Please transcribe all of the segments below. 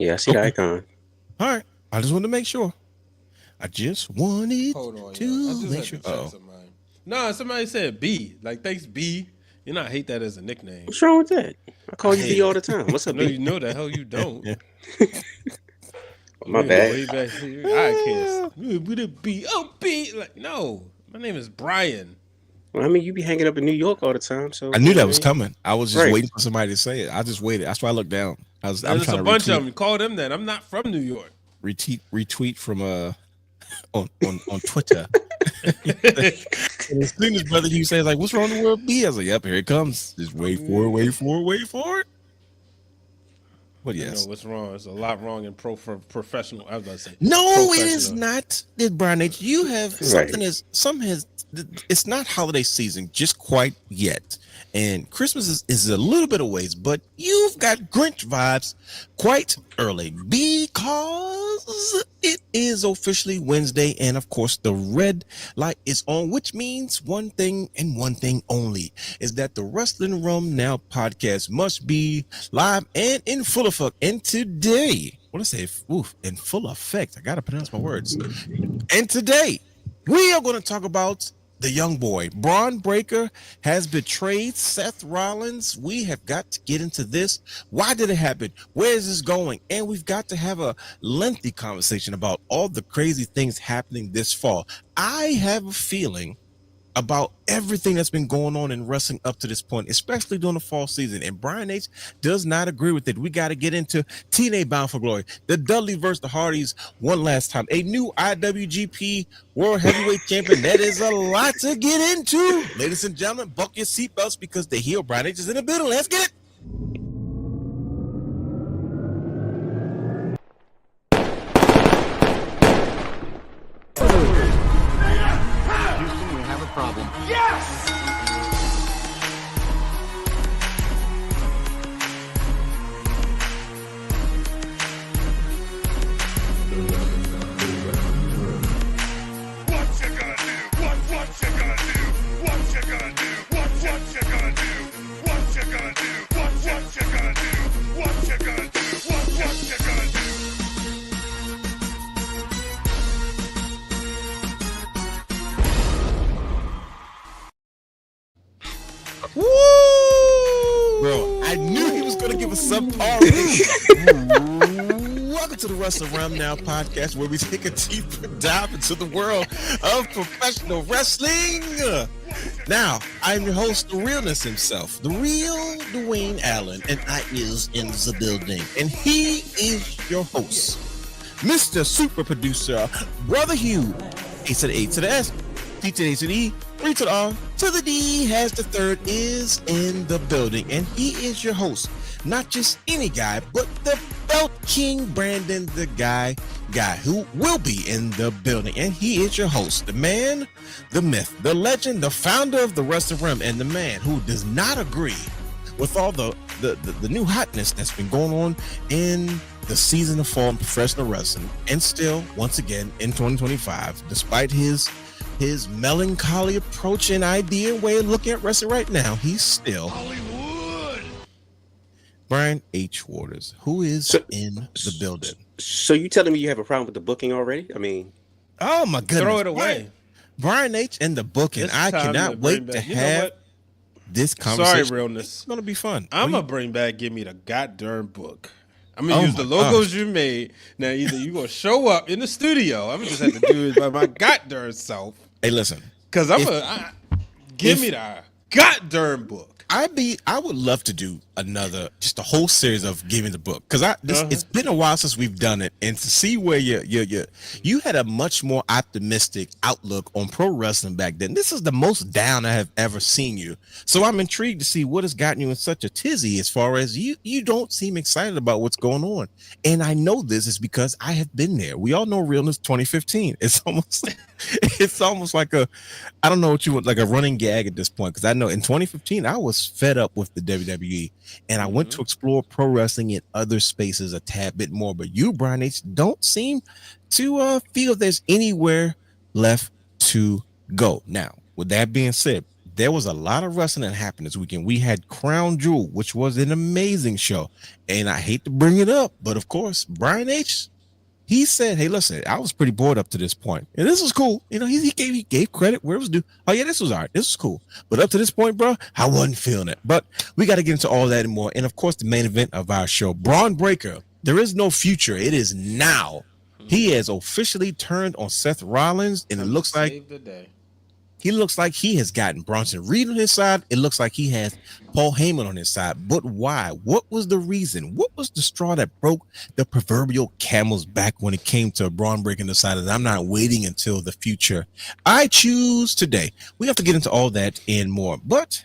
Yeah, I see the Okay. icon. All right. I just wanted to make sure. I just wanted Hold on, y'all. I to just make had to sure. check Oh, somebody. Nah, somebody said B. Like, thanks, B. You know, I hate that as a nickname. What's wrong with that? I I call you B hate all the time. What's up, No, B? you know the hell you don't. it. My We go bad. way back here. I can't. With a B. Oh, B. Like, no. My name is Brian. Well, I mean, you be hanging up in New York all the time, I so knew you know that what I was mean. coming. I was just Right. waiting for somebody to say it. I just waited. That's why I looked down. I'm There's a trying to bunch of them. Call them that. I'm not from New York. retweet from on Twitter. And as soon as Brother Hugh says like, "What's wrong with the world B?" I was like, "Yep, here it comes. Just wait for it, wait for it, wait for it." But I know yes, what's wrong. There's a lot wrong in professional. I was about to say no, it is professional. not. Brian H. You have something Right. is some has. It's not holiday season just quite yet, and Christmas is a little bit of ways, but you've got Grinch vibes quite early because it is officially Wednesday, and of course the red light is on, which means one thing and one thing only is that the Wrestling Room Now podcast must be live and in full effect. And today, what I say, oof, in full effect. I gotta pronounce my words. And today, we are going to talk about the young boy. Bron Breakker has betrayed Seth Rollins. We have got to get into this. Why did it happen? Where is this going? And we've got to have a lengthy conversation about all the crazy things happening this fall. I have a feeling about everything that's been going on in wrestling up to this point, especially during the fall season. And Brian H does not agree with it. We got to get into TNA Bound for Glory, the Dudley versus the Hardys one last time, a new IWGP World Heavyweight Champion. That is a lot to get into. Ladies and gentlemen, buckle your seatbelts because the heel Brian H is in the building. Let's get it. Houston, we have a problem. What you gonna do? What you gonna do? What you gonna do? What you gonna do? What you gonna do? What you gonna do? What you gonna do? What you gonna do? Woo! Bro, I knew he was going to give us subpar rating. Welcome to the Wrestle Around Now podcast, where we take a deeper dive into the world of professional wrestling. Now, I'm your host, the realness himself, the real Dwayne Allen, and I is in the building. And he is your host, Mr. Super Producer, Brother Hugh. A to the A to the S, T to the A to the E, 3 to the R, to the D has the third is in the building. And he is your host. Not just any guy, but the Belt King Brandon, the guy who will be in the building. And he is your host, the man, the myth, the legend, the founder of the Wrestling Rim, and the man who does not agree with all the new hotness that's been going on in the season of fall in professional wrestling. And still, once again, in 2025, despite his melancholy approach and idea and way of looking at wrestling right now, he's still Hollywood. Brian H. Waters, who is So, in the building. so you telling me you have a problem with the booking already? I mean, Oh my goodness. Throw it away. Brian H. and the booking. It's I time cannot to wait bring to back- you know have what? this Sorry, conversation. realness. It's gonna be fun. I'm What gonna bring back. Give me the goddamn book. I'm gonna Oh use the my logos gosh. you made. Now either you gonna show up in the studio. I'm gonna just have to do it by my goddamn self. Hey, listen. Cause give if- me the goddamn book. I would love to do just a whole series of giving the book, because it's been a while since we've done it, and to see where you had a much more optimistic outlook on pro wrestling back then. This is the most down I have ever seen you, so I'm intrigued to see what has gotten you in such a tizzy as far as you don't seem excited about what's going on. And I know this is because I have been there. We all know Realness 2015. It's almost like I don't know what you want, like a running gag at this point, because I know in 2015 I was fed up with the WWE, and I went to explore pro wrestling in other spaces a tad bit more. But you, Brian H, don't seem to feel there's anywhere left to go. Now, with that being said, there was a lot of wrestling that happened this weekend. We had Crown Jewel, which was an amazing show. And I hate to bring it up, but of course, Brian H., he said, hey, listen, I was pretty bored up to this point. And this was cool. You know, he gave credit where it was due. Oh, yeah, this was all right. This was cool. But up to this point, bro, I wasn't feeling it. But we got to get into all that and more. And, of course, the main event of our show, Braun Breaker. There is no future. It is now. He has officially turned on Seth Rollins, and it looks like Save the day. he looks like he has gotten Bronson Reed on his side. It looks like he has Paul Heyman on his side. But why? What was the reason? What was the straw that broke the proverbial camel's back when it came to Braun breaking decided I'm not waiting until the future? I choose today. We have to get into all that and more. But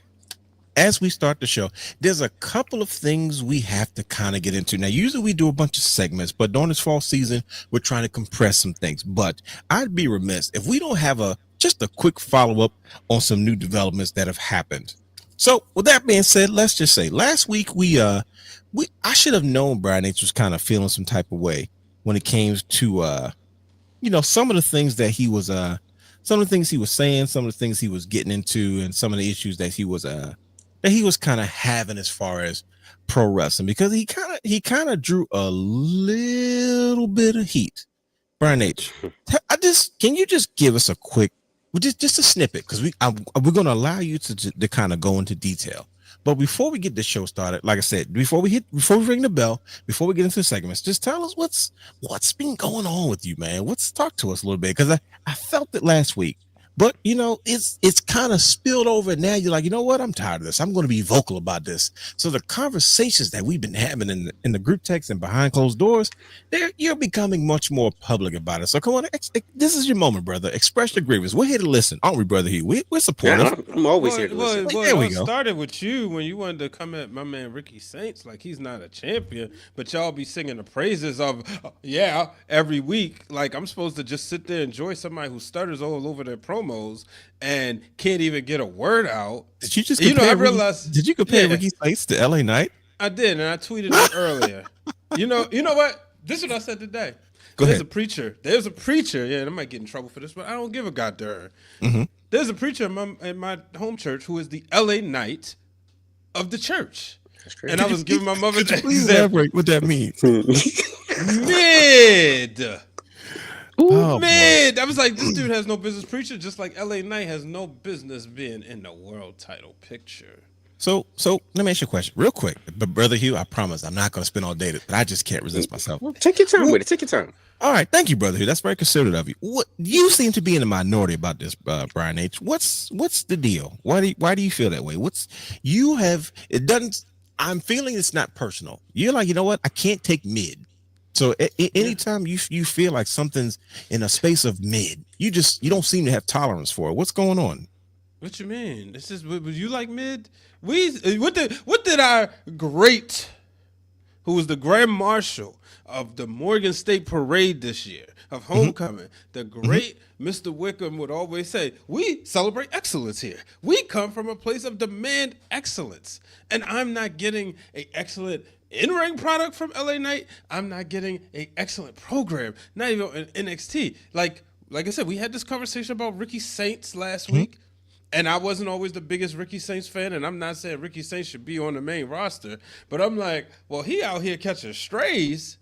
as we start the show, there's a couple of things we have to kind of get into. Now, usually we do a bunch of segments, but during this fall season, we're trying to compress some things. But I'd be remiss if we don't have just a quick follow-up on some new developments that have happened. So with that being said, let's just say last week I should have known Brian H was kind of feeling some type of way when it came to some of the things that he was some of the things he was saying, some of the things he was getting into, and some of the issues that he was kind of having as far as pro wrestling, because he kind of drew a little bit of heat. Brian H, can you just give us a quick, just a snippet, because we're going to allow you to kind of go into detail. But before we get the show started, like I said, before we ring the bell, before we get into the segments, just tell us what's been going on with you, man. Talk to us a little bit, because I felt it last week. But, it's kind of spilled over, and now you're like, you know what? I'm tired of this. I'm going to be vocal about this. So the conversations that we've been having in the group text and behind closed doors, you're becoming much more public about it. So come on, this is your moment, brother. Express your grievance. We're here to listen, aren't we, brother Hugh? We're supportive. Yeah, I'm always here to listen. There we It go. started with you when you wanted to come at my man Ricky Saints like he's not a champion, but y'all be singing the praises of, every week. Like I'm supposed to just sit there and enjoy somebody who stutters all over their promos and can't even get a word out. Did you just I realized. Did you compare Ricky Saints to LA Knight? I did, and I tweeted it earlier. You know what? This is what I said today. Go There's ahead. a preacher. There's a preacher. Yeah, and I might get in trouble for this, but I don't give a goddamn. Mm-hmm. There's a preacher in my home church who is the LA Knight of the church. That's crazy. And I was giving my mother Could you the please example. elaborate what that means? Mid. Oh, Mid. I was like, this dude has no business preaching, just like LA Knight has no business being in the world title picture. So let me ask you a question real quick. But Brother Hugh, I promise I'm not going to spend all day, but I just can't resist myself. Take your time with it. Take your time. All right. Thank you, Brother Hugh. That's very considerate of you. What you seem to be in the minority about this, Brian H. What's the deal? Why do you feel that way? I'm feeling it's not personal. You're like, you know what? I can't take mid. So anytime you feel like something's in a space of mid, you don't seem to have tolerance for it. What's going on? What you mean? This is was you like mid? What did our great, who was the Grand Marshal of the Morgan State Parade this year of homecoming, the great Mr. Wickham would always say, we celebrate excellence here. We come from a place of demand excellence. And I'm not getting an excellent in-ring product from LA Knight. I'm not getting an excellent program, not even an NXT. Like I said, we had this conversation about Ricky Saints last week. And I wasn't always the biggest Ricky Saints fan, and I'm not saying Ricky Saints should be on the main roster, but I'm like, well, he out here catching strays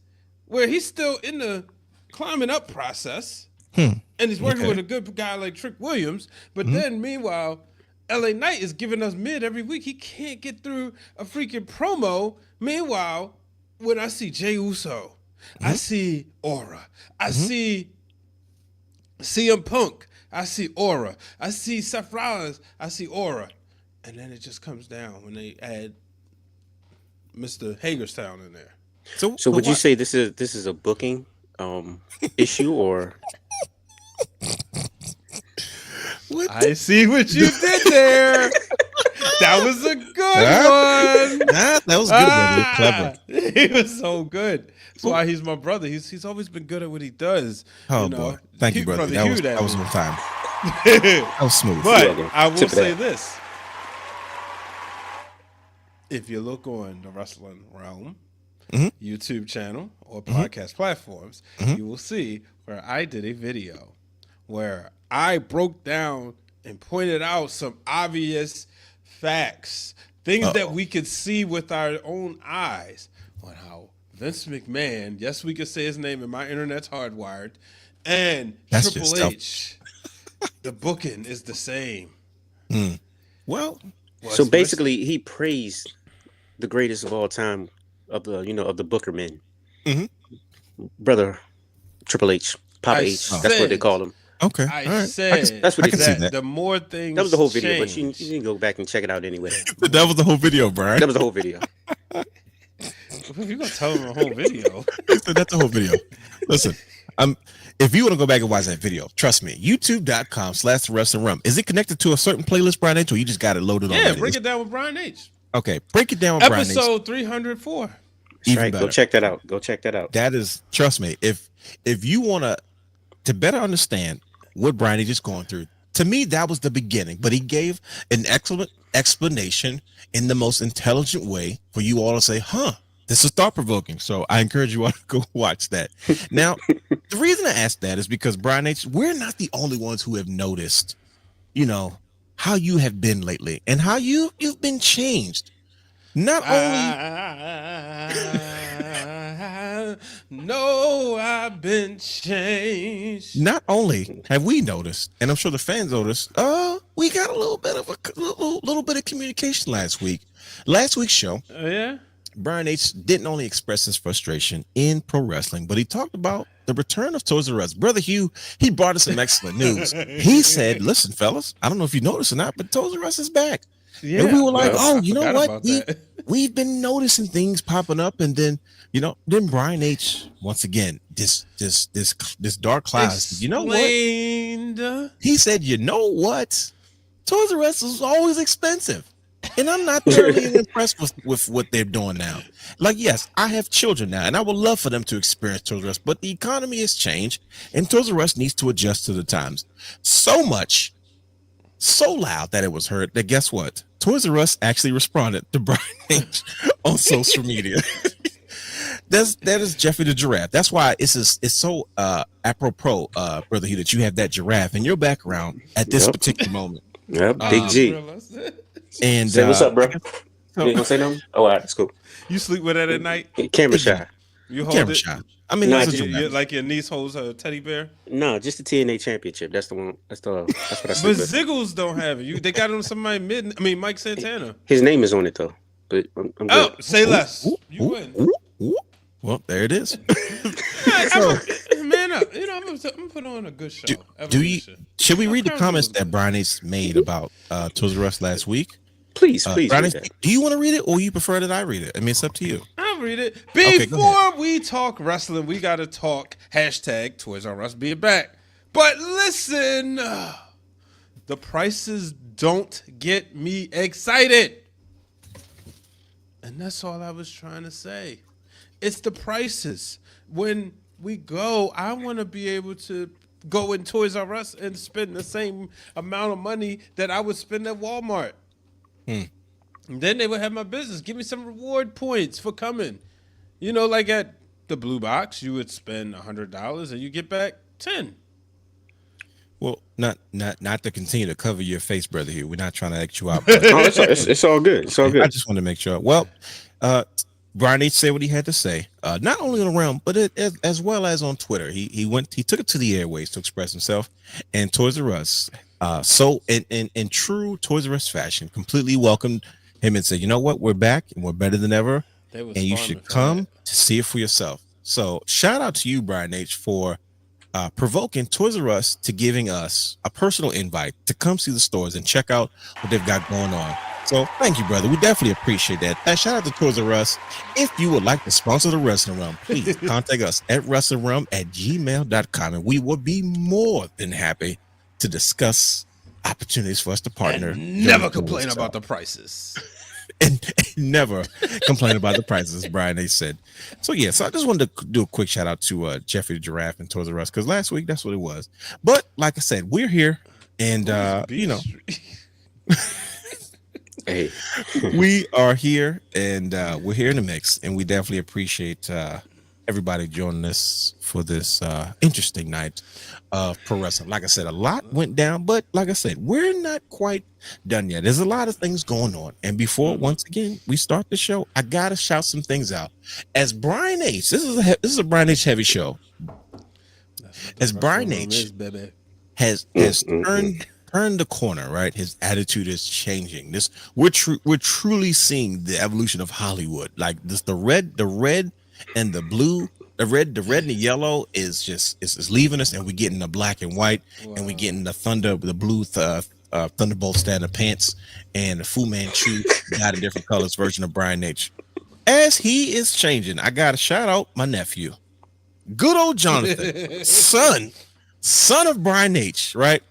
where he's still in the climbing up process, and he's working with a good guy like Trick Williams, but then meanwhile, LA Knight is giving us mid every week. He can't get through a freaking promo. Meanwhile, when I see Jey Uso, I see Aura, I see CM Punk, I see Aura. I see Seth Rollins. I see Aura. And then it just comes down when they add Mr. Hagerstown in there. So would you say this is a booking issue or? I see what you did there. That was a good one. That was good, brother. Clever. He was so good. That's why he's my brother. He's always been good at what he does. Oh, boy. Thank you, brother. That was on time. That was smooth. But Yeah, I will tip of say that. this. If you look on the Wrestling Realm YouTube channel or podcast platforms, you will see where I did a video where I broke down and pointed out some obvious facts, things that we could see with our own eyes on how Vince McMahon, yes, we could say his name and my internet's hardwired, and That's Triple just H, the booking is the same. Well, So basically, he praised the greatest of all time of the of the Booker men, brother Triple H, Papa H. That's what they call him. okay. I all right. said that's what I can see that. the more things That was the whole video, but change, you can go back and check it out anyway. That was the whole video, Brian. That was the whole video. You're gonna tell them the whole video. That's the whole video. Listen, if you want to go back and watch that video, trust me, youtube.com/wrestling Is it connected to a certain playlist, Brian H, or you just got it loaded on? Yeah, break it down with Brian H. Okay, break it down with Brian H. Episode 304. Even Right, better. go check that out. Go check that out. That is, trust me, if you want to better understand what Brian is just going through, to me that was the beginning, but he gave an excellent explanation in the most intelligent way for you all to say, this is thought-provoking. So I encourage you all to go watch that. Now, the reason I asked that is because, Brian H, we're not the only ones who have noticed, how you have been lately and how you've been changed. Not No, I've been changed. Not only have we noticed, and I'm sure the fans noticed, we got a little bit of communication last week. Last week's show, Yeah. Brian H didn't only express his frustration in pro wrestling, but he talked about the return of Toys R Us. Brother Hugh, he brought us some excellent news. He said, "Listen, fellas, I don't know if you noticed or not, but Toys R Us is back." Yeah. And we were like, Well, "Oh, you know forgot what? about that. We've been noticing things popping up, and then then Brian H once again this dark cloud. You know what? Explained. He said, "You know what? Toys R Us is always expensive." And I'm not thoroughly impressed with what they're doing now. Like, yes, I have children now, and I would love for them to experience Toys R Us, but the economy has changed, and Toys R Us needs to adjust to the times. So much, so loud that it was heard that guess what? Toys R Us actually responded to Brian H on social media. That is Jeffrey the Giraffe. That's why it's so apropos, Brother Hugh, that you have that giraffe in your background at this particular moment. Yep, Big G. And Say what's up, bro? You ain't gonna say nothing? Oh, all right, that's cool. You sleep with that at night? Camera shy. You hold Camera it? shot. I mean, No, that's I a do. giraffe. Like your niece holds her teddy bear? No, just the TNA Championship. That's the one. That's what I But sleep with. Ziggles don't have it. They got it on somebody Mike Santana. His name is on it though. But I'm good. Oh, say less. You win. Ooh. Well, there it is. Man up. I'm gonna put on a good show. Should we read the Crown comments Jewel. that Brian H made about Toys R Us last week? Please. Brian read H, that. do you want to read it, or you prefer that I read it? I mean, it's up to you. I'll read it. Okay, go Before we talk wrestling, we got to talk hashtag Toys R Us being back. But listen, the prices don't get me excited. And that's all I was trying to say. It's the prices. When we go, I want to be able to go in Toys R Us and spend the same amount of money that I would spend at Walmart. And then they would have my business. Give me some reward points for coming. Like at the Blue Box, you would spend $100 and you get back 10. Well, not to continue to cover your face, Brother Hugh. We're not trying to act you out. Oh, it's all good. It's all I good. just want to make sure. Well, Brian H said what he had to say, not only on the realm, but as well as on Twitter. He took it to the airways to express himself, and Toys R Us, so in true Toys R Us fashion, completely welcomed him and said, "You know what? We're back and we're better than ever, and you should come to see it for yourself." So shout out to you, Brian H, for provoking Toys R Us to giving us a personal invite to come see the stores and check out what they've got going on. So thank you, brother. We definitely appreciate that. And shout out to Toys R Us. If you would like to sponsor the Wrestling Realm, please contact us at WrestlingRealm@gmail.com, and we will be more than happy to discuss opportunities for us to partner. And never complain about the prices. And never complain about the prices, Brian H said. So I just wanted to do a quick shout out to Jeffrey the Giraffe and Toys R Us, because last week that's what it was. But like I said, we're here, and Hey, we are here, and we're here in the mix, and we definitely appreciate everybody joining us for this interesting night of pro wrestling. Like I said, a lot went down, but like I said, we're not quite done yet. There's a lot of things going on. And before, once again, we start the show, I got to shout some things out. As Brian H., this is a Brian H. heavy show. As Brian H. has turned the corner, right? His attitude is changing. We're truly seeing the evolution of Hollywood. Like this, the red and the blue, the red and the yellow is leaving us, and we're getting the black and white, and we're getting the blue Thunderbolt standard pants, and the Fu Manchu got a different colors version of Brian H. As he is changing, I got to shout out my nephew, good old Jonathan, son of Brian H. Right?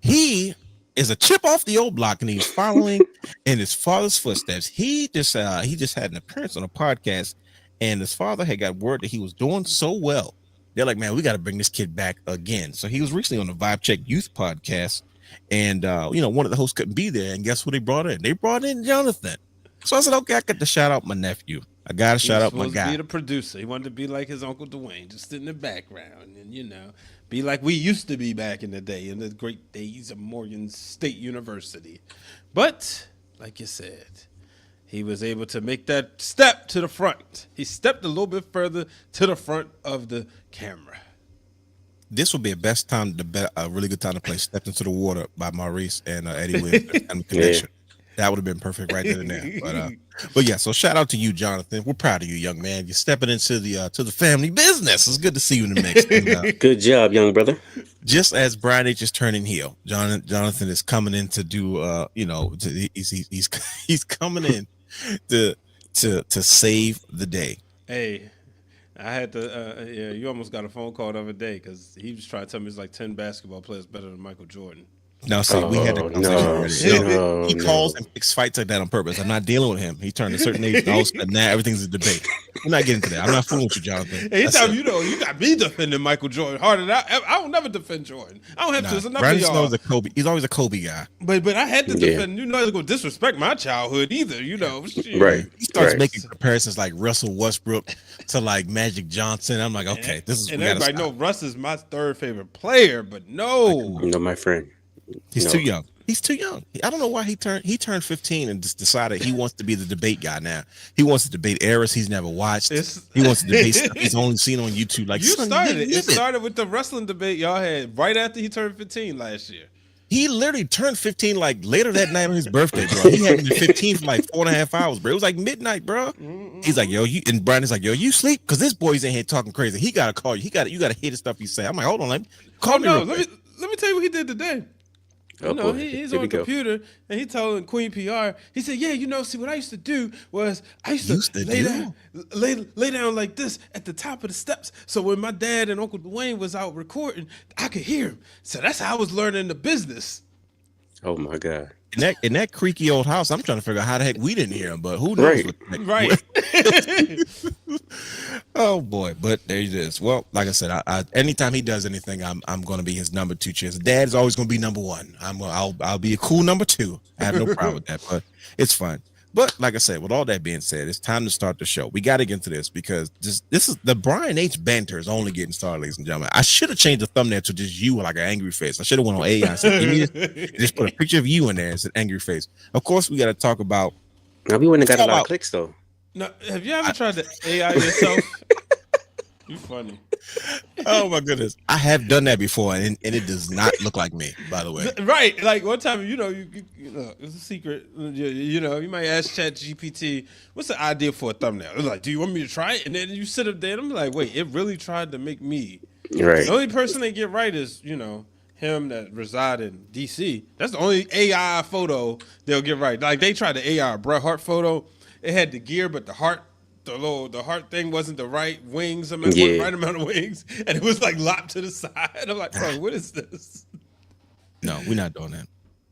He is a chip off the old block, and he's following in his father's footsteps. He just had an appearance on a podcast, and his father had got word that he was doing so well. They're like, man, we got to bring this kid back again. So he was recently on the Vibe Check Youth podcast, and one of the hosts couldn't be there, and guess what they brought in? They brought in Jonathan. So I said, okay, I got to shout out my nephew. I got to shout out my guy. He was supposed to be the producer. He wanted to be like his Uncle Dwayne, just sit in the background and, be like we used to be back in the day, in the great days of Morgan State University. But, like you said, he was able to make that step to the front. He stepped a little bit further to the front of the camera. This would be a really good time to play Stepped Into the Water by Maurice and Eddie Williams and Connection. That would have been perfect right then and there. But yeah, so shout out to you, Jonathan. We're proud of you, young man. You're stepping into the family business. It's good to see you in the mix. And, good job, young brother. Just as Brian H. is turning heel, Jonathan is coming in to do he's coming in to save the day. Hey, I had to you almost got a phone call the other day because he was trying to tell me it's like 10 basketball players better than Michael Jordan. No, see, we had that conversation. He calls and picks fights like that on purpose. I'm not dealing with him. He turned a certain age, and now everything's a debate. We're not getting into that. I'm not fooling with you, Jonathan. Hey, you got me defending Michael Jordan harder than I don't never defend Jordan. I don't have to. It's enough of y'all. Knows Kobe. He's always a Kobe guy. But I had to defend. You're not going to disrespect my childhood either. Right. He starts making comparisons like Russell Westbrook to like Magic Johnson. I'm like, okay, this is. And everybody know Russ is my third favorite player, but no, my friend. He's too young. He's too young. I don't know why he turned 15 and just decided he wants to be the debate guy now. He wants to debate eras he's never watched. He wants to debate stuff he's only seen on YouTube. Like It started with the wrestling debate y'all had right after he turned 15 last year. He literally turned 15 like later that night on his birthday, bro. He hadn't been 15 for like 4.5 hours, bro. It was like midnight, bro. He's like, yo, and Brian is like, yo, you sleep? Because this boy's in here talking crazy. He gotta call you. You gotta hear the stuff he say. I'm like, hold on, let me tell you what he did today. He's on the computer and he told Queen PR. He said, "Yeah, see what I used to do was I used to lay down like this at the top of the steps. So when my dad and Uncle Dwayne was out recording, I could hear him. So that's how I was learning the business." Oh my God! In that creaky old house, I'm trying to figure out how the heck we didn't hear him, but who knows? Right. Oh boy, but there it is. Well, like I said, I anytime he does anything, I'm going to be his number 2 cheers. Dad is always going to be number 1. I'll be a cool number 2. I have no problem with that, but it's fine. But like I said, with all that being said, it's time to start the show. We got to get into this because this is the Brian H. banter is only getting started, ladies and gentlemen. I should have changed the thumbnail to just you like an angry face. I should have went on AI and said, give me this, just put a picture of you in there and said angry face. Of course, we got to talk about. Now we wouldn't have got a lot of clicks though. No, have you ever tried to AI yourself? You funny. Oh my goodness, I have done that before, and it does not look like me. By the way, right? Like one time, you know, it's a secret. You might ask ChatGPT, "What's the idea for a thumbnail?" It's like, "Do you want me to try it?" And then you sit up there, and I'm like, "Wait, it really tried to make me." Right. The only person they get right is him that reside in DC. That's the only AI photo they'll get right. Like they tried the AI Bret Hart photo. It had the gear, but the heart thing wasn't the right wings. Right amount of wings, and it was like lopped to the side. I'm like, bro, what is this? No, we're not doing that.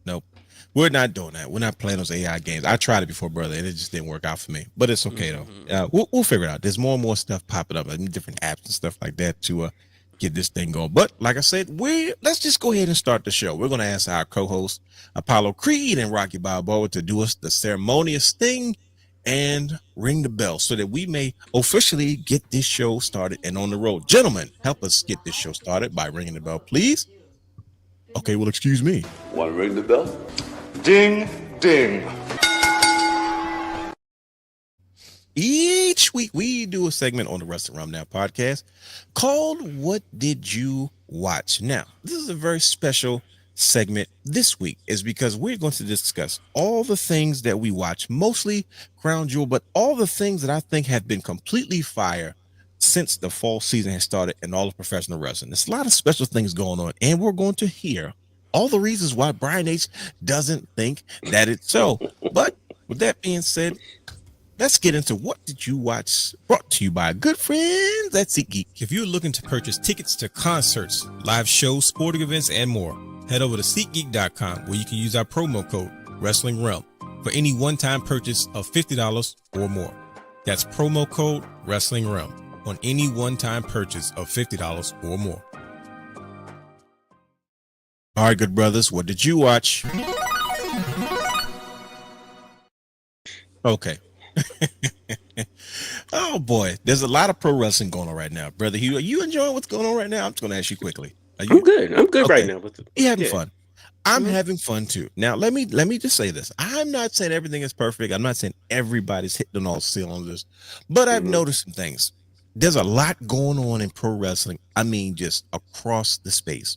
Nope, we're not doing that. We're not playing those AI games. I tried it before, brother, and it just didn't work out for me. But it's okay though. We'll figure it out. There's more and more stuff popping up, like different apps and stuff like that to get this thing going. But like I said, let's just go ahead and start the show. We're going to ask our co-hosts Apollo Creed and Rocky Balboa to do us the ceremonious thing and ring the bell so that we may officially get this show started and on the road. Gentlemen, help us get this show started by ringing the bell, please. Okay, well, excuse me. Want to ring the bell? Ding, ding. Each week we do a segment on the Wrestling Rum Now podcast called What Did You Watch? Now, this is a very special segment this week is because we're going to discuss all the things that we watch, mostly Crown Jewel, but all the things that I think have been completely fire since the fall season has started in all of professional wrestling. There's a lot of special things going on, and we're going to hear all the reasons why Brian H doesn't think that it's so. But with that being said, let's get into What Did You Watch, brought to you by good friends at SeatGeek. If you're looking to purchase tickets to concerts, live shows, sporting events, and more, head over to SeatGeek.com where you can use our promo code Wrestling Realm for any one-time purchase of $50 or more. That's promo code Wrestling Realm on any one-time purchase of $50 or more. All right, good brothers, what did you watch? Okay. Oh boy, there's a lot of pro wrestling going on right now, brother Hugh. Are you enjoying what's going on right now? I'm just going to ask you quickly. I'm good. I'm good right now. You having fun? I'm having fun too. Now, let me just say this. I'm not saying everything is perfect. I'm not saying everybody's hitting on all cylinders, but I've noticed some things. There's a lot going on in pro wrestling. I mean, just across the space.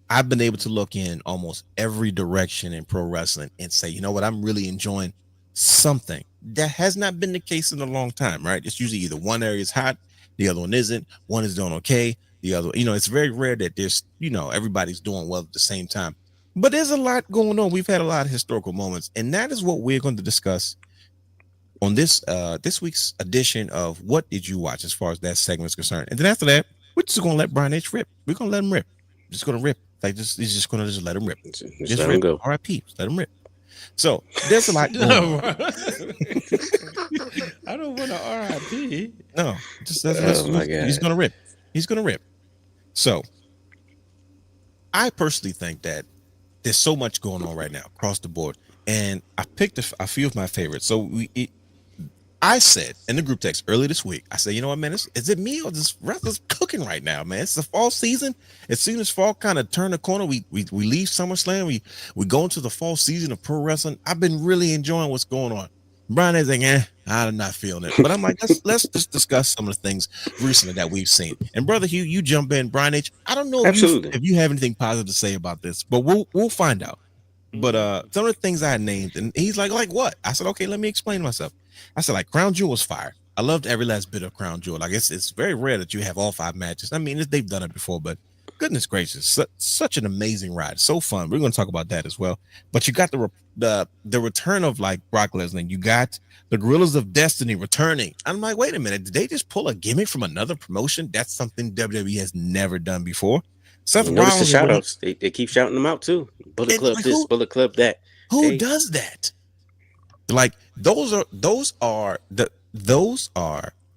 I've been able to look in almost every direction in pro wrestling and say, you know what, I'm really enjoying something. That has not been the case in a long time, right? It's usually either one area is hot, the other one isn't. One is doing okay, the other, it's very rare that there's, everybody's doing well at the same time. But there's a lot going on. We've had a lot of historical moments, and that is what we're going to discuss on this week's edition of What Did You Watch, as far as that segment is concerned. And then after that, we're just going to let Brian H rip. We're going to let him rip. Just going to rip. Like this, he's just going to just let him rip. Just let him go. R.I.P. Just let him rip. So there's a lot going on. I don't want to RIP. No, just he's gonna rip. He's gonna rip. So I personally think that there's so much going on right now across the board, and I picked a few of my favorites. So I said in the group text earlier this week, I said, you know what, man, is it me or this wrestler's cooking right now, man? It's the fall season. As soon as fall kind of turned the corner, we leave SummerSlam, we go into the fall season of pro wrestling. I've been really enjoying what's going on. Brian is like, I'm not feeling it. But I'm like, let's just discuss some of the things recently that we've seen. And brother Hugh, you jump in. Brian H, I don't know if you have anything positive to say about this, but we'll find out. But some of the things I named, and he's like what? I said, okay, let me explain myself. I said, like, Crown Jewel was fire. I loved every last bit of Crown Jewel. Like, it's very rare that you have all 5 matches. I mean, they've done it before, but goodness gracious, such an amazing ride. So fun. We're going to talk about that as well. But you got the return of, like, Brock Lesnar. You got the Gorillas of Destiny returning. I'm like, wait a minute. Did they just pull a gimmick from another promotion? That's something WWE has never done before. Seth Rollins, the shout outs. They keep shouting them out too. Bullet Club this, Bullet Club that. Who does that? Like those are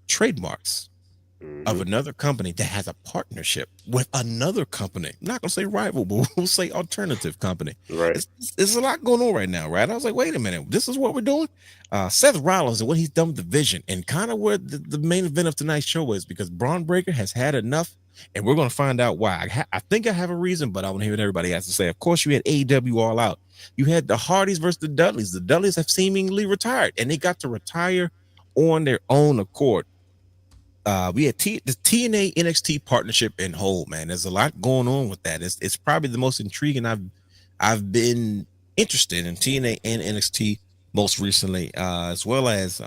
trademarks of another company that has a partnership with another company. I'm not gonna say rival, but we'll say alternative company. Right. There's a lot going on right now, right? I was like, wait a minute, this is what we're doing. Seth Rollins and what he's done with the Vision, and kind of where the main event of tonight's show is, because Braun Breaker has had enough. And we're going to find out why. I think I have a reason, but I want to hear what everybody has to say. Of course, you had AEW All Out. You had the Hardys versus the Dudleys. The Dudleys have seemingly retired, and they got to retire on their own accord. We had the TNA NXT partnership in whole, man. There's a lot going on with that. It's probably the most intriguing I've been interested in TNA and NXT most recently, as well as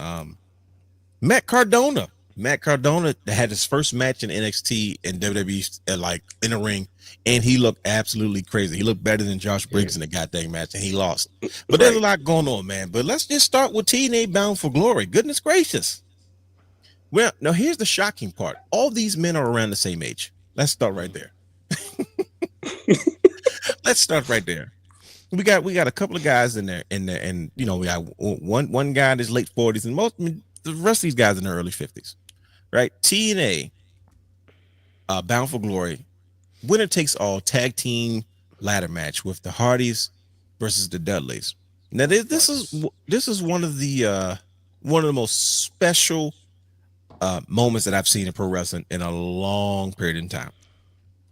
Matt Cardona. Matt Cardona had his first match in NXT and WWE, like in the ring, and he looked absolutely crazy. He looked better than Josh Briggs in the goddamn match, and he lost. But there's a lot going on, man. But let's just start with TNA Bound for Glory. Goodness gracious. Well, now here's the shocking part. All these men are around the same age. Let's start right there. Let's start right there. We got a couple of guys in there, and we got one guy in his late 40s, and the rest of these guys in their early 50s. Right, TNA Bound for Glory, winner takes all tag team ladder match with the Hardys versus the Dudleys. Now this is one of the one of the most special moments that I've seen in pro wrestling in a long period of time.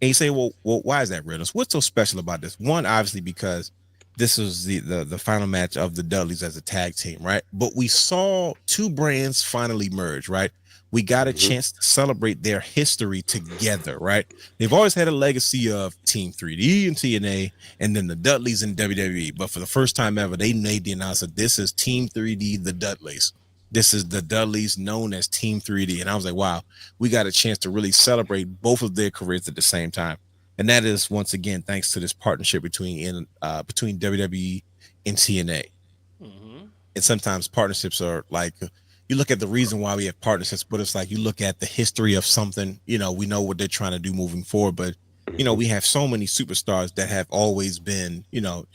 And you say, well, why is that, Riddles? What's so special about this? One, obviously, because this was the final match of the Dudleys as a tag team, right? But we saw two brands finally merge, right? We got a chance to celebrate their history together, right? They've always had a legacy of Team 3D and TNA, and then the Dudleys in WWE. But for the first time ever, they made the announcement, this is Team 3D, the Dudleys. This is the Dudleys known as Team 3D. And I was like, wow, we got a chance to really celebrate both of their careers at the same time. And that is, once again, thanks to this partnership between WWE and TNA. And sometimes partnerships are like, you look at the reason why we have partnerships, but it's like you look at the history of something, you know, we know what they're trying to do moving forward. But, you know, we have so many superstars that have always been, you know,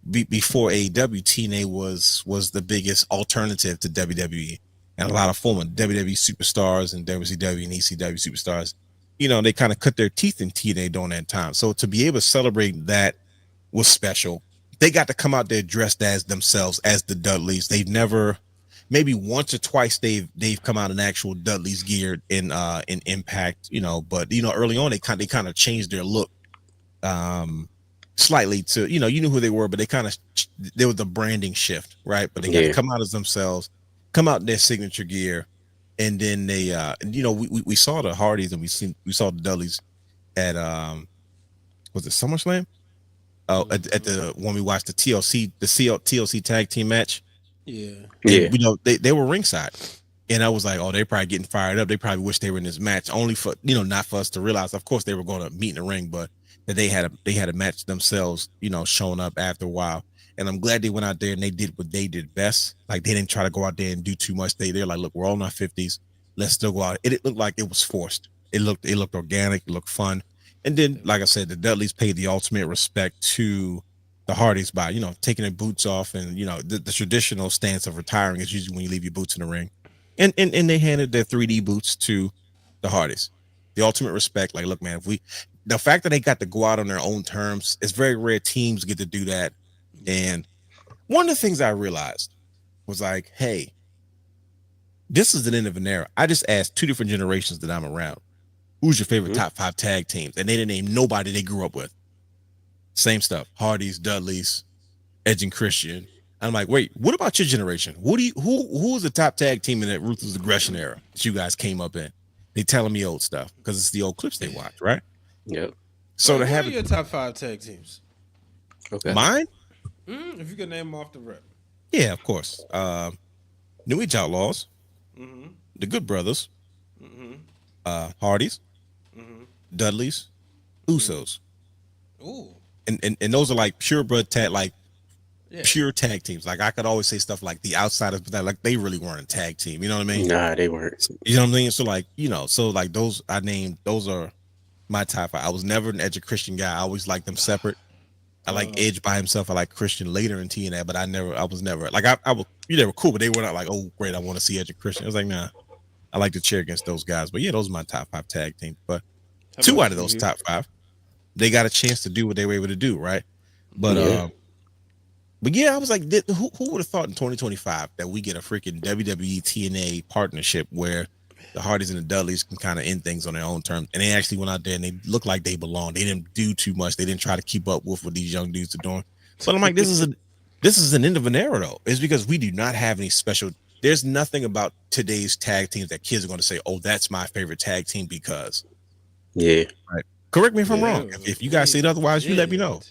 before AEW, TNA was the biggest alternative to WWE. And a lot of former WWE superstars and WCW and ECW superstars, you know, they kind of cut their teeth in TNA during that time. So to be able to celebrate that was special. They got to come out there dressed as themselves, as the Dudleys. They've never, maybe once or twice they've come out in actual Dudleys gear in Impact, you know, but you know, early on they kind of changed their look slightly to, you know, you knew who they were, but there was a branding shift, right? But they got to come out as themselves, come out in their signature gear, and then they you know, we saw the Hardys and we saw the Dudleys at was it SummerSlam? Oh, at the when we watched the TLC tag team match. Yeah. You know, they were ringside, and I was like, oh, they're probably getting fired up. They probably wish they were in this match, only for, you know, not for us to realize. Of course, they were going to meet in the ring, but that they had a match themselves, you know, showing up after a while. And I'm glad they went out there and they did what they did best. Like, they didn't try to go out there and do too much. They're like, look, we're all in our 50s. Let's still go out. It looked like it was forced. It looked organic. It looked fun. And then, like I said, the Dudleys paid the ultimate respect to the Hardys by, you know, taking their boots off, and, you know, the traditional stance of retiring is usually when you leave your boots in the ring. And they handed their 3D boots to the Hardys. The ultimate respect. Like, look, man, the fact that they got to go out on their own terms, it's very rare teams get to do that. And one of the things I realized was like, hey, this is the end of an era. I just asked two different generations that I'm around, who's your favorite top 5 tag teams? And they didn't name nobody they grew up with. Same stuff. Hardys, Dudleys, Edge and Christian. I'm like, wait, what about your generation? Who was the top tag team in that Ruthless Aggression era that you guys came up in? They telling me old stuff because it's the old clips they watch, right? Yep. So to have your top 5 tag teams. Okay. Mine? If you could name them off the rip. Yeah, of course. New Age Outlaws, the Good Brothers, Hardys, Dudleys, Usos. Ooh. And those are like pure blood tag, like pure tag teams. Like, I could always say stuff like the Outsiders, but like they really weren't a tag team. You know what I mean? Nah, they weren't. You know what I mean? So like, you know, so like those I named, those are my top 5. I was never an Edge or Christian guy. I always liked them separate. I like Edge by himself. I like Christian later in TNA, but I was never like, I was, they were cool, but they were not like, oh great, I want to see Edge and Christian. I was like, nah, I like to cheer against those guys. But yeah, those are my top 5 tag teams. But 2 out of those top 5, they got a chance to do what they were able to do, right? But yeah, I was like, who would have thought in 2025 that we get a freaking WWE TNA partnership where the Hardys and the Dudleys can kind of end things on their own terms, and they actually went out there and they looked like they belonged. They didn't do too much. They didn't try to keep up with what these young dudes are doing. So I'm like, this is an end of an era, though. It's because we do not have any special. There's nothing about today's tag teams that kids are going to say, oh, that's my favorite tag team because. Yeah. Right. Correct me if I'm wrong. If you guys say it otherwise, you let me know.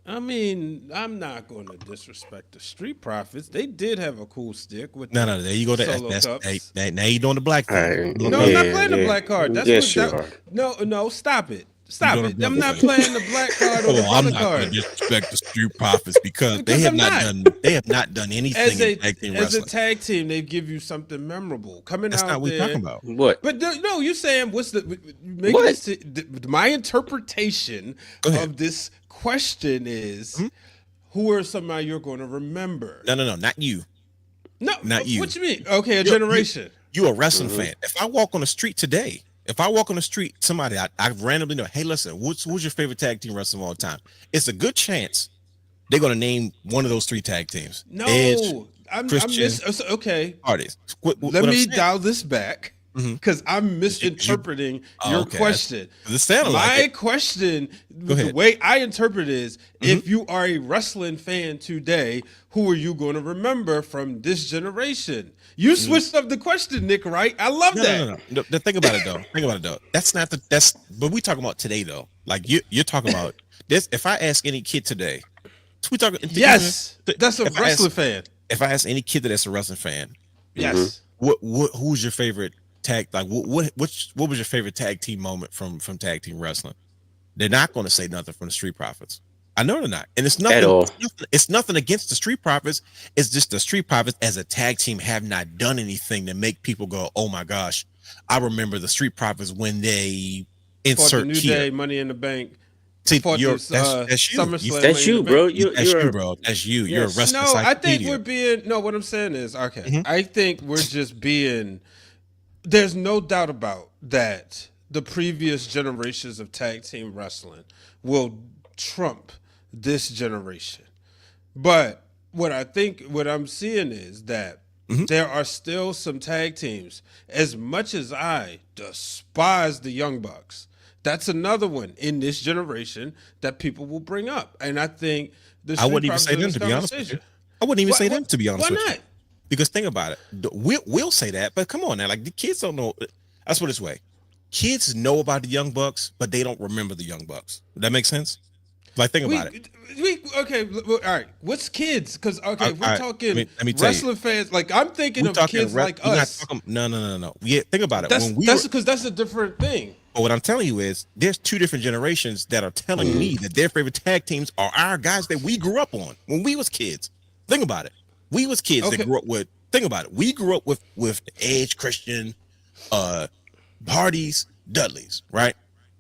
I mean, I'm not going to disrespect the Street Profits. They did have a cool stick with no. There you go. Now you're doing the black card. No, I'm not playing the black card. That's yes, you are. No, stop it. Stop it. I'm not playing the black card or the I'm color not card. going to disrespect the Street Profits because they have not done anything in tag team wrestling. As a tag team, they give you something memorable coming That's out not what there. we're talking about. What? But no, you're saying what's the my interpretation of this question is who are somebody you're going to remember? No, not you. No, not you. What you mean? Okay, a generation. You're a wrestling fan. If I walk on the street today, somebody I randomly know, hey, listen, who's your favorite tag team wrestler of all time? It's a good chance they're going to name one of those 3 tag teams. No, Edge, Christian, okay. Hardys. Let me dial this back Mhm. because I'm misinterpreting your okay. question. It sounded My like it. question, Go the ahead. way I interpret it is, if you are a wrestling fan today, who are you going to remember from this generation? You switched up the question, Nick, right? I love that. No. Think about it though. That's not that's. But we talking about today though. Like you're talking about this. If I ask any kid today, we talking. Yes, that's a if I wrestling ask- fan. If I ask any kid that's a wrestling fan, Yes. who's your favorite tag? Like what was your favorite tag team moment from tag team wrestling? They're not going to say nothing from the Street Profits. I know they're not, and it's nothing. At all. It's nothing against the Street Profits. It's just the Street Profits as a tag team have not done anything to make people go, "Oh my gosh, I remember the Street Profits when they Fought the insert New here." Day, Money in the Bank. See, Fought that's this, you. SummerSlam, That's you, bro. That's you, bro. That's you. You're a Yes. wrestling No, I think encyclopedia. we're being. No, what I'm saying is, okay, Mhm. I think we're just being. There's no doubt about that. The previous generations of tag team wrestling will trump this generation. But what I'm seeing is that there are still some tag teams. As much as I despise the Young Bucks, that's another one in this generation that people will bring up. And I think the I wouldn't Street even say them, Profits to be honest with you. conversation. I wouldn't even Why- say why- them, to be honest why with not? you. Because think about it. We'll say that, but come on now. Like the kids don't know. Let's put it this way. Kids know about the Young Bucks, but they don't remember the Young Bucks. Does that make sense? Like think about it. Okay, all right. What's kids? Because okay, we're all right, talking let me tell you. wrestling fans. Like I'm thinking We're of talking kids like we're not us. talking- no. Yeah, think about it. That's When we that's were- because that's a different thing. But what I'm telling you is there's two different generations that are telling me that their favorite tag teams are our guys that we grew up on when we was kids. Think about it. We was kids Okay. that grew up with, think about it. We grew up with Edge, Christian, Hardys, Dudleys, right?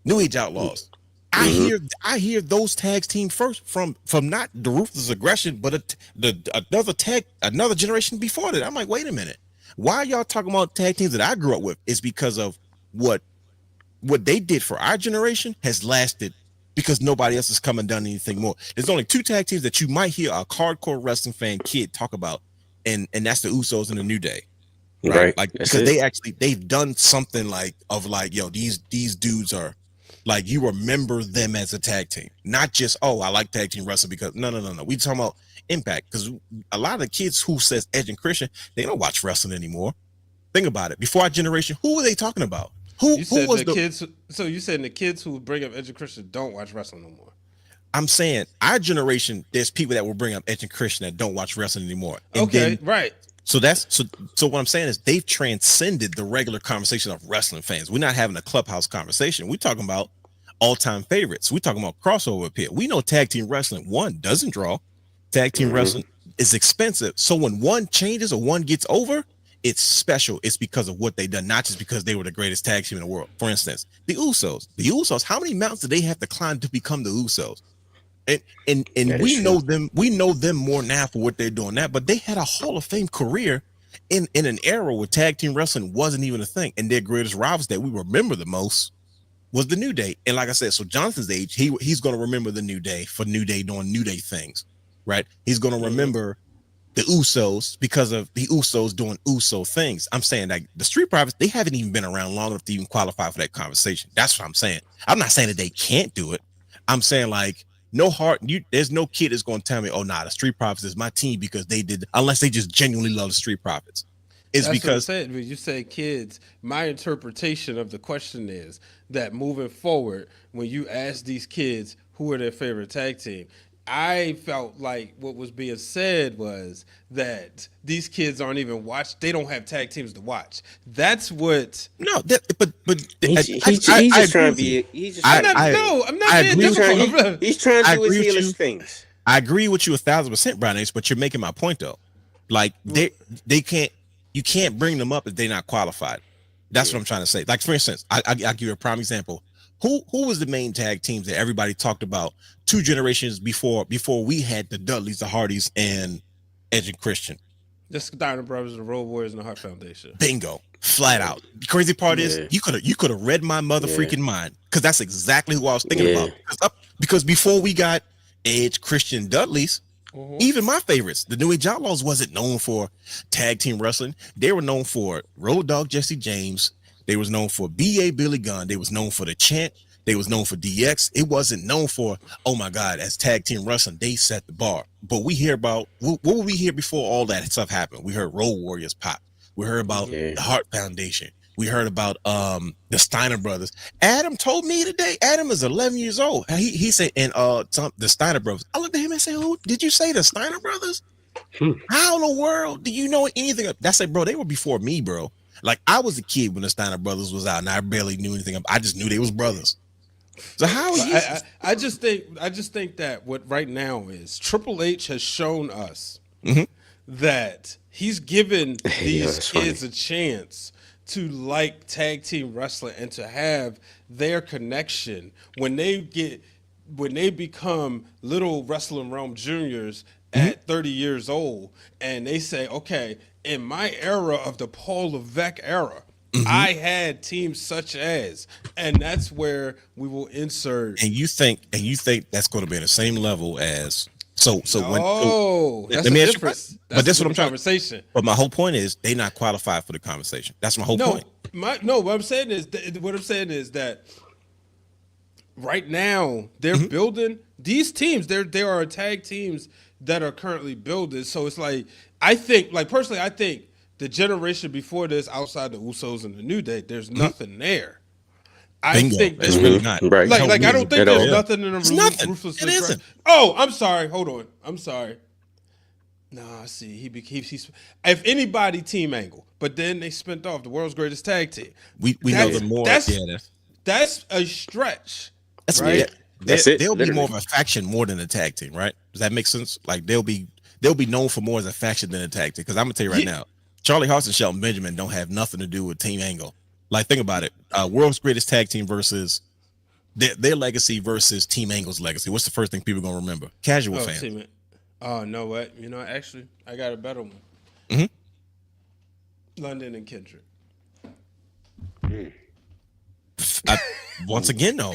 New Age Outlaws. I hear those tags team first from not the Ruthless Aggression, but another generation before that. I'm like, wait a minute. Why are y'all talking about tag teams that I grew up with? It's because of what they did for our generation has lasted because nobody else has come and done anything more. There's only two tag teams that you might hear a hardcore wrestling fan kid talk about, and that's the Usos and the New Day. Right. Like That's because it. they've done something yo, these dudes are like, you remember them as a tag team, not just, oh, I like tag team wrestling because no. We talking about impact, because a lot of the kids who says Edge and Christian, they don't watch wrestling anymore. Think about it. Before our generation, who were they talking about? You said Who was the kids. So you said the kids who bring up Edge and Christian don't watch wrestling no more. I'm saying our generation, there's people that will bring up Edge and Christian that don't watch wrestling anymore. And Okay, then- right. So what I'm saying is they've transcended the regular conversation of wrestling fans. We're not having a clubhouse conversation. We're talking about all-time favorites. We're talking about crossover up here. We know tag team wrestling, one, doesn't draw. Tag team wrestling is expensive. So when one changes or one gets over, it's special. It's because of what they done, not just because they were the greatest tag team in the world. For instance, the Usos, how many mountains do they have to climb to become the Usos? And we know them. We know them more now for what they're doing now. But they had a Hall of Fame career in an era where tag team wrestling wasn't even a thing. And their greatest rivals that we remember the most was the New Day. And like I said, so Jonathan's age, he's going to remember the New Day for New Day doing New Day things, right? He's going to remember the Usos because of the Usos doing Uso things. I'm saying like the Street Profits, they haven't even been around long enough to even qualify for that conversation. That's what I'm saying. I'm not saying that they can't do it. I'm saying like, there's no kid that's going to tell me, oh, nah, the Street Profits is my team because they did, unless they just genuinely love the Street Profits. It's That's because what I'm saying. When you say kids, my interpretation of the question is that moving forward, when you ask these kids who are their favorite tag team, I felt like what was being said was that these kids aren't even they don't have tag teams to watch. That's what. no, He's just trying to be. I'm not being He's trying, difficult. he's trying to I do his agree with heelish you. things. I agree with you 1,000%, Brian Ace, but you're making my point though. Like they can't, you can't bring them up if they're not qualified. That's what I'm trying to say. Like for instance, I'll give you a prime example. Who was the main tag teams that everybody talked about 2 generations before we had the Dudleys, the Hardys, and Edge and Christian? The Steiner Brothers, the Road Warriors, and the Hart Foundation. Bingo, flat out. The crazy part is you could have read my mother freaking mind, because that's exactly who I was thinking about. Because before we got Edge, Christian, Dudleys, Even my favorites, the New Age Outlaws, wasn't known for tag team wrestling. They were known for Road Dogg Jesse James. They was known for B.A. Billy Gunn. They was known for the Chant. They was known for DX. It wasn't known for, oh my God, as tag team wrestling, they set the bar. But we hear about, what were we hear before all that stuff happened? We heard Road Warriors pop. We heard about the Hart Foundation. We heard about the Steiner brothers. Adam told me today, Adam is 11 years old. He said, and the Steiner brothers. I looked at him and said, who did you say, the Steiner brothers? How in the world do you know anything? That's like, bro, they were before me, bro. Like, I was a kid when the Steiner brothers was out, and I barely knew anything. I just knew they was brothers. So how are you? I just think that what right now is Triple H has shown us that he's given these kids a chance to like tag team wrestling and to have their connection when they become little Wrestling Realm juniors at 30 years old, and they say, okay, in my era of the Paul Levesque era, I had teams such as, and that's where we will insert. And you think that's going to be at the same level as that's let me ask you, but that's what I'm trying. Conversation. But my whole point is they not qualified for the conversation. That's my whole point. What I'm saying is that right now they're building these teams. There are tag teams that are currently building. So it's like, I think the generation before this, outside the Usos and the New Day, there's nothing there. I think it's really not right. Like I don't think there's nothing in the Ruthless. It isn't. Oh, I'm sorry. Hold on. I'm sorry. Nah, see, he's if anybody, Team Angle, but then they spent off the world's greatest tag team. We know them more. That's a stretch. That's right. Yeah. That's it. They'll be more of a faction more than a tag team, right? Does that make sense? Like they'll be known for more as a faction than a tag team. Because I'm gonna tell you right now, Charlie Haas and Shelton Benjamin don't have nothing to do with Team Angle. Like, think about it. World's greatest tag team versus their legacy versus Team Angle's legacy. What's the first thing people are gonna remember? Casual fans. Oh, no, what? You know, actually, I got a better one. London and Kendrick. Once again, though.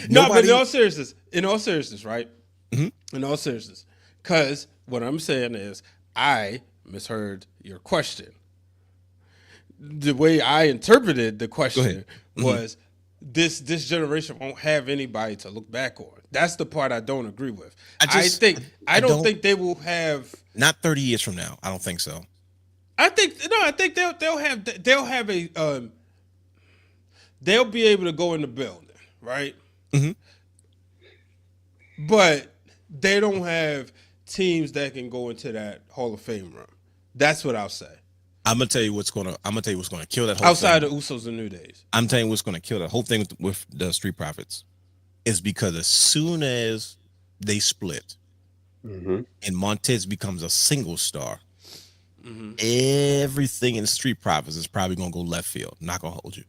No, but in all seriousness, right? In all seriousness, because what I'm saying is, I misheard your question. The way I interpreted the question was, this generation won't have anybody to look back on. That's the part I don't agree with. I don't think they will have. Not 30 years from now. I don't think so. I think they'll be able to go in the building, right? But they don't have teams that can go into that Hall of Fame room. That's what I'll say. I'm gonna tell you what's gonna kill that whole outside thing. Outside the Usos and New Days. I'm telling you what's gonna kill that whole thing with the Street Profits is because as soon as they split and Montez becomes a single star, everything in the Street Profits is probably gonna go left field. Not gonna hold you.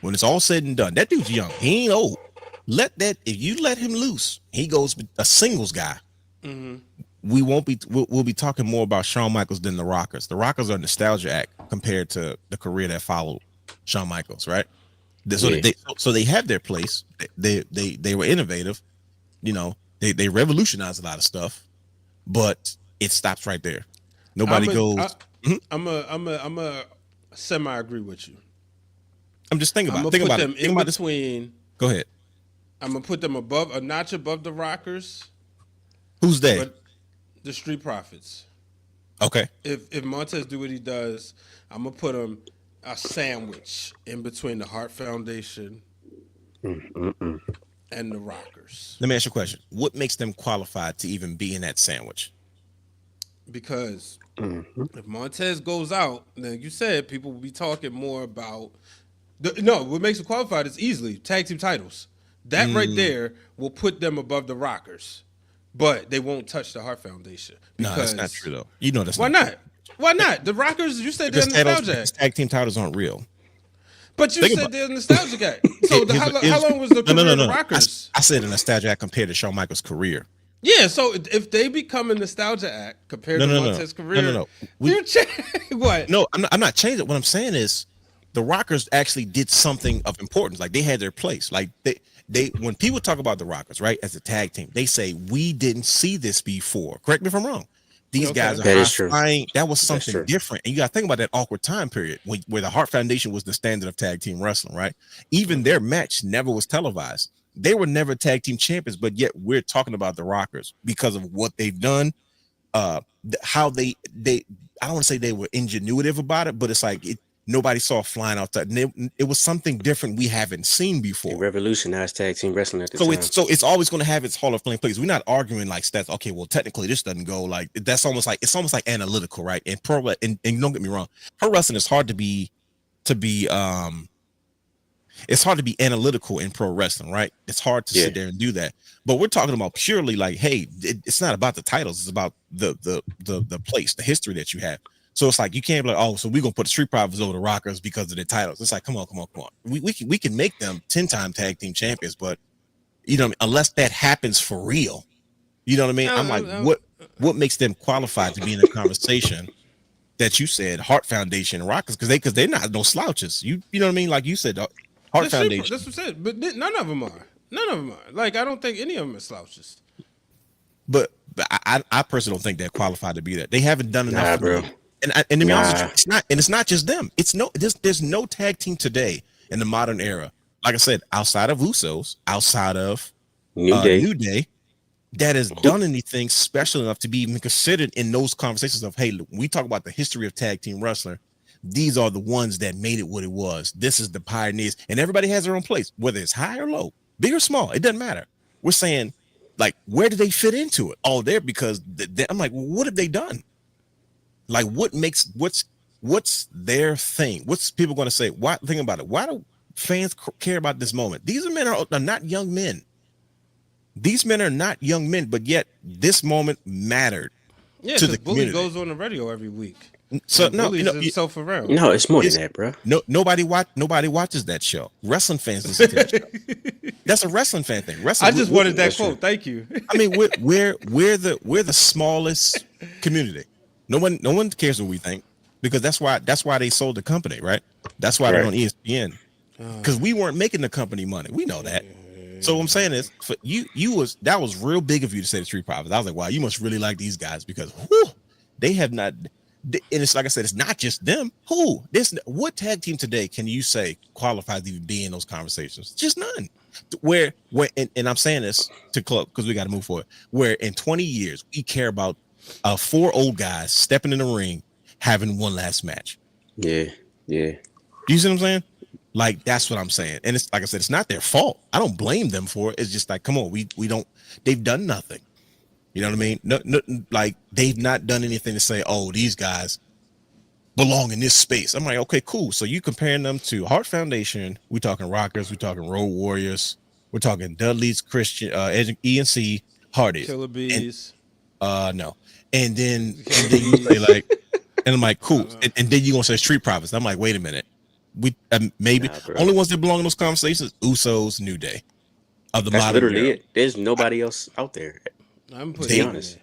When it's all said and done, that dude's young. He ain't old. If you let him loose, he goes a singles guy. We'll be talking more about Shawn Michaels than the Rockers. The Rockers are a nostalgia act compared to the career that followed Shawn Michaels, right? So they have their place. They were innovative, you know. They revolutionized a lot of stuff, but it stops right there. Nobody goes. I'm a semi agree with you. I'm just thinking about. Think about them in between. Go ahead. I'm gonna put them a notch above the Rockers. Who's they? The Street Profits. Okay. If Montez do what he does, I'm gonna put him a sandwich in between the Hart Foundation and the Rockers. Let me ask you a question. What makes them qualified to even be in that sandwich? Because if Montez goes out, then you said people will be talking more about what makes them qualified is easily tag team titles. That right there will put them above the Rockers. But they won't touch the Hart Foundation. No, that's not true, though. You know that's why not? Why not? The Rockers, you said they're nostalgic. Tag team titles aren't real. But you said they're nostalgic. So how long was the career of the Rockers? I said a nostalgia act compared to Shawn Michaels' career. Yeah, so if they become a nostalgia act compared to Montez's career, no. What? No, I'm not changing. What I'm saying is, the Rockers actually did something of importance. Like they had their place. Like they when people talk about the Rockers, right, as a tag team, they say we didn't see this before. Correct me if I'm wrong. These guys are That high is true. flying. That was That's something true. different. And you got to think about that awkward time period where the Hart Foundation was the standard of tag team wrestling, right? Even their match never was televised. They were never tag team champions, but yet we're talking about the Rockers because of what they've done. How they I don't want to say they were ingenuitive about it, but it's like nobody saw flying outside. And it was something different we haven't seen They before. revolutionized tag team wrestling at the time. It's always going to have its Hall of Fame place. We're not arguing like stats. Okay, well technically this doesn't go like that's almost like it's almost like analytical, right? And and don't get me wrong, pro wrestling is hard to be it's hard to be analytical in pro wrestling, right? It's hard to sit there and do that. But we're talking about purely like, hey, it's not about the titles, it's about the place, the history that you have. So it's like you can't be like, oh, so we're gonna put the Street Profits over the Rockers because of their titles. It's like, come on. We can make them 10-time tag team champions, but you know, unless that happens for real, you know what I mean? I'm like, what makes them qualified to be in a conversation that you said Hart Foundation and Rockers because they're not no slouches. You know what I mean? Like you said, Hart Foundation. That's what I said. But none of them are. None of them are. Like I don't think any of them are slouches. But I personally don't think they're qualified to be that. They haven't done enough, bro. And to be honest with you, it's not just them. There's no tag team today in the modern era. Like I said, outside of Usos, outside of New Day, that has done anything special enough to be even considered in those conversations of, hey, we talk about the history of tag team wrestling. These are the ones that made it what it was. This is the pioneers, and everybody has their own place, whether it's high or low, big or small. It doesn't matter. We're saying, like, where do they fit into it? Oh, there because I'm like, well, what have they done? Like, what's their thing? What's people going to say? Why? Think about it. Why do fans care about this moment? These men are not young men. These men are not young men, but yet this moment mattered to the community. Bully goes on the radio every week. So around. No, it's more than that, bro. Nobody watches that show. Wrestling fans listen to that show. That's a wrestling fan thing. I just wanted that quote. Thank you. I mean, we're the smallest community. No one cares what we think because that's why they sold the company, right? That's why they're on ESPN because we weren't making the company money. We know that. So what I'm saying is, for that was real big of you to say the Street Profits. I was like, wow, you must really like these guys because they have not. And it's like I said, it's not just them. What tag team today can you say qualifies to even be in those conversations? Just none. Where and I'm saying this to club because we got to move forward. Where in 20 years we care about 4 old guys stepping in the ring, having one last match. Yeah. Do you see what I'm saying? Like that's what I'm saying. And it's like I said, it's not their fault. I don't blame them for it. It's just like, come on, we don't. They've done nothing. You know what I mean? No, like they've not done anything to say, oh, these guys belong in this space. I'm like, okay, cool. So you comparing them to Hart Foundation? We're talking Rockers, we're talking Road Warriors, we're talking Dudley's, Christian, ENC, Hardys, Killer Bees. No, and then you say like, and I'm like, cool, and then you gonna say Street Profits? I'm like, wait a minute, we maybe only ones that belong in those conversations, Usos, New Day, of the modern literally era. it. There's nobody else out there. I'm to be honest.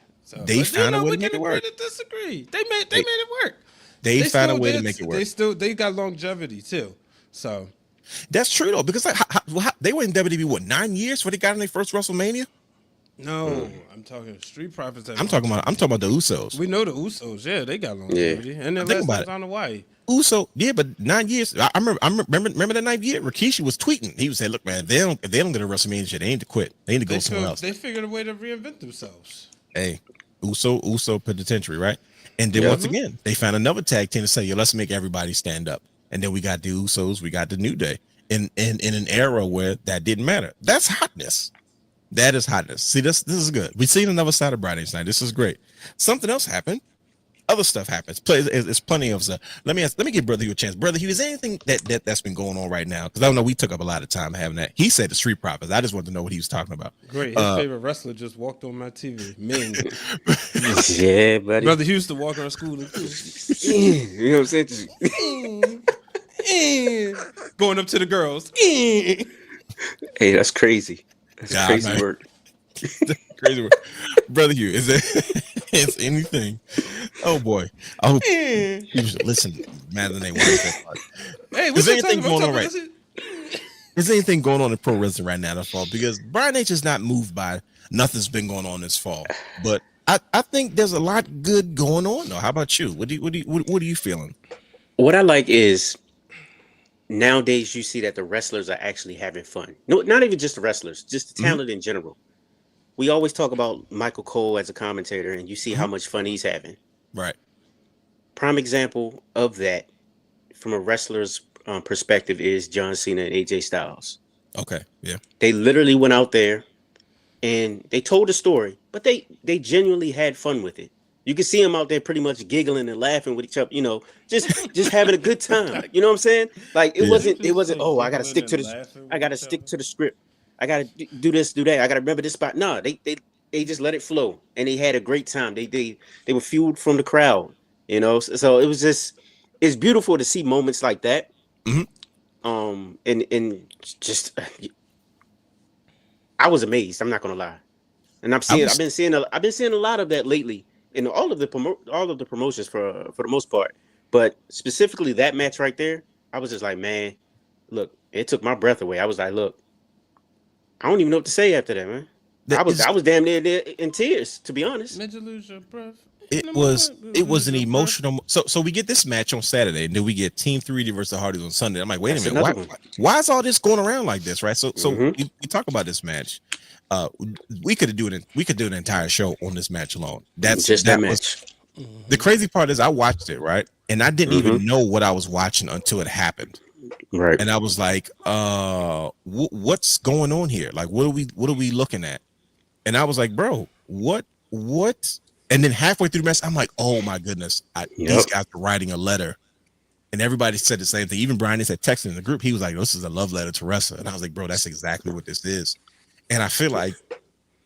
They found a way to make it work. Disagree. They made it work. They found a way to make it work. They got longevity too. So that's true though, because how, they were in WWE what 9 years before they got in their first WrestleMania. No, I'm talking Street Profits. I'm talking about the Usos. We know the Usos. Yeah, they got longevity, and then think about it. On Hawaii. Yeah, but 9 years. I remember that 9th year. Rikishi was tweeting. He was saying, "Look, man, if they don't get a WrestleMania shit, they need to quit. They need to go somewhere else." They figured a way to reinvent themselves. Hey, Uso penitentiary, right? And then once again, they found another tag team to say, "Yo, let's make everybody stand up." And then we got the Usos, we got the New Day, in an era where that didn't matter. That's hotness. That is hotness. See, this is good. We've seen another side of Friday night. This is great. Something else happened. Other stuff happens. It's plenty of stuff. Let me give Brother Hugh a chance. Brother Hugh, is there anything that's been going on right now? Because I don't know. We took up a lot of time having that. He said the Street Profits. I just wanted to know what he was talking about. Great. His favorite wrestler just walked on my TV. Ming. Yeah, buddy. Brother Hugh used to walk around school. You know what I'm saying? Going up to the girls. Hey, that's crazy. That's crazy man. work. crazy. Brother Hugh, is anything? Oh boy. I hope you should listen. Madden ain't part. Hey, Is what's anything going on right? Is anything going on in pro wrestling right now this fall? Because Brian H is not moved by nothing's been going on this fall. But I think there's a lot good going on though. How about you? What are you feeling? What I like is nowadays you see that the wrestlers are actually having fun. No, not even just the wrestlers, just the talent in general. We always talk about Michael Cole as a commentator, and you see how much fun he's having. Right. Prime example of that from a wrestler's perspective is John Cena and AJ Styles. Okay. Yeah. They literally went out there and they told a story, but they genuinely had fun with it. You can see them out there pretty much giggling and laughing with each other, just having a good time. You know what I'm saying? Like it wasn't. Oh, I gotta stick to this. I gotta stick to the script. I gotta do this, do that. I gotta remember this spot. No, they just let it flow, and they had a great time. They were fueled from the crowd. So it was it's beautiful to see moments like that. And just I was amazed. I'm not gonna lie, and I've been seeing a lot of that lately in all of the promotions for the most part, but specifically that match right there, I was just like, man, look, it took my breath away. I was like, look, I don't even know what to say after that, man. I was damn near in tears, to be honest. Made you lose your breath. It was an emotional. So we get this match on Saturday, and then we get Team 3D versus the Hardys on Sunday. I'm like, wait a minute, why is all this going around like this, right? So we talk about this match. We could do an entire show on this match alone. That match. The crazy part is I watched it, right, and I didn't even know what I was watching until it happened. Right. And I was like, what's going on here? Like, what are we looking at? And I was like, bro, what? And then halfway through the match, I'm like, oh my goodness, these guys are writing a letter. And everybody said the same thing. Even Brian said texting in the group, he was like, this is a love letter to wrestling. And I was like, bro, that's exactly what this is. And I feel like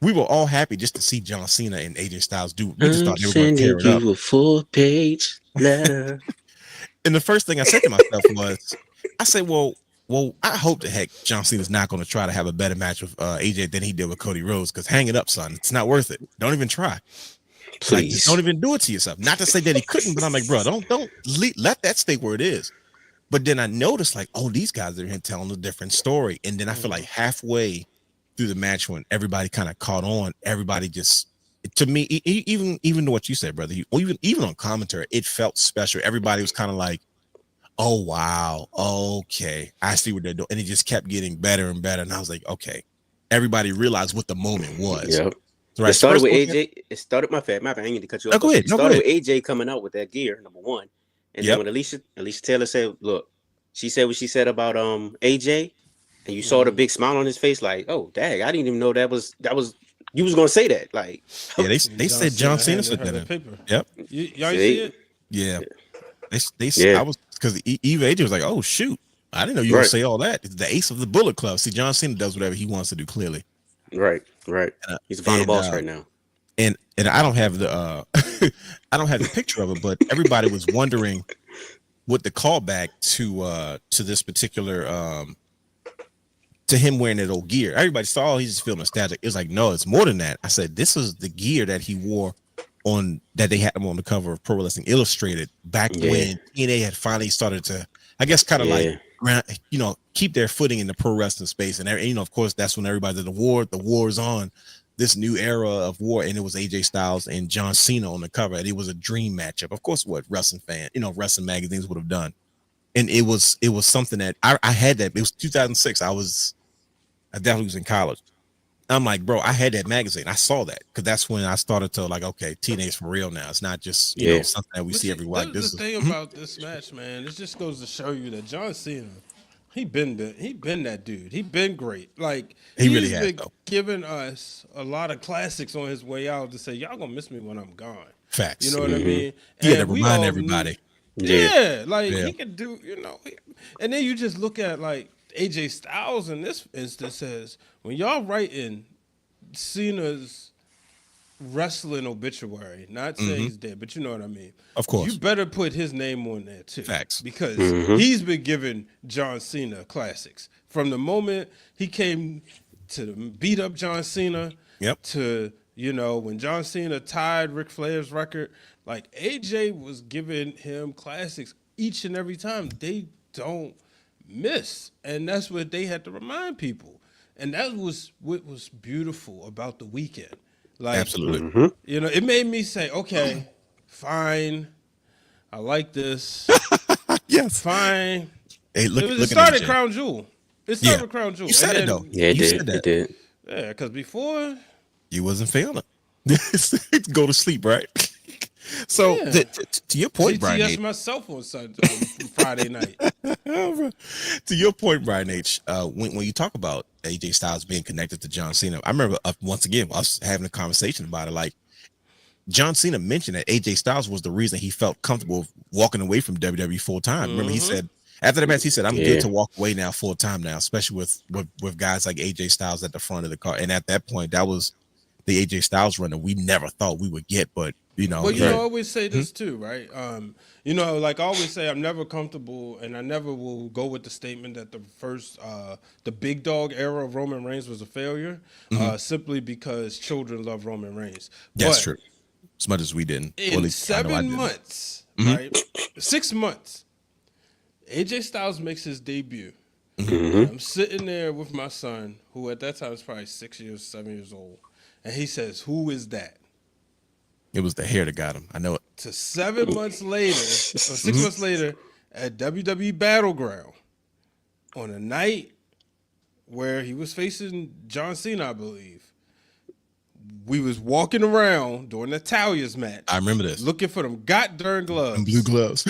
we were all happy just to see John Cena and AJ Styles do. We just thought they were going to tear it up. A full-page letter. And the first thing I said to myself was, I said, well, I hope the heck John Cena's not going to try to have a better match with AJ than he did with Cody Rhodes, because hang it up, son. It's not worth it. Don't even try. Please. Like, don't even do it to yourself. Not to say that he couldn't, but I'm like, bro, don't let that stay where it is. But then I noticed, like, oh, these guys are here telling a different story. And then I feel like halfway through the match, when everybody kind of caught on, everybody just, to me, even what you said, brother, even on commentary, it felt special. Everybody was kind of like, oh wow, okay, I see what they're doing, and it just kept getting better and better. And I was like, okay, everybody realized what the moment was. Yep. So, right, it started with AJ. It started my fact. I ain't need to cut you off. Go ahead. It started with AJ coming out with that gear, number one, and then when Alicia Taylor said, "Look," she said what she said about AJ, and you saw the big smile on his face, like, "Oh, dang, I didn't even know that was you was gonna say that." Like, yeah, they said John Cena said that. Yep. Y'all see it? Yeah. I was, because Eva AJ was like, "Oh shoot, I didn't know you were gonna say all that." It's the ace of the Bullet Club. See, John Cena does whatever he wants to do. Clearly, right. He's a final boss right now. And I don't have the I don't have the picture of it, but everybody was wondering what the callback to this particular to him wearing that old gear. Everybody saw, he just feel nostalgic. It was like, no, it's more than that. I said, this is the gear that he wore that they had him on the cover of Pro Wrestling Illustrated back when TNA had finally started to, I guess, kind of like, keep their footing in the pro wrestling space. And of course, that's when everybody did the war's on, this new era of war, and it was AJ Styles and John Cena on the cover, and it was a dream matchup. Of course, what wrestling wrestling magazines would have done. And it was something that I had that. It was 2006. I definitely was in college. I'm like, bro, I had that magazine. I saw that because that's when I started to like, okay, TNA's for real now. It's not just something that we see every week. The thing about this match, man, it just goes to show you that John Cena, he been that dude. He been great. Like he really has, been giving us a lot of classics on his way out to say, y'all gonna miss me when I'm gone. Facts. You know what I mean? Yeah, to remind everybody. He can do, and then you just look at like AJ Styles in this instance says, when y'all writing Cena's wrestling obituary, not say he's dead, but you know what I mean. Of course. You better put his name on there too. Facts. Because he's been giving John Cena classics. From the moment he came to beat up John Cena to You know, when John Cena tied Ric Flair's record, like AJ was giving him classics each and every time. They don't miss. And that's what they had to remind people. And that was what was beautiful about the weekend. Like, Absolutely. you know, it made me say, okay, fine. I like this. Yes. Fine. Hey, look It at started AJ. Crown Jewel. It started Yeah. with Crown Jewel. You said And it, then- though. Yeah, it You did. said that. It did. Yeah, because before, You wasn't feeling it. Go to sleep, right? So Yeah. to your point, Brian GTS H, myself on Friday night. to your point, Brian H, when you talk about AJ Styles being connected to John Cena, I remember once again us having a conversation about it. Like John Cena mentioned that AJ Styles was the reason he felt comfortable walking away from WWE full time. Remember, he said after the match, he said, "I'm Yeah. good to walk away now full time now, especially with guys like AJ Styles at the front of the car." And at that point, that was the AJ Styles run that we never thought we would get, but you know, Well, you know, I always say this too, right? You know, like I always say, I'm never comfortable, and I never will go with the statement that the first, the big dog era of Roman Reigns was a failure, simply because children love Roman Reigns. that's But true. As much as we didn't. Or at In least I know I 7 didn't. months, right? 6 months, AJ Styles makes his debut. And I'm sitting there with my son, who at that time was probably 6 years, 7 years old, and he says, "Who is that?" It was the hair that got him. I know it. To 7 months later, or 6 months later, at WWE Battleground, on a night where he was facing John Cena, I believe, we was walking around during Natalia's match, I remember this. looking for them goddamn gloves. Them blue gloves.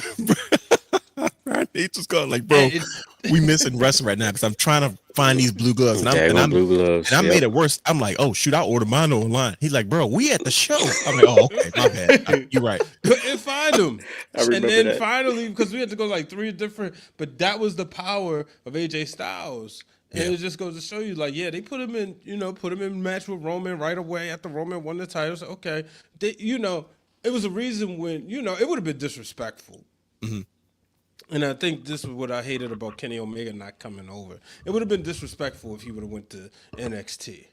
Right? He just going like, bro, And we missing wrestling right now because I'm trying to find these blue gloves. And Daggone blue gloves. And I Yep. made it worse. I'm like, oh shoot, I ordered mine online. He's like, bro, we at the show. I'm like, oh, okay, my bad. You're right. couldn't find them. I remember and then that. finally, because we had to go like 3 different, but that was the power of AJ Styles. And Yeah. it just goes to show you, like, yeah, they put him in, put him in match with Roman right away after Roman won the title. So, okay, they, it was a reason when, it would have been disrespectful. And I think this is what I hated about Kenny Omega not coming over. It would have been disrespectful if he would have went to NXT,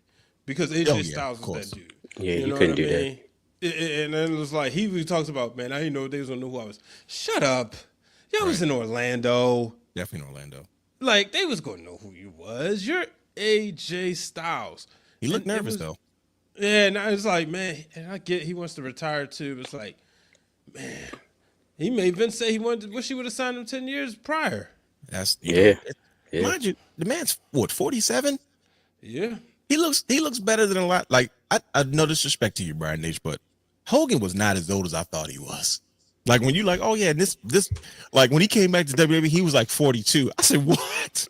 because AJ Oh, yeah, Styles of was that course. dude. Yeah, you know couldn't what I do that. mean? And then it was like he talks about, man, I didn't know they was gonna know who I was. Shut up, y'all was in Orlando. Definitely in Orlando. Like they was gonna know who you was. You're AJ Styles. He looked And it nervous was- though. Yeah, and I was like, man, and I get he wants to retire too. But it's like, man, he may even say he wish he would have signed him 10 years prior. That's Yeah. Yeah. Mind you, the man's what, 47? Yeah. He looks better than a lot. Like I no disrespect to you, Brian H, but Hogan was not as old as I thought he was. Like when you like, oh yeah, this like when he came back to WWE, he was like 42. I said, what?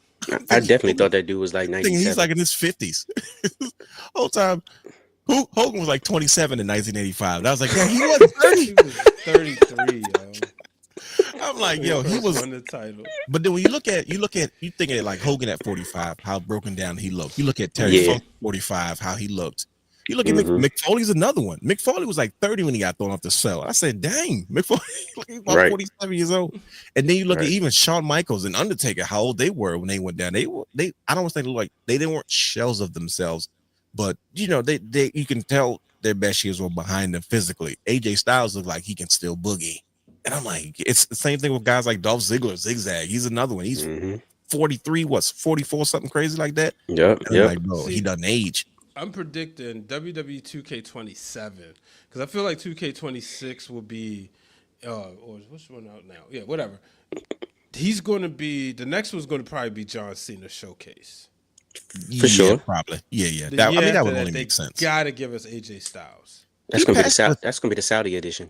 I definitely thought that dude was like Thinking 97. he's like in his 50s. Whole time. Hogan was like 27 in 1985. And I was like, yeah, he wasn't 30. He was 33, yo. I'm like, yo, he was. won the title. But then when you think of like Hogan at 45, how broken down he looked. You look at Terry Yeah. Funk at 45, how he looked. You look at Mick Foley's another one. Mick Foley was like 30 when he got thrown off the cell. I said, dang, Mick Foley, he's about Right. 47 years old. And then you look at Right. even Shawn Michaels and Undertaker, how old they were when they went down. They I don't want to say like they weren't shells of themselves, but they you can tell their best years were behind them physically. AJ Styles looked like he can still boogie. And I'm like, it's the same thing with guys like Dolph Ziggler, Zigzag. He's another one. He's 43, 44, something crazy like that. Yep. And I'm Yep. like, bro, he See- doesn't age. I'm predicting WWE 2K27 because I feel like 2K26 will be, or what's one out now? Yeah, whatever. He's going to be the next one's going to probably be John Cena Showcase. Yeah, sure. probably. Yeah. The That, I year mean, that after would only they make sense. Gotta give us AJ Styles. That's He gonna be the passed Saudi. with- That's gonna be the Saudi edition.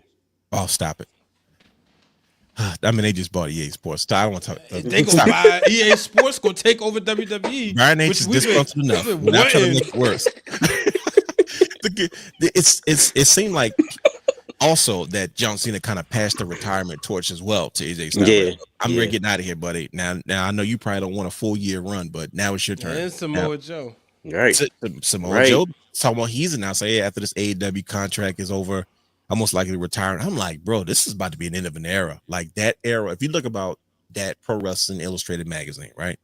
Oh, stop it. I mean, they just bought EA Sports. I don't want to talk. They gonna Stop it. buy EA Sports, gonna take over WWE. Brian H which is we've been- disgruntled enough. we've been We're not trying to wanting. make it worse. It seemed like also that John Cena kind of passed the retirement torch as well to AJ Styles. Yeah, I'm yeah. ready getting out of here, buddy. Now I know you probably don't want a full year run, but now it's your turn. And Samoa Joe. Right. Samoa Right. Joe talking about he's announced, hey, after this AEW contract is over, I'm most likely to retire. I'm like, bro, this is about to be an end of an era. Like that era. If you look about that Pro Wrestling Illustrated magazine, right?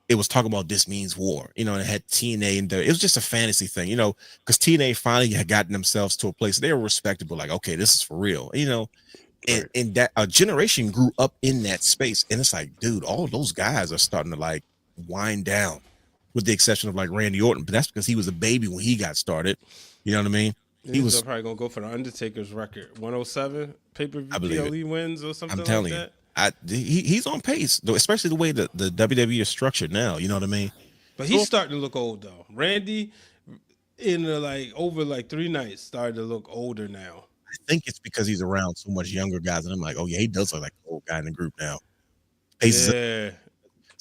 it was talking about this means war, and it had TNA in there. It was just a fantasy thing, because TNA finally had gotten themselves to a place they were respectable, like, okay, this is for real, and that a generation grew up in that space. And it's like, dude, all those guys are starting to like wind down, with the exception of like Randy Orton, but that's because he was a baby when he got started. You know what I mean? He was probably gonna go for the Undertaker's record, 107 pay-per-view I believe PLE wins or something. I'm telling like you, that. he's on pace, though, especially the way the WWE is structured now. You know what I mean? But he's starting to look old though. Randy, in over 3 nights, started to look older now. I think it's because he's around so much younger guys, and I'm like, oh yeah, he does look like an old guy in the group now. Paces Yeah.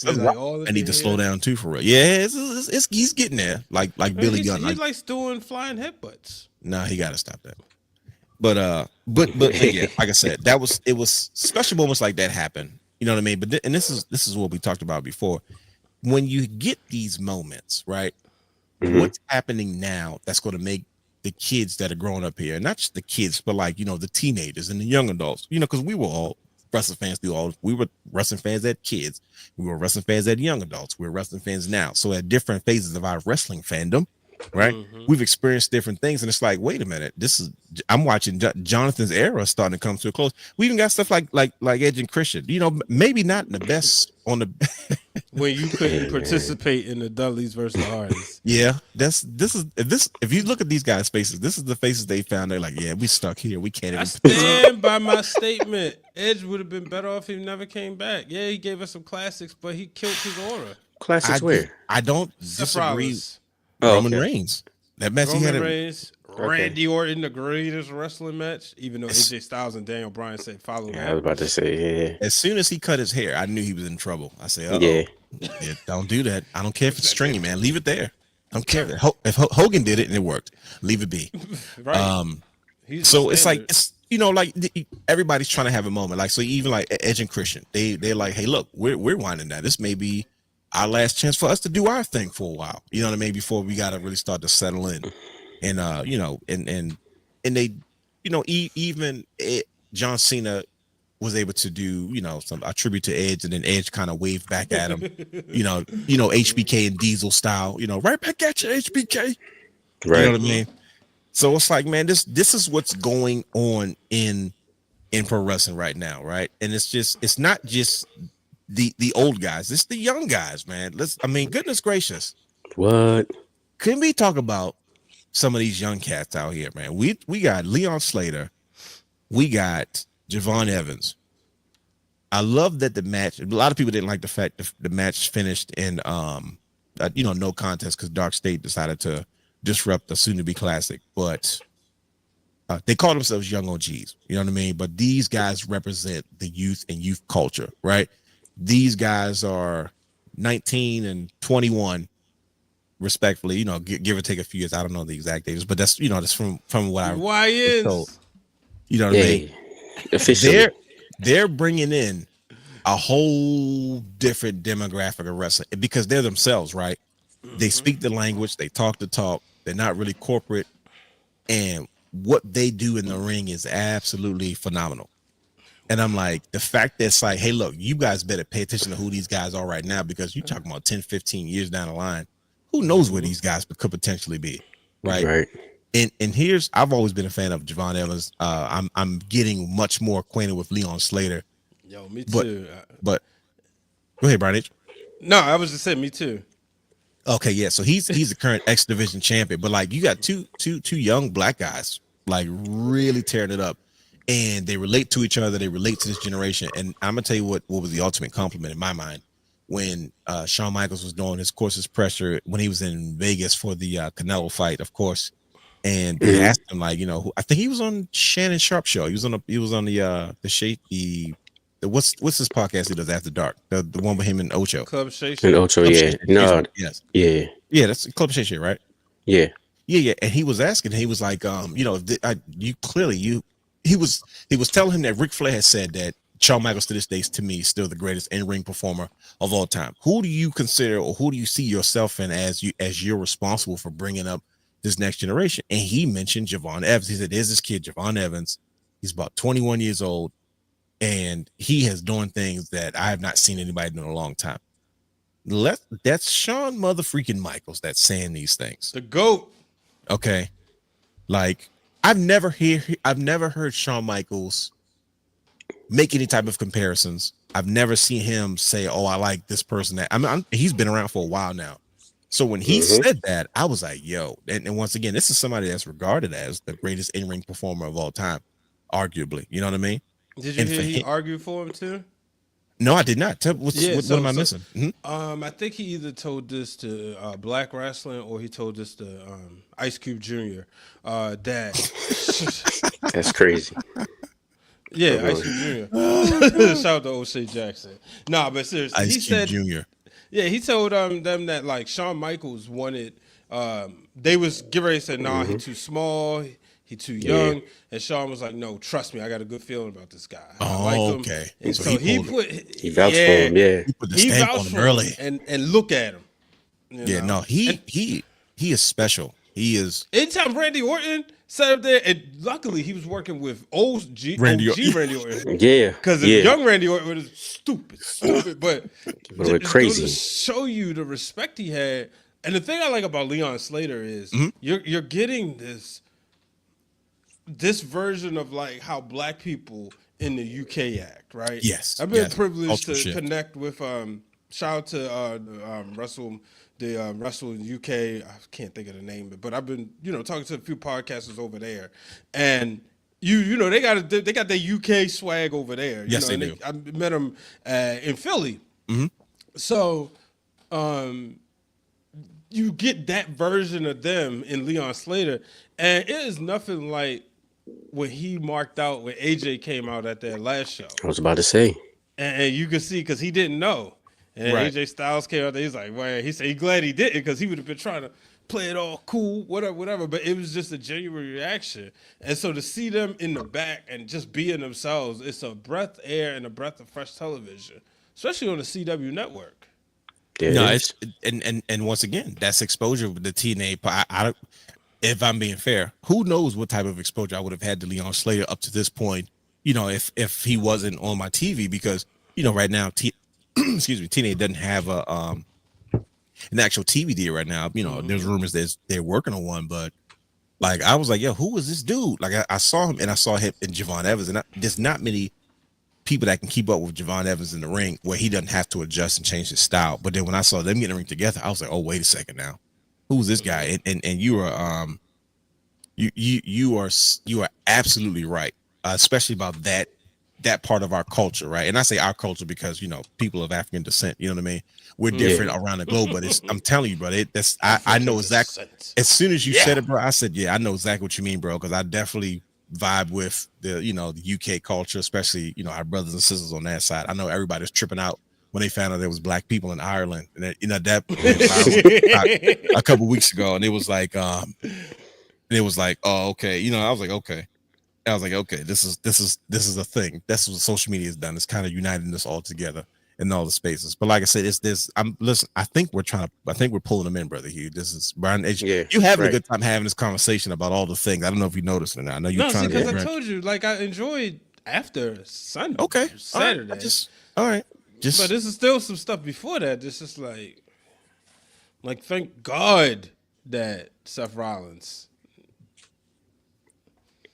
I need to slow down too, for real. Yeah, it's he's getting there, like Billy Gunn. He likes doing flying headbutts. Nah, he got to stop that. But yeah, like I said, it was special moments like that happen. You know what I mean? But and this is what we talked about before. When you get these moments, right? What's happening now that's going to make the kids that are growing up here, not just the kids, but like, the teenagers and the young adults, because we were all wrestling fans we were wrestling fans as kids. We were wrestling fans as young adults. We're wrestling fans now. So at different phases of our wrestling fandom, right? We've experienced different things, and it's like, wait a minute, I'm watching Jonathan's era starting to come to a close. We even got stuff like Edge and Christian, maybe not the best on the when you couldn't participate in the Dudleys versus the Hardys. Yeah, if you look at these guys' faces, this is the faces they found. They're like, yeah, we stuck here. We can't even stand by my statement. Edge would have been better off if he never came back. Yeah, he gave us some classics, but he killed his aura. Classics where? I don't disagree. Oh, Roman Reigns. That match he had. Reigns, Randy Orton, the greatest wrestling match. Even though AJ Styles and Daniel Bryan said follow that. I was about to say, yeah. As soon as he cut his hair, I knew he was in trouble. I said, yeah, don't do that. I don't care if it's stringy, man. Leave it there. I don't care if Hogan did it and it worked. Leave it be. Right. So it's like everybody's trying to have a moment. Like, so even like Edge and Christian, they're like, hey, look, we're winding down. This may be our last chance for us to do our thing for a while. You know what I mean? Before we got to really start to settle in, and and they, even John Cena was able to do, a tribute to Edge, and then Edge kind of waved back at him, HBK and Diesel style, right back at you, HBK. Right. You know what I mean? So it's like, man, this is what's going on in pro wrestling right now, right? And it's not just the old guys, it's the young guys, man. Goodness gracious. What? Can we talk about some of these young cats out here, man? We got Leon Slater, we got Javon Evans. I love that the match, a lot of people didn't like the fact that the match finished in no contest because Dark State decided to disrupt the soon-to-be classic, but they call themselves young OGs, you know what I mean? But these guys represent the youth and youth culture, right? These guys are 19 and 21, respectfully, give or take a few years. I don't know the exact ages, but that's that's from what I was told. You know what I mean? Officially, they're bringing in a whole different demographic of wrestling because they're themselves, right? They speak the language, they talk the talk. They're not really corporate, and what they do in the ring is absolutely phenomenal. And I'm like, the fact that it's like, hey, look, you guys better pay attention to who these guys are right now, because you're talking about 10, 15 years down the line. Who knows where these guys could potentially be, right? Right. And I've always been a fan of Javon Evans. I'm getting much more acquainted with Leon Slater. Yo, me too. But go ahead, Brian H. No, I was just saying, me too. Okay, yeah. So he's the current X Division champion, but like you got two young black guys like really tearing it up. And they relate to each other. They relate to this generation. And I'm gonna tell you what was the ultimate compliment in my mind when Shawn Michaels was doing his pressure when he was in Vegas for the Canelo fight, of course. And they asked him, like, I think he was on Shannon Sharp show. He was on the what's this podcast he does after dark? The one with him and Ocho. Club Shay. And Ocho, yeah. No, yes, yeah, that's Club Shay, right? Yeah. And he was asking. He was like, He was telling him that Ric Flair has said that Shawn Michaels to this day is, to me, still the greatest in-ring performer of all time. Who do you consider, or who do you see yourself in as you're responsible for bringing up this next generation? And he mentioned Javon Evans. He said, there's this kid, Javon Evans. He's about 21 years old, and he has done things that I have not seen anybody do in a long time. That's Shawn mother freaking Michaels that's saying these things. The GOAT. Okay, like I've never heard Shawn Michaels make any type of comparisons. I've never seen him say, "Oh, I like this person." That he's been around for a while now. So when he said that, I was like, "Yo!" And once again, this is somebody that's regarded as the greatest in-ring performer of all time, arguably. You know what I mean? Did you hear he argued for him too? No, I did not. What am I missing? I think he either told this to Black Wrestling or he told this to Ice Cube Jr. That That's crazy. Yeah, Ice Cube Jr. Shout out to O'Shea Jackson. Nah, but seriously, Ice Cube Jr. Yeah, he told them that like Shawn Michaels wanted. They was get ready to say, "Nah, he too small, he too young," and Shawn was like, "No, trust me, I got a good feeling about this guy. I like him." Okay. And So so he vouched for him. Yeah, He put the he stamp on vouched him for early. him and look at him. You know? No, he is special. He is. Anytime Randy Orton sat up there, and luckily he was working with old Randy OG Randy Orton. yeah. Because young Randy Orton was stupid, but Went crazy. To show you the respect he had. And the thing I like about Leon Slater is you're getting this version of like how black people in the UK act, right? Yes. I've been yes. privileged Ultra to shift. connect with shout out to Russell UK. I can't think of the name, but I've been talking to a few podcasters over there, and you know they got their UK swag over there. Yes, they do. I met them in Philly, so you get that version of them in Leon Slater, and it is nothing like when he marked out when AJ came out at that last show. I was about to say. And you can see because he didn't know. And Right. AJ Styles came out there. He's like, well, he said he's glad he didn't because he would have been trying to play it all cool, whatever. But it was just a genuine reaction. And so to see them in the back and just being themselves, it's a breath of air and a breath of fresh television, especially on the CW network. There No, it is. it's and once again, that's exposure with the TNA. I if I'm being fair, who knows what type of exposure I would have had to Leon Slater up to this point, if he wasn't on my TV, because right now TNA doesn't have an actual TV deal right now. There's rumors that they're working on one, but like I was like, yo, who is this dude? Like I saw him, and I saw him in Javon Evans, and there's not many people that can keep up with Javon Evans in the ring where he doesn't have to adjust and change his style. But then when I saw them getting the ring together, I was like, oh, wait a second now. Who's this guy? And you are you are absolutely right, especially about that part of our culture, right? And I say our culture because people of African descent, you know what I mean? We're different around the globe, but I'm telling you, bro, I know exactly. As soon as you said it, bro, I said, yeah, I know exactly what you mean, bro, because I definitely vibe with the UK culture, especially our brothers and sisters on that side. I know everybody's tripping out when they found out there was black people in Ireland, and that a couple weeks ago, and it was like oh, okay, I was like, okay. This is a thing. That's what social media has done. It's kind of uniting us all together in all the spaces. But like I said, listen, I think we're pulling them in, brother Hugh. This is Brian. You having a good time having this conversation about all the things. I don't know if you noticed or not. I know you're trying to because I told you, like, I enjoyed after Sunday. Okay. Saturday. All right. But this is still some stuff before that. This is like thank God that Seth Rollins.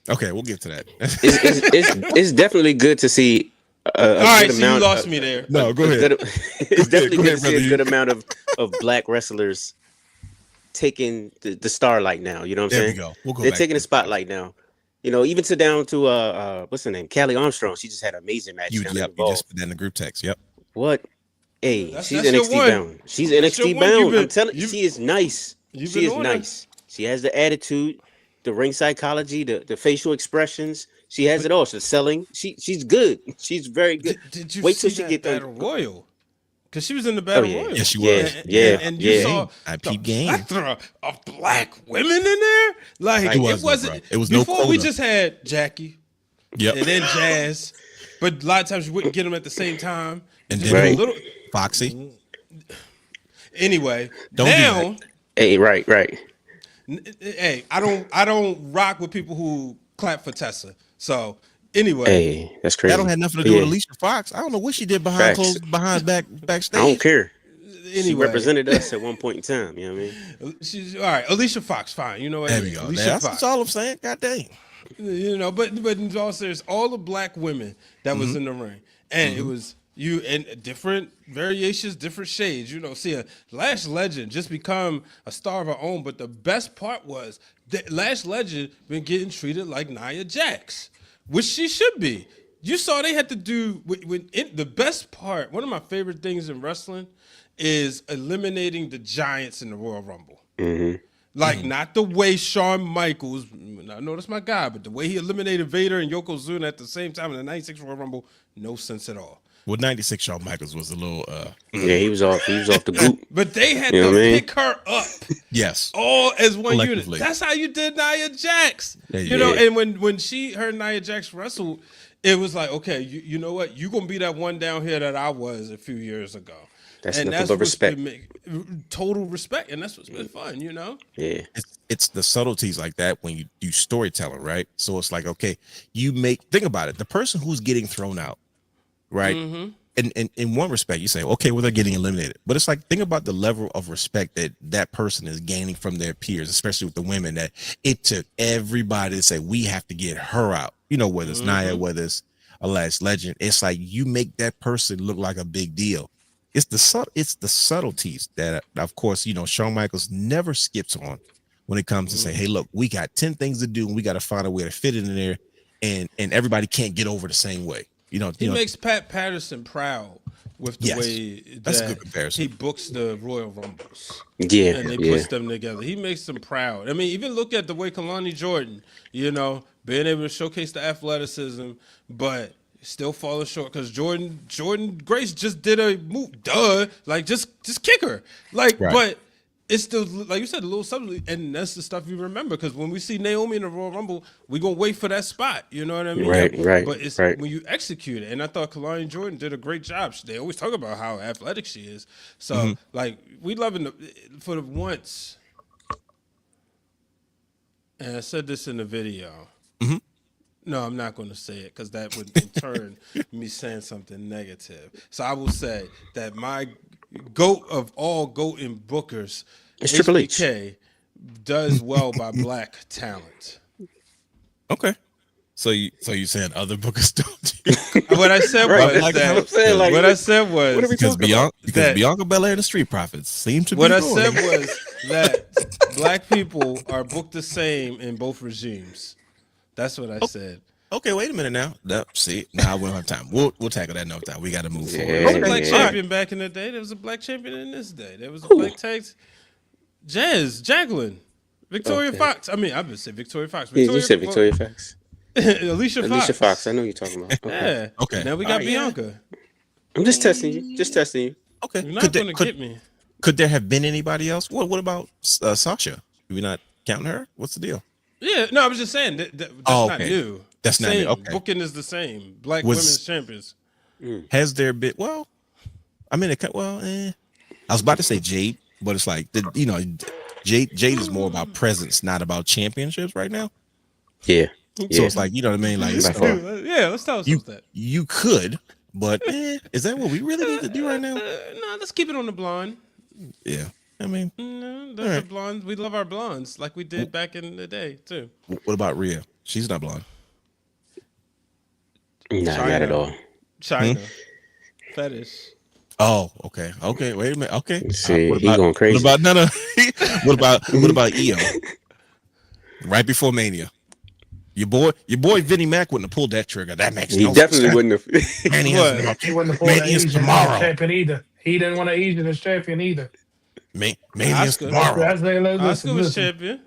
Okay, we'll get to that. It's definitely good to see. All right, so you lost me there. No, go ahead. It's definitely good to see brother. a good amount of black wrestlers taking the starlight now. You know what I'm There saying? we go. We'll go They're back taking to the spotlight now. Even down to what's her name, Callie Armstrong. She just had an amazing match. You down in just put that in the group text. Yep. What? Hey, That's she's your NXT one. bound. She's That's your NXT one. bound. I'm telling you, she is nice. you've She been is on her. nice. She has the attitude, the ring psychology, the facial expressions. She has it all. She's selling. She's good. She's very good. Did you Wait see till she that get Battle them. Royal? Because she was in the Battle yeah. Royal. Yes, she Yeah, was. yeah, and you yeah. saw I the peep game. plethora of black women in there. Like It it was, wasn't. bro. It was no before we quota. just had Jackie Yep. and then Jazz, but a lot of times you wouldn't get them at the same time. And Just then a little. Foxy. Anyway, Don't do now, Hey, right. hey, I don't rock with people who clap for Tessa. So anyway, Hey, that's crazy. That don't have nothing to do with Yeah. Alicia Fox. I don't know what she did Facts. backstage. I don't care. She anyway, represented us at one point in time. You know what I mean? she's all right. Alicia Fox, fine. You know what? There we go. Alicia That's Fox. all I'm saying. God dang. You know, but in all seriousness, all the black women that was in the ring, and it was you and different variations, different shades. You know, see a Lash Legend just become a star of her own. But the best part was that Lash Legend been getting treated like Nia Jax, which she should be. You saw they had to do the best part. One of my favorite things in wrestling is eliminating the giants in the Royal Rumble. Like, not the way Shawn Michaels, I know that's my guy, but the way he eliminated Vader and Yokozuna at the same time in the 96 Royal Rumble, no sense at all. Well, 96 Shawn Michaels was a little Yeah, he was off the goop. But they had You know to what I mean? pick her up yes. all as one unit. Collectively. That's how you did Nia Jax. Yeah, You know, yeah. and when she heard Nia Jax wrestle, it was like, okay, you know what? You're going to be that one down here that I was a few years ago. That's and nothing but what's respect. been total respect, and that's what's been fun, you know? Yeah. It's the subtleties like that when you do storytelling, right? So it's like, okay, think about it. The person who's getting thrown out, right? And in one respect, you say, okay, well, they're getting eliminated. But it's like, think about the level of respect that that person is gaining from their peers, especially with the women, that it took everybody to say, we have to get her out. You know, whether it's Nia, whether it's a Lash Legend, it's like you make that person look like a big deal. It's the subtleties that, of course, you know, Shawn Michaels never skips on when it comes to say, hey, look, we got 10 things to do and we got to find a way to fit it in there, and everybody can't get over the same way. He makes Pat Patterson proud with the way that's a that good comparison. he books the Royal Rumbles. Yeah. And they Yeah. puts them together. He makes them proud. I mean, even look at the way Kalani Jordan, you know, being able to showcase the athleticism, but still falling short because Jordan Grace just did a move. Like just kick her. Like, Right. but it's still, like you said, a little subtly, and that's the stuff you remember. Because when we see Naomi in the Royal Rumble, we gonna wait for that spot. You know what I mean? Right. But it's right. when you execute it, and I thought Kalani Jordan did a great job. They always talk about how athletic she is. So, like, we loving for the once. And I said this in the video. No, I'm not going to say it because that would in turn me saying something negative. So I will say that my GOAT of all GOAT and bookers, It's Triple H. HBK, does well by black talent. Okay. So you saying other bookers don't? What I said Right, was that's what I'm saying, like, what I said was what are we because talking about? Bianca Belair and the Street Profits seem to what be I doing said it. was that black people are booked the same in both regimes. That's what I said. Okay, wait a minute now. See, now we don't have time. We'll tackle that another time. We got to move forward. There was a black Yeah. champion back in the day. There was a black champion in this day. There was a black tag. Jacqueline, Victoria Okay. Fox. I mean, I would say Victoria Fox. Yeah, you said Victoria Fox. Alicia Fox. Alicia Fox. I know you're talking about. Okay. Yeah. Okay. Now we got All right, yeah. Bianca. I'm just testing you. Just testing you. Okay. You're not going to get me. Could there have been anybody else? What about Sasha? Are we not counting her? What's the deal? Yeah. No, I was just saying that's Oh, not okay. new. That's not Same. new. Okay. Booking is the same. Black Was- women's champions. Has there been? Well, I mean, I was about to say Jade, but it's like Jade is more about presence, not about championships right now. Yeah. So Yeah. it's like, you know what I mean? Like, By so far. Yeah, let's tell us that. you could, but is that what we really need to do right now? No, let's keep it on the blonde. Yeah. I mean, No, that's All right. the blonde. We love our blondes like we did back in the day too. what about Rhea? She's not blonde. Nah, not at all. China fetish. Oh, okay. Okay, wait a minute. Okay. See, what he about- going crazy. What about what about Io? Right before Mania. Your boy Vinnie Mac wouldn't have pulled that trigger. That makes He no definitely sense. wouldn't have. Man, he What? has He wouldn't have pulled that Mania's Asian tomorrow. champion either. He didn't want an Asian as champion either. Mania's Oscar. tomorrow. That's listen, Oscar was listen. champion.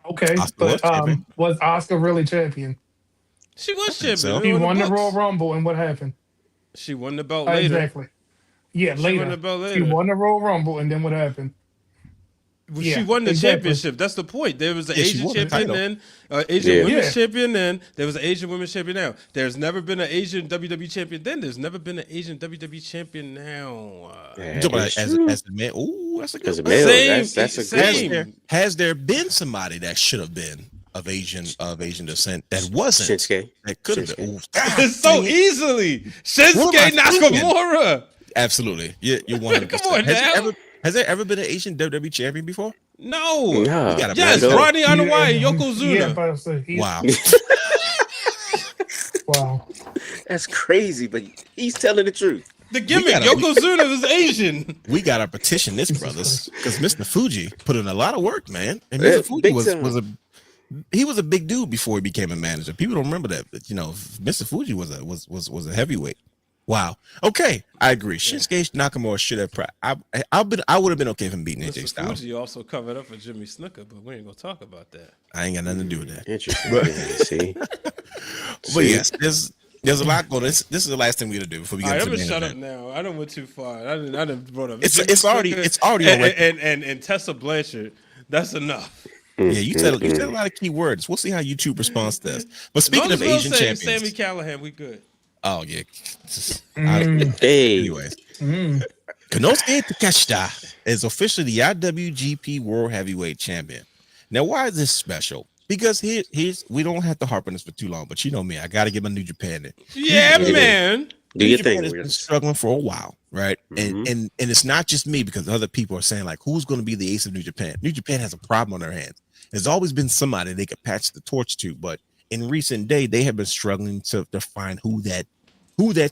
Okay, Oscar but was champion. was Oscar really champion? She was champion. so. He On won the books. Royal Rumble, and what happened? She won the belt later. Exactly. Yeah, She later. won the belt She later. won the Royal Rumble, and then what happened? She Yeah, won the exactly. championship. That's the point. There was an Yeah, she Asian won the champion title. then, Asian Yeah. women's Yeah. champion then. There was an Asian women's champion now. There's never been an Asian WWE champion then. There's never been an Asian WWE champion now. Yeah, You talking about that's as true. a man? Ooh, that's a As good a one. male, Same, that's a same. good one. Has there been somebody that should have been of Asian descent that wasn't? Shinsuke. That could have been. Shinsuke. Ooh, God It's so dang it. easily What am Shinsuke I thinking? Nakamura. Absolutely. You're 100%. Come on now. Has there ever been an Asian WWE champion before? No. Nah, We gotta Yes, no. Ronnie Anawai and Yokozuna. Yeah, but I say Wow. Wow. That's crazy, but he's telling the truth. The gimmick, gotta- Yokozuna was Asian. We got to petition this, brothers, because Mr. Fuji put in a lot of work, man. And Yeah, Mr. Fuji big was time. he was a big dude before he became a manager. People don't remember that, but Mr. Fuji was a heavyweight. Wow. Okay, I agree. Shinsuke Nakamura should have. I would have been okay with him beating AJ Mr. Styles. Fuji also covered up for Jimmy Snuka, but we ain't gonna talk about that. I ain't got nothing to do with that. Interesting. Yeah, see, But yes, there's a lot going. This is the last thing we're gonna do before we All get right, to I'm the gonna main shut up event. now. I done went too far. I didn't brought up. It's Jimmy already Snuka on record. and Tessa Blanchard. That's enough. Yeah, you said a lot of key words. We'll see how YouTube responds to this. But As long speaking as of we don't Asian say champions, Sammy Callahan, we good. oh yeah. hey, Anyways, Konosuke Takeshita is officially the IWGP World Heavyweight Champion. Now, why is this special? Because here's we don't have to harp on this for too long, but you know me, I got to give my New Japan it. Yeah, man. do New your Japan thing. has been Williams. struggling for a while, right? Mhm. And it's not just me, because other people are saying like, who's going to be the ace of New Japan? New Japan has a problem on their hands. There's always been somebody they could patch the torch to, but in recent day they have been struggling to find who that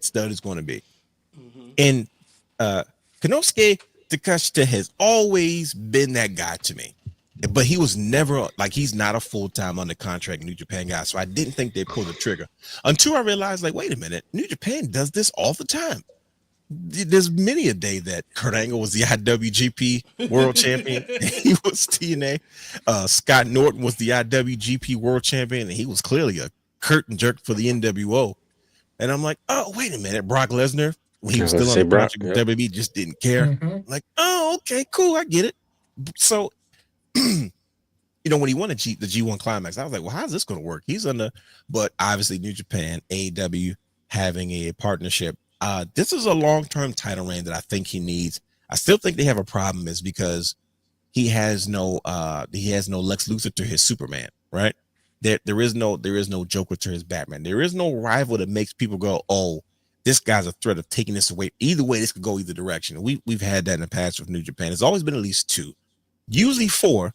stud is going to be. And Konosuke Takeshita has always been that guy to me, but he was never like, he's not a full-time under contract New Japan guy, so I didn't think they pulled the trigger until I realized, like, wait a minute, New Japan does this all the time. There's many a day that Kurt Angle was the IWGP World Champion. He was TNA. Scott Norton was the IWGP World Champion, and he was clearly a curtain jerk for the NWO. And I'm like, oh, wait a minute, Brock Lesnar, when he was I was still gonna on the say Brock, contract with WWE, just didn't care. Mhm. Like, oh, okay, cool, I get it. So, when he won the G1 Climax, I was like, well, how's this going to work? He's on the, but obviously New Japan, AEW having a partnership. This is a long-term title reign that I think he needs. I still think they have a problem is because he has no Lex Luthor to his Superman, right? There is no Joker to his Batman. There is no rival that makes people go, oh, this guy's a threat of taking this away. Either way, this could go either direction. We've had that in the past with New Japan. It's always been at least 2, usually 4,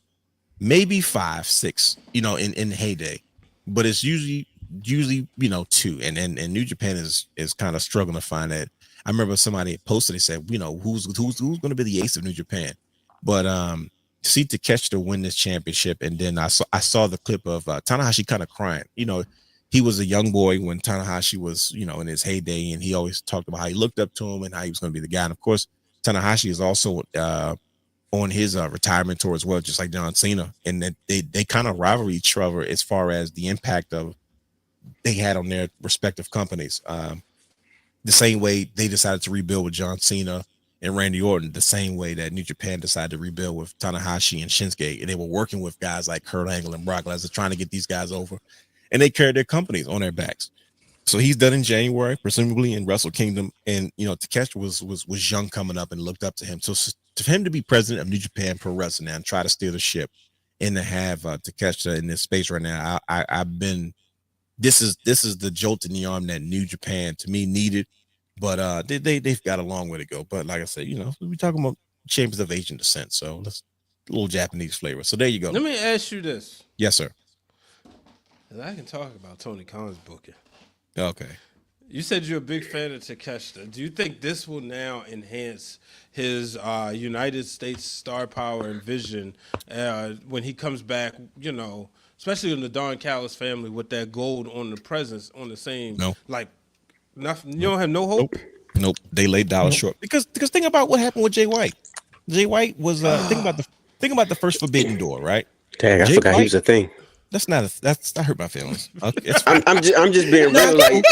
maybe 5, 6, in heyday, but it's usually 2, and New Japan is kind of struggling to find that. I remember somebody posted, they said, who's going to be the ace of New Japan, but see Takeshita win this championship, and then I saw the clip of Tanahashi kind of crying. He was a young boy when Tanahashi was in his heyday, and he always talked about how he looked up to him and how he was going to be the guy. And of course, Tanahashi is also on his retirement tour as well, just like John Cena, and that they kind of rival each other as far as the impact of they had on their respective companies. The same way they decided to rebuild with John Cena and Randy Orton, the same way that New Japan decided to rebuild with Tanahashi and Shinsuke, and they were working with guys like Kurt Angle and Brock Lesnar, trying to get these guys over, and they carried their companies on their backs. So he's done in January, presumably in Wrestle Kingdom, and Takeshita was young coming up and looked up to him. So for him to be president of New Japan Pro Wrestling now and try to steer the ship, and to have Takeshita in this space right now, I've been. This is the jolt in the arm that New Japan to me needed, but they've got a long way to go. But like I said, we're talking about champions of Asian descent, so that's a little Japanese flavor. So there you go. Let me ask you this. Yes, sir. 'Cause I can talk about Tony Khan's booking. Okay. You said you're a big fan of Takeshita. Do you think this will now enhance his United States star power and vision when he comes back, especially in the Don Callis family with that gold on the presence on the same, No. like nothing. You don't have no hope? Nope. They laid dollars short because think about what happened with Jay White. Jay White was think about the first Forbidden Door, right? Dang, I Jay forgot he White- was a thing. That hurt my feelings. Okay, it's I'm just being real. Like,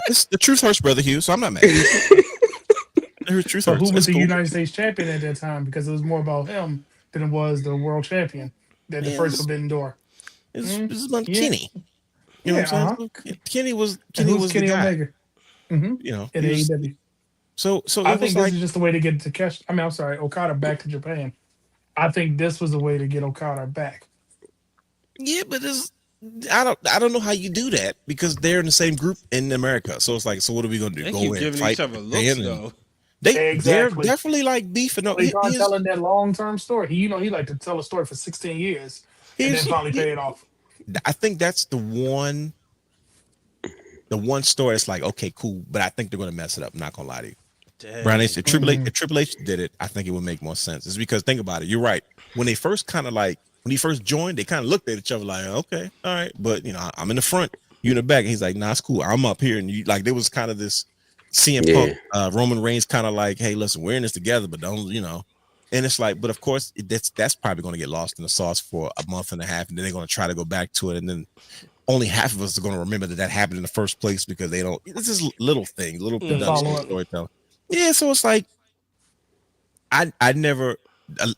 it's the truth hurts, brother Hugh. So I'm not mad. The truth So hurts. who was It's the cool. United States champion at that time? Because it was more about him than it was the world champion. That the Yeah, first this- Forbidden Door. This is about Yeah. Kenny. You know what I'm saying? Kenny was And who was the Kenny guy. Omega In in AEW? So I it think was this like is just the way to get Okada back to Japan. I think this was the way to get Okada back. yeah, but I don't know how you do that because they're in the same group in America. So it's like, so what are we gonna do? They Go keep and giving fight each other looks Japan and though. they're Exactly. definitely like beefing up. Tony Khan telling that long-term story. He like to tell a story for 16 years and then finally pay it off. I think that's the one story that's like, okay, cool, but I think they're gonna mess it up. I'm not gonna lie to you. Brian, if Triple H did it, I think it would make more sense. It's because think about it. You're right. When they first when he first joined, they kind of looked at each other like, okay, all right, but I'm in the front, you in the back. And he's like, nah, it's cool. I'm up here, and you like there was kind of this CM Punk, Roman Reigns, kind of like, hey, listen, we're in this together, but don't, And it's like, but of course, that's probably going to get lost in the sauce for a month and a half, and then they're going to try to go back to it, and then only half of us are going to remember that happened in the first place because they don't. It's just little things, little production storytelling. Yeah, so it's like I never.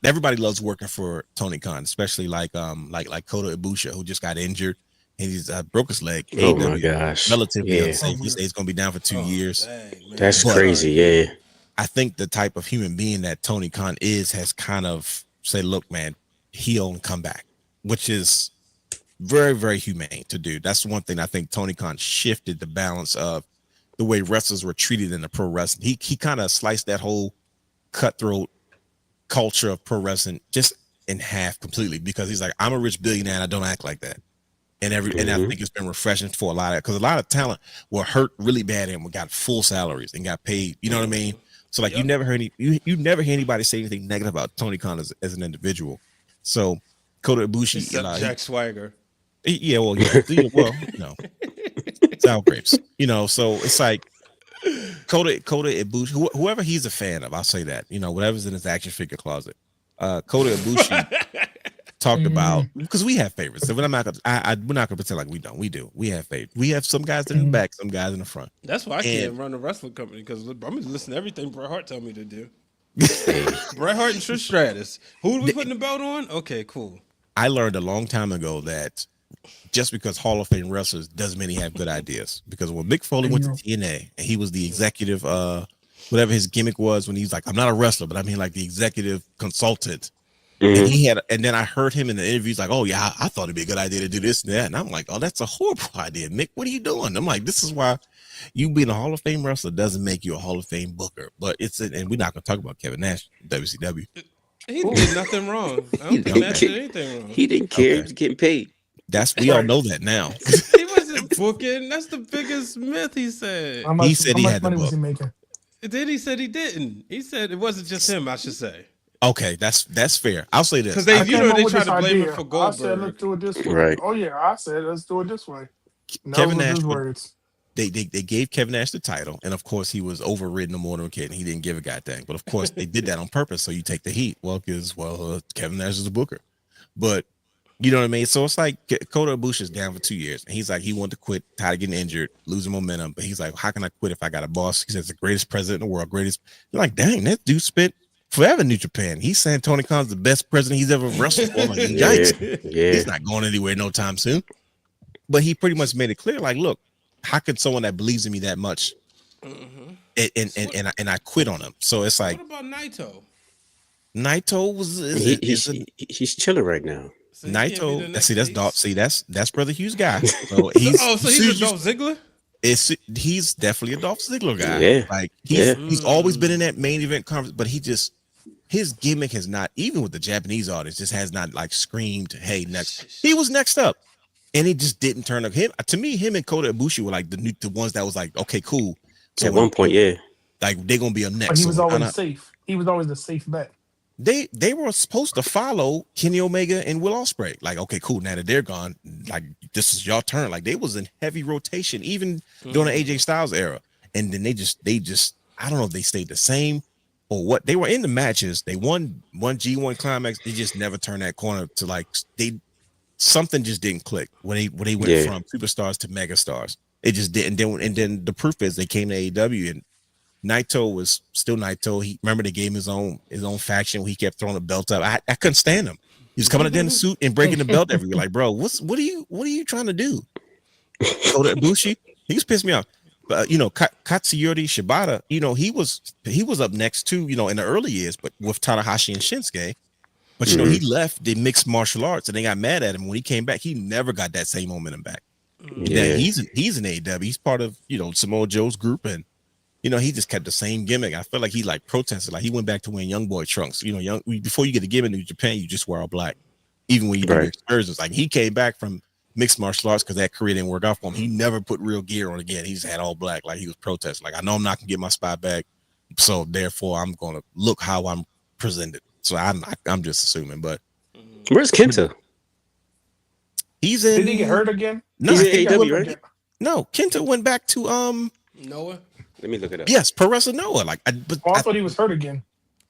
Everybody loves working for Tony Khan, especially like Kota Ibushi, who just got injured and he's broke his leg. Oh my gosh! Relatively unsafe. He said he's going to be down for 2 years. Dang, that's crazy. Yeah. I think the type of human being that Tony Khan has kind of said, look, man, he'll come back, which is very, very humane to do. That's one thing I think Tony Khan shifted the balance of the way wrestlers were treated in the pro wrestling. He kind of sliced that whole cutthroat culture of pro wrestling just in half completely because he's like, I'm a rich billionaire and I don't act like that. And I think it's been refreshing for a lot of, because a lot of talent were hurt really bad and got full salaries and got paid. You know what I mean? So like you never hear anybody say anything negative about Tony Khan as an individual. So Kota Ibushi, except Jack Swagger. Well, sour grapes. So it's like Kota Ibushi, whoever he's a fan of, I'll say that. Whatever's in his action figure closet. Kota Ibushi talked about, because we have favorites. So we're not gonna pretend like we don't. We do. We have favorites. We have some guys in the back, some guys in the front. That's why I can't run a wrestling company, because I'm gonna listen to everything Bret Hart tell me to do. Bret Hart and Trish Stratus. Who are we putting the belt on? Okay, cool. I learned a long time ago that just because Hall of Fame wrestlers doesn't mean he have good ideas. Because when Mick Foley went to TNA and he was the executive, whatever his gimmick was, when he's like, I'm not a wrestler, but I mean like the executive consultant. And then I heard him in the interviews like, oh yeah, I thought it'd be a good idea to do this and that. And I'm like, oh, that's a horrible idea, Mick. What are you doing? I'm like, this is why you being a Hall of Fame wrestler doesn't make you a Hall of Fame booker. But and we're not gonna talk about Kevin Nash, WCW. He did nothing wrong. I don't think Nash did anything wrong. He didn't care. He was getting paid. We all know that now. He wasn't booking. That's the biggest myth, he said. He said he had the book. Then he said he didn't. He said it wasn't just him, I should say. Okay, that's fair. I'll say this. Because they tried to blame him for Goldberg. I said, let's do it this way. Right. Oh, yeah, I said, let's do it this way. Kevin Nash, words. They gave Kevin Nash the title, and of course he was overridden no more than a kid, and he didn't give a goddamn. But of course they did that on purpose, so you take the heat. Well, because Kevin Nash is a booker, but you know what I mean. So it's like Kota Ibushi is down for 2 years, and he's like he wanted to quit, tired of getting injured, losing momentum. But he's like, how can I quit if I got a boss? He says the greatest president in the world, greatest. You're like, dang, that dude spent forever in New Japan. He's saying Tony Khan's the best president he's ever wrestled for. Like, he's not going anywhere no time soon. But he pretty much made it clear, like, look, how could someone that believes in me that much and I quit on him? So it's like, what about Naito? Naito he's chilling right now. So Naito, that's Brother Hugh's guy. So he's he's a Dolph Ziggler? He's definitely a Dolph Ziggler guy. Yeah. Like he's always been in that main event conference, but his gimmick has not, even with the Japanese audience, just has not like screamed, hey, next. He was next up. And he just didn't turn up. Him and Kota Ibushi were like the ones that was like, okay, cool. So at one point, like they're gonna be up next. But he was always safe. He was always the safe bet. They were supposed to follow Kenny Omega and Will Ospreay. Like, okay, cool. Now that they're gone, like this is your turn. Like they was in heavy rotation even during the AJ Styles era. And then they just I don't know if they stayed the same or what. They were in the matches. They won G1 climax. They just never turned that corner to like something just didn't click when they went from superstars to megastars. It just didn't. And then the proof is they came to AEW and Naito was still Naito. He remember they gave him his own faction where he kept throwing the belt up. I couldn't stand him. He was coming out there in the suit and breaking the belt everywhere. Like, bro, what are you trying to do? Kota Ibushi, he was pissing me off. But Katsuyori Shibata, he was up next too, in the early years, but with Tanahashi and Shinsuke. But he left the mixed martial arts and they got mad at him. When he came back, he never got that same momentum back. Yeah, he's in AEW. He's part of Samoa Joe's group, and he just kept the same gimmick. I feel like he like protested, like he went back to wearing young boy trunks. Before you get the gimmick in Japan, you just wear all black, even when you do your Right. excursions. Like he came back from mixed martial arts because that career didn't work out for him. He never put real gear on again. He just had all black, like he was protesting. Like I know I'm not gonna get my spot back, so therefore I'm gonna look how I'm presented. So I'm just assuming, but Where's Kenta? he's in. Did he get hurt again? No, He's in I think AEW, he went- right? No, Kenta went back to Noah. Let me look it up. yes, Pro Wrestling Noah. Like, Oh, I thought he was hurt again.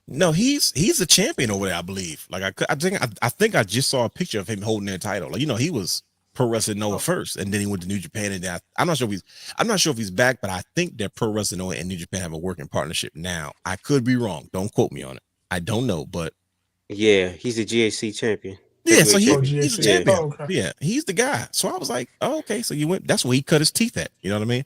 no, he's a champion over there, I believe. Like, I think I just saw a picture of him holding their title. Like, he's Pro Wrestling Noah first, and then he went to New Japan, and then I'm not sure if he's back, but I think that Pro Wrestling Noah and New Japan have a working partnership now. I could be wrong. Don't quote me on it. I don't know, but Yeah, he's a GHC champion. yeah, so Heavyweight he's a GHC. champion. Oh, okay. Yeah, he's the guy. So I was like, oh, okay. So you went. That's where he cut his teeth at. You know what I mean?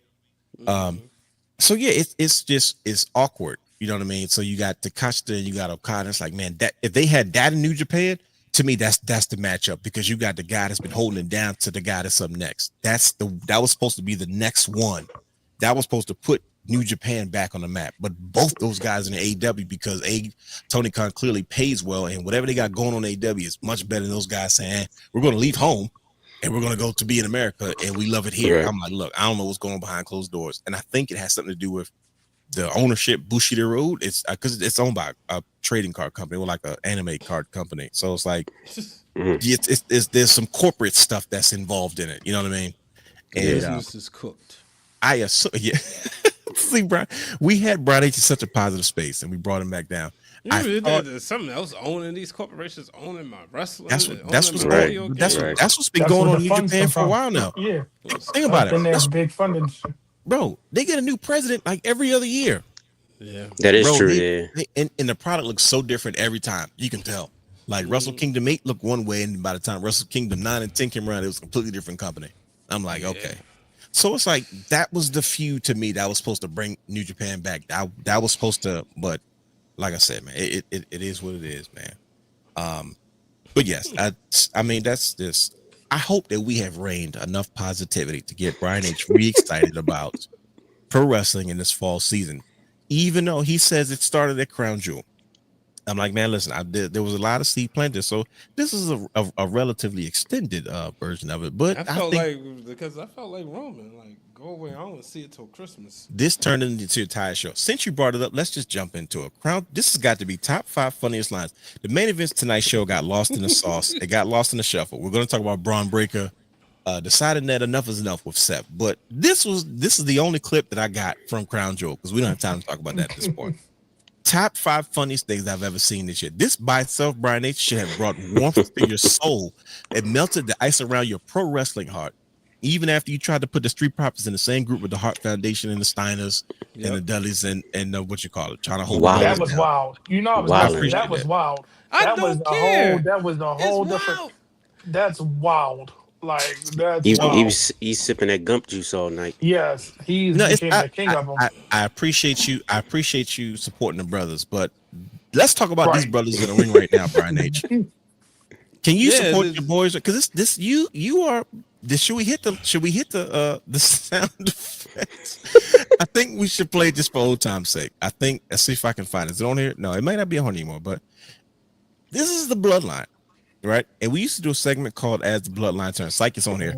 So yeah, it's awkward. You know what I mean? So you got Takashita and you got Okada. It's like, man, that if they had that in New Japan, to me, that's the matchup, because you got the guy that's been holding it down to the guy that's up next. That was supposed to be the next one. That was supposed to put New Japan back on the map. But both those guys in the AEW, because Tony Khan clearly pays well, and whatever they got going on in AEW is much better than those guys saying, we're going to leave home and we're going to go to be in America and we love it here. Right. I'm like, look, I don't know what's going on behind closed doors. And I think it has something to do with the ownership. Bushido Road, it's because it's owned by a trading card company, or like an anime card company. So it's like there's some corporate stuff that's involved in it. You know what I mean? And Business is cooked. I assume, yeah. See, Brian, we had Brian H in such a positive space, and we brought him back down. There's something else owning these corporations, owning my wrestling. That's what's Right. video that's games. that's what's been That's going where on the in New funds Japan come for a from. while now. Yeah. Think about Then it, there's big funding. bro. They get a new president like every other year. Yeah. That is Bro, true. they- Yeah. and the product looks so different every time. You can tell. Like Wrestle Kingdom 8 looked one way, and by the time Wrestle Kingdom 9 and 10 came around, it was a completely different company. I'm like, okay. So it's like that was the feud to me that was supposed to bring New Japan back. That was supposed to, but like I said, man, it is what it is, man. But yes, I mean that's this. I hope that we have rained enough positivity to get Brian H re-excited about pro wrestling in this fall season, even though he says it started at Crown Jewel. I'm like, man, listen, there was a lot of seed planted, so this is a relatively extended version of it. But I I felt think like Roman, like go away. I don't want to see it till Christmas. this turned into a tire show. Since you brought it up, let's just jump into it. This has got to be top 5 funniest lines. The main events tonight's show got lost in the sauce. It got lost in the shuffle. We're going to talk about Bron Breakker deciding that enough is enough with Seth. But this is the only clip that I got from Crown Jewel, because we don't have time to talk about that at this point. Top 5 funniest things I've ever seen this year. This by itself, Brian H, should have brought warmth to your soul. It melted the ice around your pro wrestling heart. Even after you tried to put the Street Profits in the same group with the Hart Foundation and the Steiners and the Dudleys and what you call it, trying to hold Wow. the That brothers was down. wild. You know, I was Wow. gonna say, that was wild. I That don't was care. That was a whole It's different. wild. That's wild. Like that's He's wild. sipping that gump juice all night. Yes, he's No, became the king of them. I appreciate you. I appreciate you supporting the brothers, but let's talk about these Right. brothers in the ring right now, Brian H. Can you Yeah, support this- your boys? Because this you are. Should we hit the sound effects? I think we should play just for old time's sake. Let's see if I can find it. Is it on here? No, it might not be on anymore. But this is the Bloodline, right? And we used to do a segment called "As the Bloodline Turns." Psych, it's on here.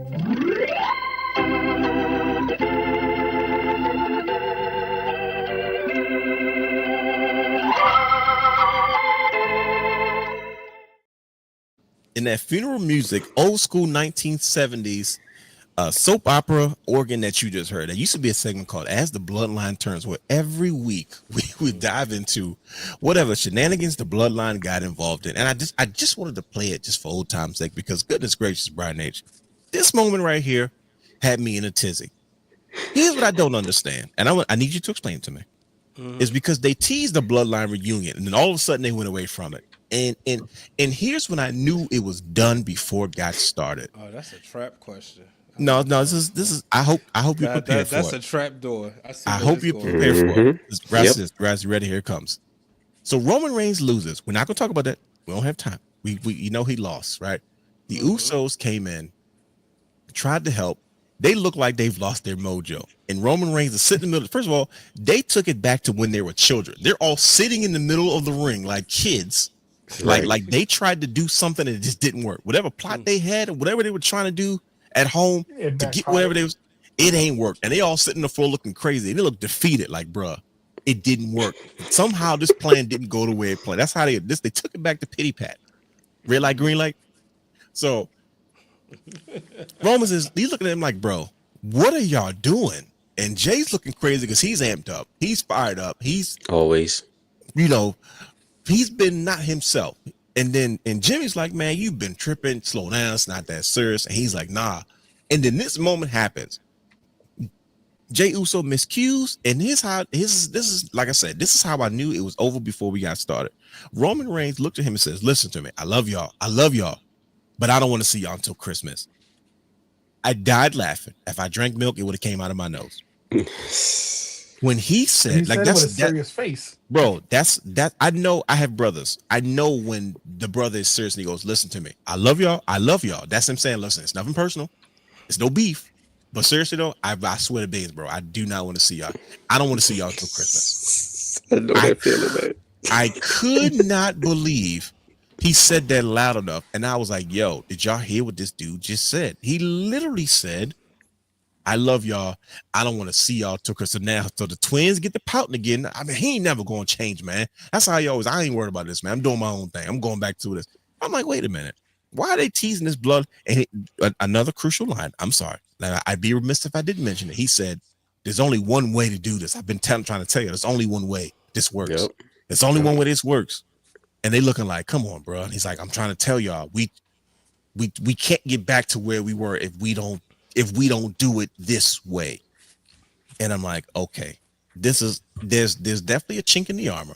In that funeral music, old school 1970s soap opera organ that you just heard. There used to be a segment called As the Bloodline Turns, where every week we would dive into whatever shenanigans the Bloodline got involved in. And I just wanted to play it just for old time's sake, because goodness gracious, Brian H, this moment right here had me in a tizzy. Here's what I don't understand, and I need you to explain it to me. Is because they teased the Bloodline reunion, and then all of a sudden they went away from it. And here's when I knew it was done before it got started. Oh, that's a trap question. No, this is. I hope you're prepared for That's it. a trap door. I hope you're prepared for it. Raz, you ready? Here it comes. So Roman Reigns loses. We're not gonna talk about that. We don't have time. We he lost, right? The Usos came in, tried to help. they look like they've lost their mojo. And Roman Reigns is sitting in the middle. First of all, they took it back to when they were children. They're all sitting in the middle of the ring like kids. Right. Like they tried to do something and it just didn't work. Whatever plot they had, or whatever they were trying to do at home It to get backfired. whatever they was, it ain't worked. And they all sitting on the floor looking crazy. They look defeated, like, bruh, it didn't work. Somehow this plan didn't go the way it planned. That's how they took it back to pity pat. Red light, green light. So Roman says, he's looking at him like, bro, what are y'all doing? And Jay's looking crazy because he's amped up. He's fired up. He's, Always. you know, he's been not himself. And Jimmy's like, man, you've been tripping. Slow down. It's not that serious. And he's like, nah. And then this moment happens. Jay Uso miscues, and this is like I said, this is how I knew it was over before we got started. Roman Reigns looked at him and says, listen to me, I love y'all, but I don't want to see y'all until Christmas. I died laughing. If I drank milk, it would have came out of my nose. When he said, He like, said it that's with a serious face. bro, that's I know. I have brothers. I know when the brother is serious and he goes, listen to me, I love y'all. That's him saying, listen, it's nothing personal, it's no beef. But seriously though, I swear to beans, bro, I do not want to see y'all. I don't want to see y'all until Christmas. I know that feeling, man. I could not believe he said that loud enough. And I was like, yo, did y'all hear what this dude just said? He literally said, I love y'all. I don't want to see y'all till Christmas. Now, so the twins get the pouting again. I mean, he ain't never going to change, man. That's how he always, I ain't worried about this, man. I'm doing my own thing. I'm going back to this. I'm like, wait a minute. Why are they teasing this blood? And another crucial line. I'm sorry. Now, I'd be remiss if I didn't mention it. He said, there's only one way to do this. I've been trying to tell you, there's only one way this works. Yep. There's only one way this works. And they looking like, come on, bro. And he's like, I'm trying to tell y'all, we can't get back to where we were if we don't do it this way. And I'm like, okay, there's definitely a chink in the armor.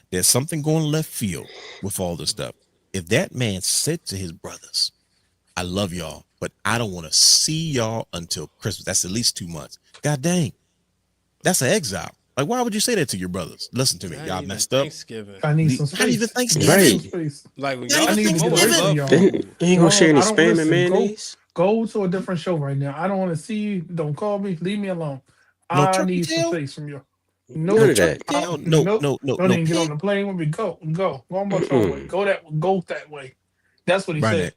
There's something going left field with all this stuff. If that man said to his brothers, I love y'all, but I don't want to see y'all until Christmas. That's at least 2 months. God dang. That's an exile. Like, why would you say that to your brothers? Listen to me. Y'all messed up. Thanksgiving. I need some space. Not even Thanksgiving. I need Right. some space. Like when I y'all need to come get over, away from love y'all. food. They ain't gonna share any I don't spam listen. and mayonnaise. Go to a different show right now. I don't want to see you. Don't call me. Leave me alone. No I turkey need some tail? space from you. None of that. No, Nope. no, Don't even get on the plane with me. Go. Go about your way. Go that way. That's what he said.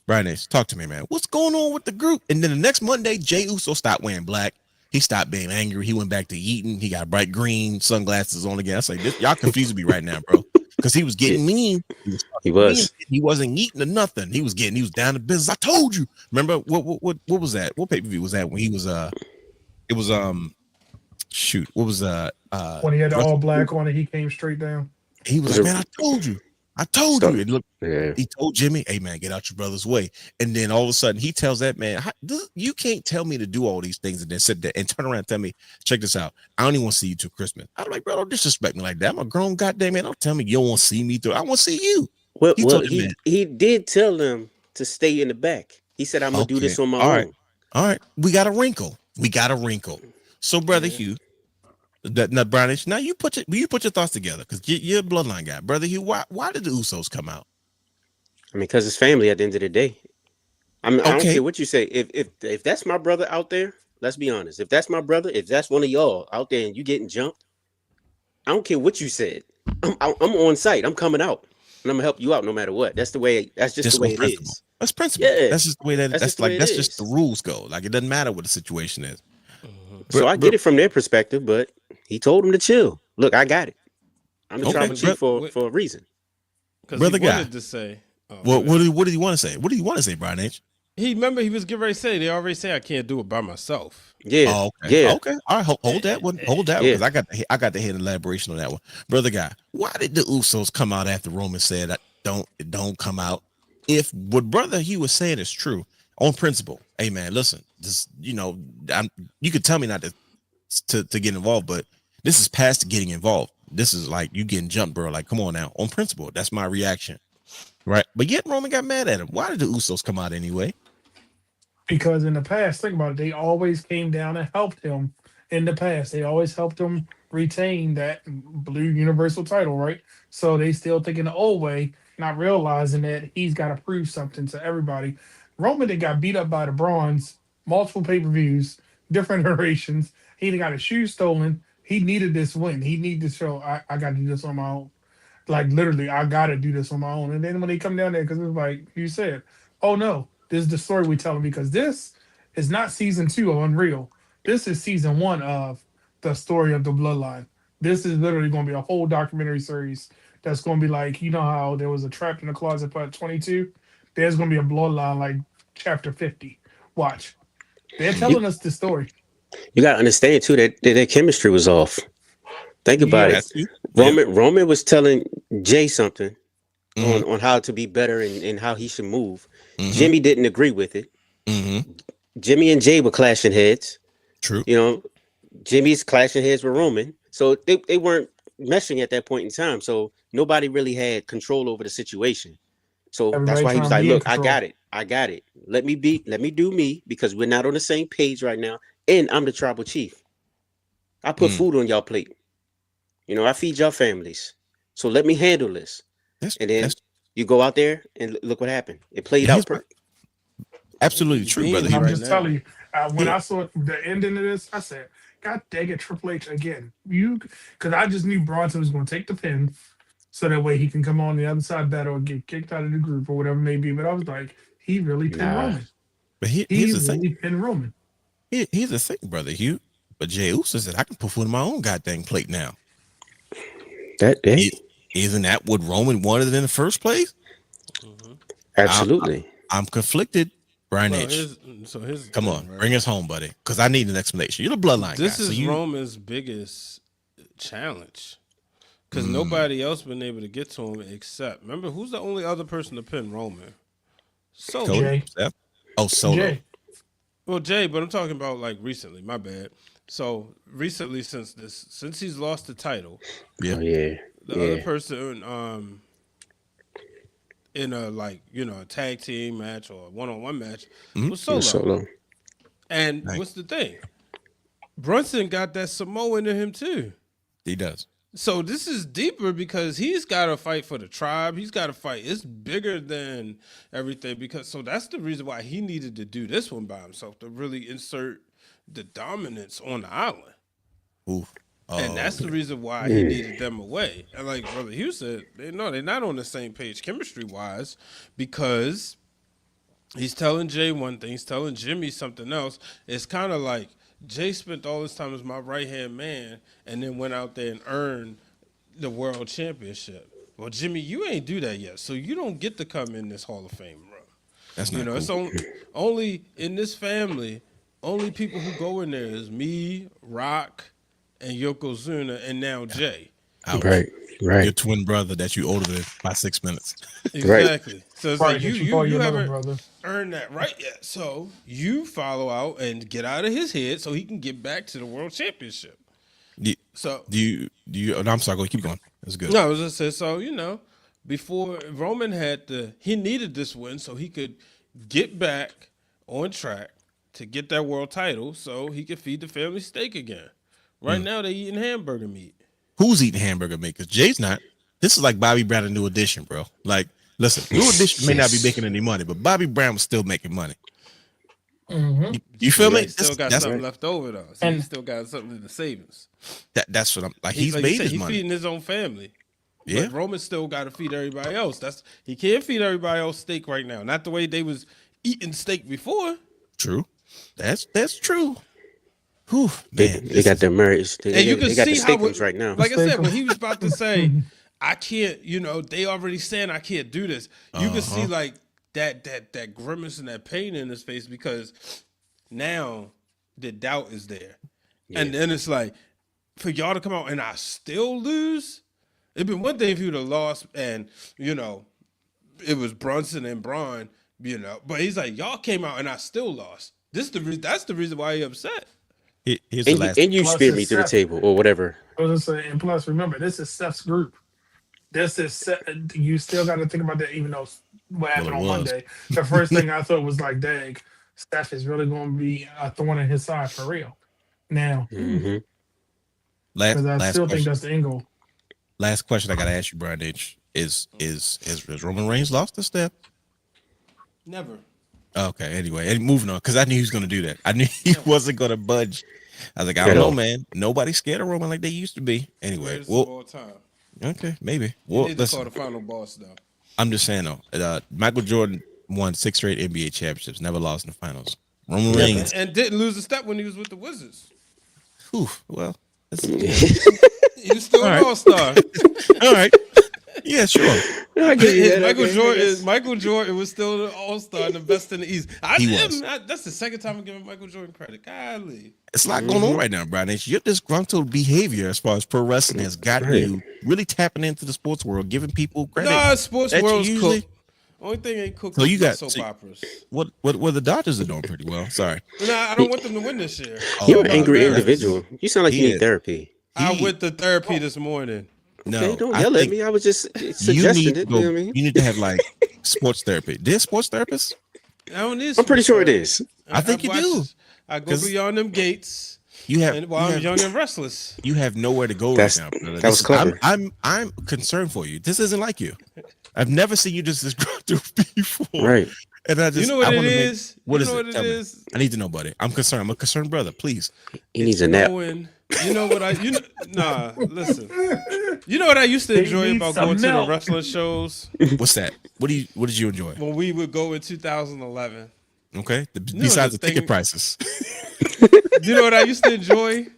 Brian, talk to me, man. What's going on with the group? And then the next Monday, Jay Uso stopped wearing black. He stopped being angry. He went back to eating. He got bright green sunglasses on again. I was like, y'all confusing me right now, bro. Because he was getting mean. He was. He wasn't eating or nothing. He was down to business. I told you. Remember what was that? What pay-per-view was that when he was it was shoot, what was When he had the all black on it, he came straight down. he was like, man, I told you. And look, Yeah. he told Jimmy, hey man, get out your brother's way. And then all of a sudden he tells that man, you can't tell me to do all these things and then sit there and turn around and tell me, check this out, I don't even want to see you till Christmas. I'm like, bro, don't disrespect me like that. I'm a grown goddamn man. Don't tell me you don't want to see me through. I want to see you. Well, He told him that. he did tell them to stay in the back. He said, I'm gonna do this on my own. All right. We got a wrinkle. So, brother Hugh, now, Brownish, now you put your thoughts together because you're a bloodline guy. Brother Hugh, why did the Usos come out? I mean, because it's family at the end of the day. I don't Okay. care what you say. If that's my brother out there, let's be honest. If that's my brother, if that's one of y'all out there and you getting jumped, I don't care what you said. I'm on site. I'm coming out. And I'm gonna help you out no matter what. That's the way. That's just the way it is. That's principle. Yeah. That's just the way that. That's That's just the way like it that's is. just the rules go. Like it doesn't matter what the situation is. So I get it from their perspective, but he told him to chill. Look, I got it. I'm the Okay, tribal chief but- for a reason. Because Brother he guy. wanted to say. What did he want to say? What do you want to say, Brian H? He remember he was getting ready to say. They already say I can't do it by myself. Yeah. Oh, okay. Yeah. Okay. All right. Hold that one. Hold that Yeah. one. Because I got to hear an elaboration on that one. Brother guy, why did the Usos come out after Roman said don't come out? If what brother he was saying is true on principle, hey man, listen, this you could tell me not to get involved, but this is past getting involved. This is like you getting jumped, bro. Like, come on now, on principle. That's my reaction. Right. But yet Roman got mad at him. Why did the Usos come out anyway? Because in the past, think about it, they always came down and helped him. In the past, they always helped him retain that blue universal title, right? So they still thinking the old way, not realizing that he's got to prove something to everybody. Roman, they got beat up by the Brons multiple pay-per-views, different iterations. He got his shoes stolen. He needed this win. He needed to show I got to do this on my own. Like literally, I gotta do this on my own. And then when they come down there, because it's like you said, oh no, this is the story we tell them because this is not season 2 of Unreal. This is season 1 of the story of the Bloodline. This is literally going to be a whole documentary series that's going to be like, you know how there was a Trapped in the Closet part 22. There's going to be a Bloodline like chapter 50. Watch, they're telling us the story. You got to understand too that their chemistry was off. Think about it. Roman was telling Jay something on how to be better and how he should move. Jimmy didn't agree with it. Jimmy and Jay were clashing heads. True. You know, Jimmy's clashing heads with Roman. So they weren't meshing at that point in time. So nobody really had control over the situation. So that's why he was like, look, I got it. Let me do me because we're not on the same page right now. And I'm the tribal chief. I put food on y'all plate. You know, I feed y'all families. So let me handle this. And then you go out there and look what happened. It played out perfect. Absolutely true, brother. I'm just telling you, when I saw the ending of this, I said, God dang it, Triple H again. Because I just knew Bronson was going to take the pin so that way he can come on the other side better or get kicked out of the group or whatever it may be. But I was like, he really pinned Roman. But he really pinned Roman. Here's the thing, brother Hugh. But Jey Uso said, I can put food on my own goddamn plate now. Isn't that what Roman wanted in the first place? Absolutely. I'm conflicted, Brian H. Come on, right? Bring us home, buddy, because I need an explanation. You're the bloodline This guy. This is Roman's biggest challenge because nobody else been able to get to him except, remember, who's the only other person to pin Roman? Solo. Jay. Seth? Oh, Solo. Jay. Well, Jay, but I'm talking about like recently. My bad. So recently, since he's lost the title, the other person, in a a tag team match or a one-on-one match was Solo. And what's the thing? Brunson got that Samoan in him too. He does. So this is deeper because he's got to fight for the tribe. He's got to fight. It's bigger than everything so that's the reason why he needed to do this one by himself to really insert the dominance on the island. Oof. And that's the reason why he needed them away. And like Brother Hugh said, they're not on the same page chemistry-wise because he's telling Jay one thing, he's telling Jimmy something else. It's kind of like Jay spent all this time as my right-hand man and then went out there and earned the world championship. Well, Jimmy, you ain't do that yet, so you don't get to come in this Hall of Fame room. That's not cool. It's only in this family, only people who go in there is me, Rock, and Yokozuna, and now Jay. Ouch. Right. Your twin brother that you older than by 6 minutes. Exactly. So it's like you haven't earned that right yet. So you follow out and get out of his head so he can get back to the world championship. I'm sorry, go keep going. That's good. No, I was just saying, so before Roman he needed this win so he could get back on track to get that world title so he could feed the family steak again. Right now they eating hamburger meat. Who's eating hamburger meat? Because Jay's not. This is like Bobby Brown and New Edition, bro. Like, listen, New Edition may not be making any money, but Bobby Brown was still making money. You feel me? He still got something left over though. So he still got something in the savings. That's what I'm like. He's like made his money. He's feeding his own family. Yeah. But Roman still got to feed everybody else. He can't feed everybody else steak right now. Not the way they was eating steak before. True. That's true. Whew, man, they got their marriage. And you can see how right now. Like I said, when he was about to say, I can't, they already saying I can't do this. You can see like that grimace and that pain in his face because now the doubt is there. Yeah. And then it's like, for y'all to come out and I still lose? It'd been one thing if he would have lost and, it was Brunson and Bron, but he's like, y'all came out and I still lost. That's the reason why he upset. And you speared me to the table or whatever. I was just saying, and plus, remember, this is Seth's group. This is Seth. You still got to think about that, even though what happened on Monday. The first thing I thought was like, dang, Seth is really going to be a thorn in his side for real. Now, because I still think that's the end goal. Last question I got to ask you, Brian H. Is Roman Reigns lost a step? Never. Okay, anyway, and moving on, because I knew he was going to do that. I knew he wasn't going to budge. I was like, I don't At know, all. man. Nobody's scared of Roman like they used to be. Anyway, Greatest of well, all time. okay, maybe. You Well, need to call listen, the final boss though. I'm just saying though. Michael Jordan won 6 straight NBA championships, never lost in the finals. Roman Reigns, And didn't lose a step when he was with the Wizards. whew, well, that's, He was still All an right. all-star. all right. Yeah, sure. I give you that. Michael Jordan was still an all-star and the best in the East. He was. That's the second time I'm giving Michael Jordan credit. Golly. It's a lot going on right now, Brian H. Your disgruntled behavior as far as pro wrestling has gotten you really tapping into the sports world, giving people credit. Nah, sports that you world's usually- cooked. Only thing ain't cooked So you is got- soap so- operas. What the Dodgers are doing pretty well. Sorry. Nah, I don't want them to win this year. You're an Oh, angry man. individual. You sound like He you need is. therapy. I went to therapy this morning. No, Okay, don't I yell at think me. I was just you suggesting need it. to You go, know what I mean? you need to have like sports therapy. There's sports therapists? I don't need I'm pretty sports sure it therapy. is. I think you watch do. this. I go 'Cause beyond them gates, You have and while you I'm have, young and restless. you have nowhere to go That's- right now, brother. that was clever. I'm concerned for you. This isn't like you. I've never seen you just disgruntled before. Right. And I just You know what I it wanna make- is? What You is know it? what it Tell me. is? I need to know, buddy. I'm concerned. I'm a concerned brother. Please. He needs a nap. You know what nah, listen. You know what I used to They enjoy need about some going to the milk. wrestling shows What's that? What did you enjoy? when we would go in 2011? Okay. No, Besides the the ticket thing- prices. You know what I used to enjoy?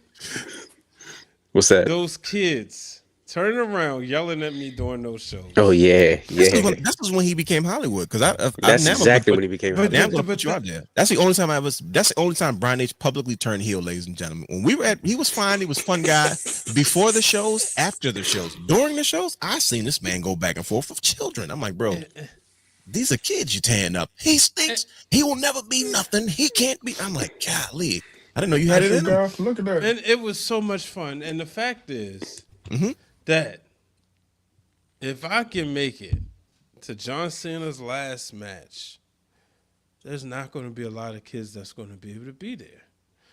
What's that? Those kids turning around yelling at me during those shows. Oh yeah, This yeah. is when he became Hollywood. Because That's exactly when he became. But- Now Hollywood. I'm gonna put you out there. That's the only time That's the only time Brian H publicly turned heel, ladies and gentlemen. When we were he was fine. He was a fun guy before the shows, after the shows, during the shows. I seen this man go back and forth with children. I'm like, bro, these are kids you're tearing up. He stinks. He will never be nothing. He can't be. I'm like, golly, I didn't know you had it in him. Look at that. And it was so much fun. And the fact is Mhm. that if I can make it to John Cena's last match, there's not going to be a lot of kids that's going to be able to be there.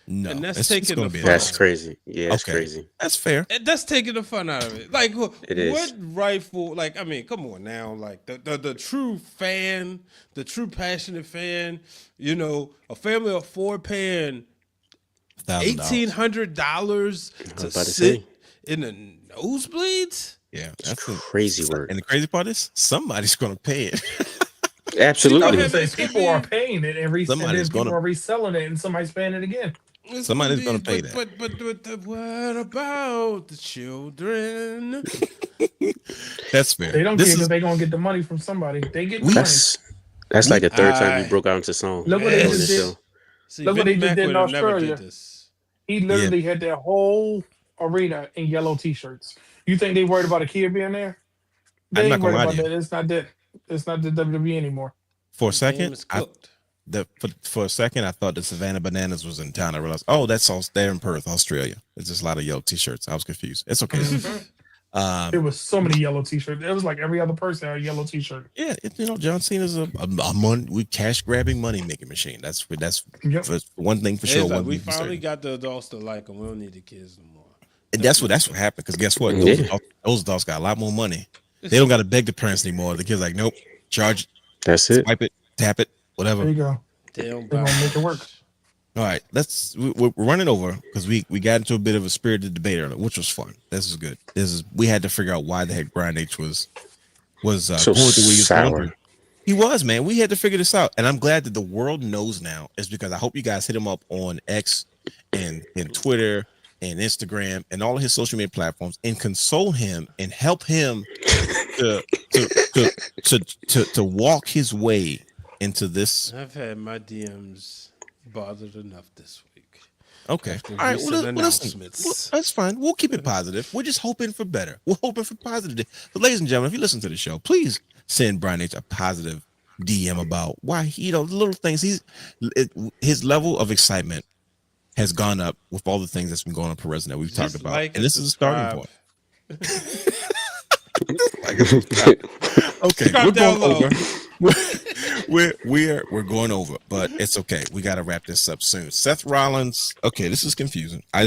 No, And that's it's taking gonna the be fun. That's crazy. Yeah, it's Okay. crazy. That's fair. And that's taking the fun out of it. Like, It is. what rightful? Like, I mean, come on now. Like the true fan, the true passionate fan. You know, a family of 4 paying $1,000. $1,800 was to about to sit say. in the nosebleeds. Yeah, It's that's crazy work. And the crazy part is somebody's gonna pay it. I Absolutely. was gonna say people are paying it and Somebody's people gonna- are reselling it and somebody's paying it again. It's Somebody's gonna be- pay but, that. But what about the children? That's fair. They don't This care is because they're gonna get the money from somebody. They get the We- money. That's like the third time I- you broke out into song. Look what they on just this did. show. See, Look what Vinnie they just Mac did in would have never Australia. did this. He literally had that whole arena in yellow t-shirts. You think they worried about a kid being there? They I'm not ain't gonna worried lie about to that. It's not that. It's not the WWE anymore. for a Game second. is cooked. For a second, I thought the Savannah Bananas was in town. I realized, oh, that's all there in Perth, Australia. It's just a lot of yellow t-shirts. I was confused. It's okay. There was so many yellow t-shirts. It was like every other person had a yellow t-shirt. Yeah, John Cena's a cash grabbing money making machine. That's Yep. for one thing for It's sure. like one we thing for finally certain. got the adults to like them. We don't need the kids no more. And that's what happened. Because guess what? Yeah. Those adults got a lot more money. They don't got to beg the parents anymore. The kids like, nope, charge it, That's it. swipe it, tap it, whatever. There you go. They don't They're buy gonna make it work. All right, we're running over because we got into a bit of a spirited debate earlier, which was fun. This is good. We had to figure out why the heck Brian H was So going through what he was going sour. through. He was, man. We had to figure this out, and I'm glad that the world knows now. Is because I hope you guys hit him up on X and Twitter and Instagram and all of his social media platforms and console him and help him to walk his way into this. I've had my DMs bothered enough this week. Okay. After All right. recent Well, listen. announcements. That's fine. We'll keep it positive. We're just hoping for better. We're hoping for positive. But ladies and gentlemen, if you listen to the show, please send Brian H a positive DM about why little things. His level of excitement has gone up with all the things that's been going on pro wrestling that we've talked Just about, like and this is a starting subscribe. point. Okay, Drop we're down going low. over. We're going over, but it's okay. We got to wrap this up soon. Seth Rollins. Okay, this is confusing. I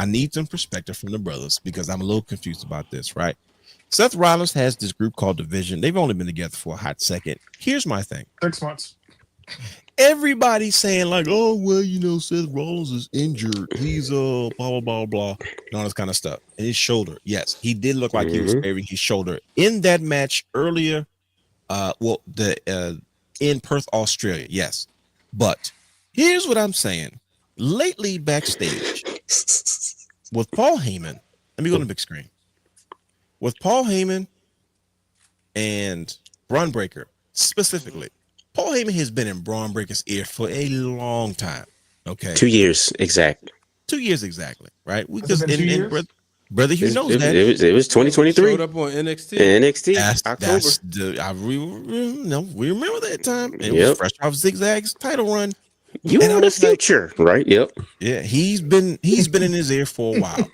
need some perspective from the brothers because I'm a little confused about this. Right? Seth Rollins has this group called Division. They've only been together for a hot second. Here's my thing. 6 months. Everybody saying like, oh well, Seth Rollins is injured. He's blah blah blah blah, and all this kind of stuff. And his shoulder, yes, he did look like he was sparing his shoulder in that match earlier. In Perth, Australia, yes. But here's what I'm saying. Lately, backstage with Paul Heyman, let me go to the big screen. With Paul Heyman and Bron Breakker, specifically, Paul Heyman has been in Bron Breakker's ear for a long time. Okay, 2 years exactly. 2 years exactly, right? Has it been 2 years? Brother, Hugh knows that. It was 2023. Showed up on NXT. NXT October. We remember that time. It Yep. was fresh off Zigzag's title run. You And are I the was like, future, right? Yep. yeah, he's been in his ear for a while.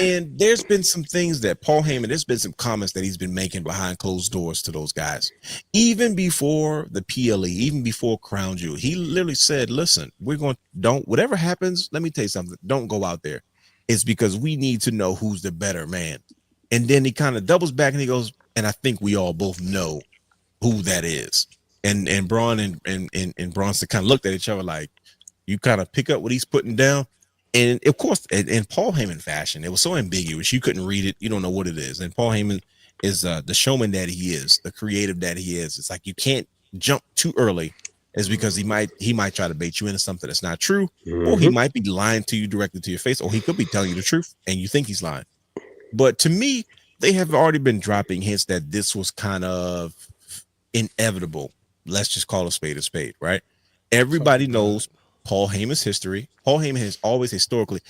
And there's been some things that Paul Heyman, there's been some comments that he's been making behind closed doors to those guys. Even before the PLE, even before Crown Jewel, he literally said, listen, whatever happens, let me tell you something, don't go out there. It's because we need to know who's the better man. And then he kind of doubles back and he goes, and I think we all both know who that is. And Bron and Bronson kind of looked at each other like, you kind of pick up what he's putting down. And of course, in Paul Heyman fashion, it was so ambiguous. You couldn't read it. You don't know what it is. And Paul Heyman is the showman that he is, the creative that he is. It's like you can't jump too early, is because he might try to bait you into something that's not true, or he might be lying to you directly to your face, or he could be telling you the truth and you think he's lying. But to me, they have already been dropping hints that this was kind of inevitable. Let's just call a spade, right? Everybody knows Paul Heyman's history. Paul Heyman has always historically,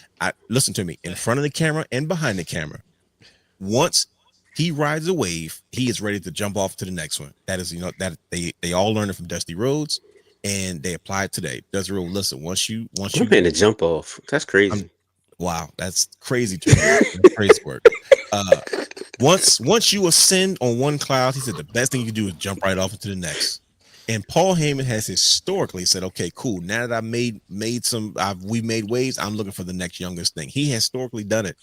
listen to me, in front of the camera and behind the camera. Once he rides a wave, he is ready to jump off to the next one. That is, that they all learned it from Dusty Rhodes, and they apply it today. Dusty Rhodes, listen, once you been to jump off. That's crazy. Wow, that's crazy to me. That's crazy work. Once you ascend on one cloud, he said the best thing you can do is jump right off into the next. And Paul Heyman has historically said, okay, cool. Now that we made waves, I'm looking for the next youngest thing. He has historically done it.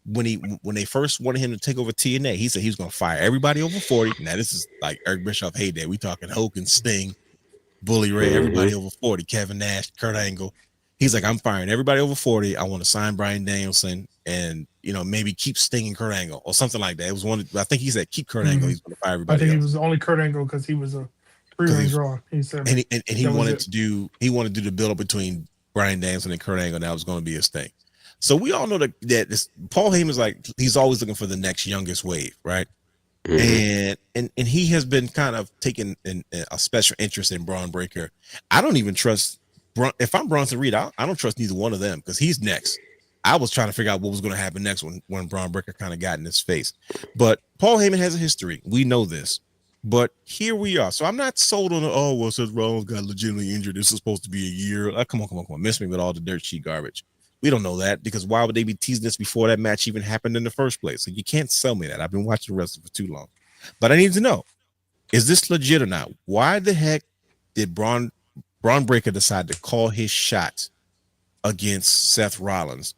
When they first wanted him to take over TNA, he said he was going to fire everybody over 40. Now this is like Eric Bischoff heyday. We talking Hogan, Sting, Bully Ray, everybody over 40, Kevin Nash, Kurt Angle. He's like, I'm firing everybody over 40. I want to sign Bryan Danielson and, maybe keep Sting and Kurt Angle or something like that. It was I think he said keep Kurt Angle. He's going to fire everybody. I think else. it was only Kurt Angle because he was a free draw. He said, and he wanted to do the build up between Bryan Danielson and Kurt Angle. And that was going to be his thing. So we all know that Paul Heyman's like, he's always looking for the next youngest wave, right? And he has been kind of taking a special interest in Bron Breakker. I don't even trust if I'm Bronson Reed, I don't trust neither one of them because he's next. I was trying to figure out what was going to happen next when Bron Breakker kind of got in his face. But Paul Heyman has a history. We know this. But here we are. So I'm not sold on Seth Rollins got legitimately injured. This is supposed to be a year. Come on. Miss me with all the dirt sheet garbage. We don't know that because why would they be teasing this before that match even happened in the first place? So you can't sell me that. I've been watching the wrestling for too long. But I need to know, is this legit or not? Why the heck did Bron Breakker decide to call his shot against Seth Rollins?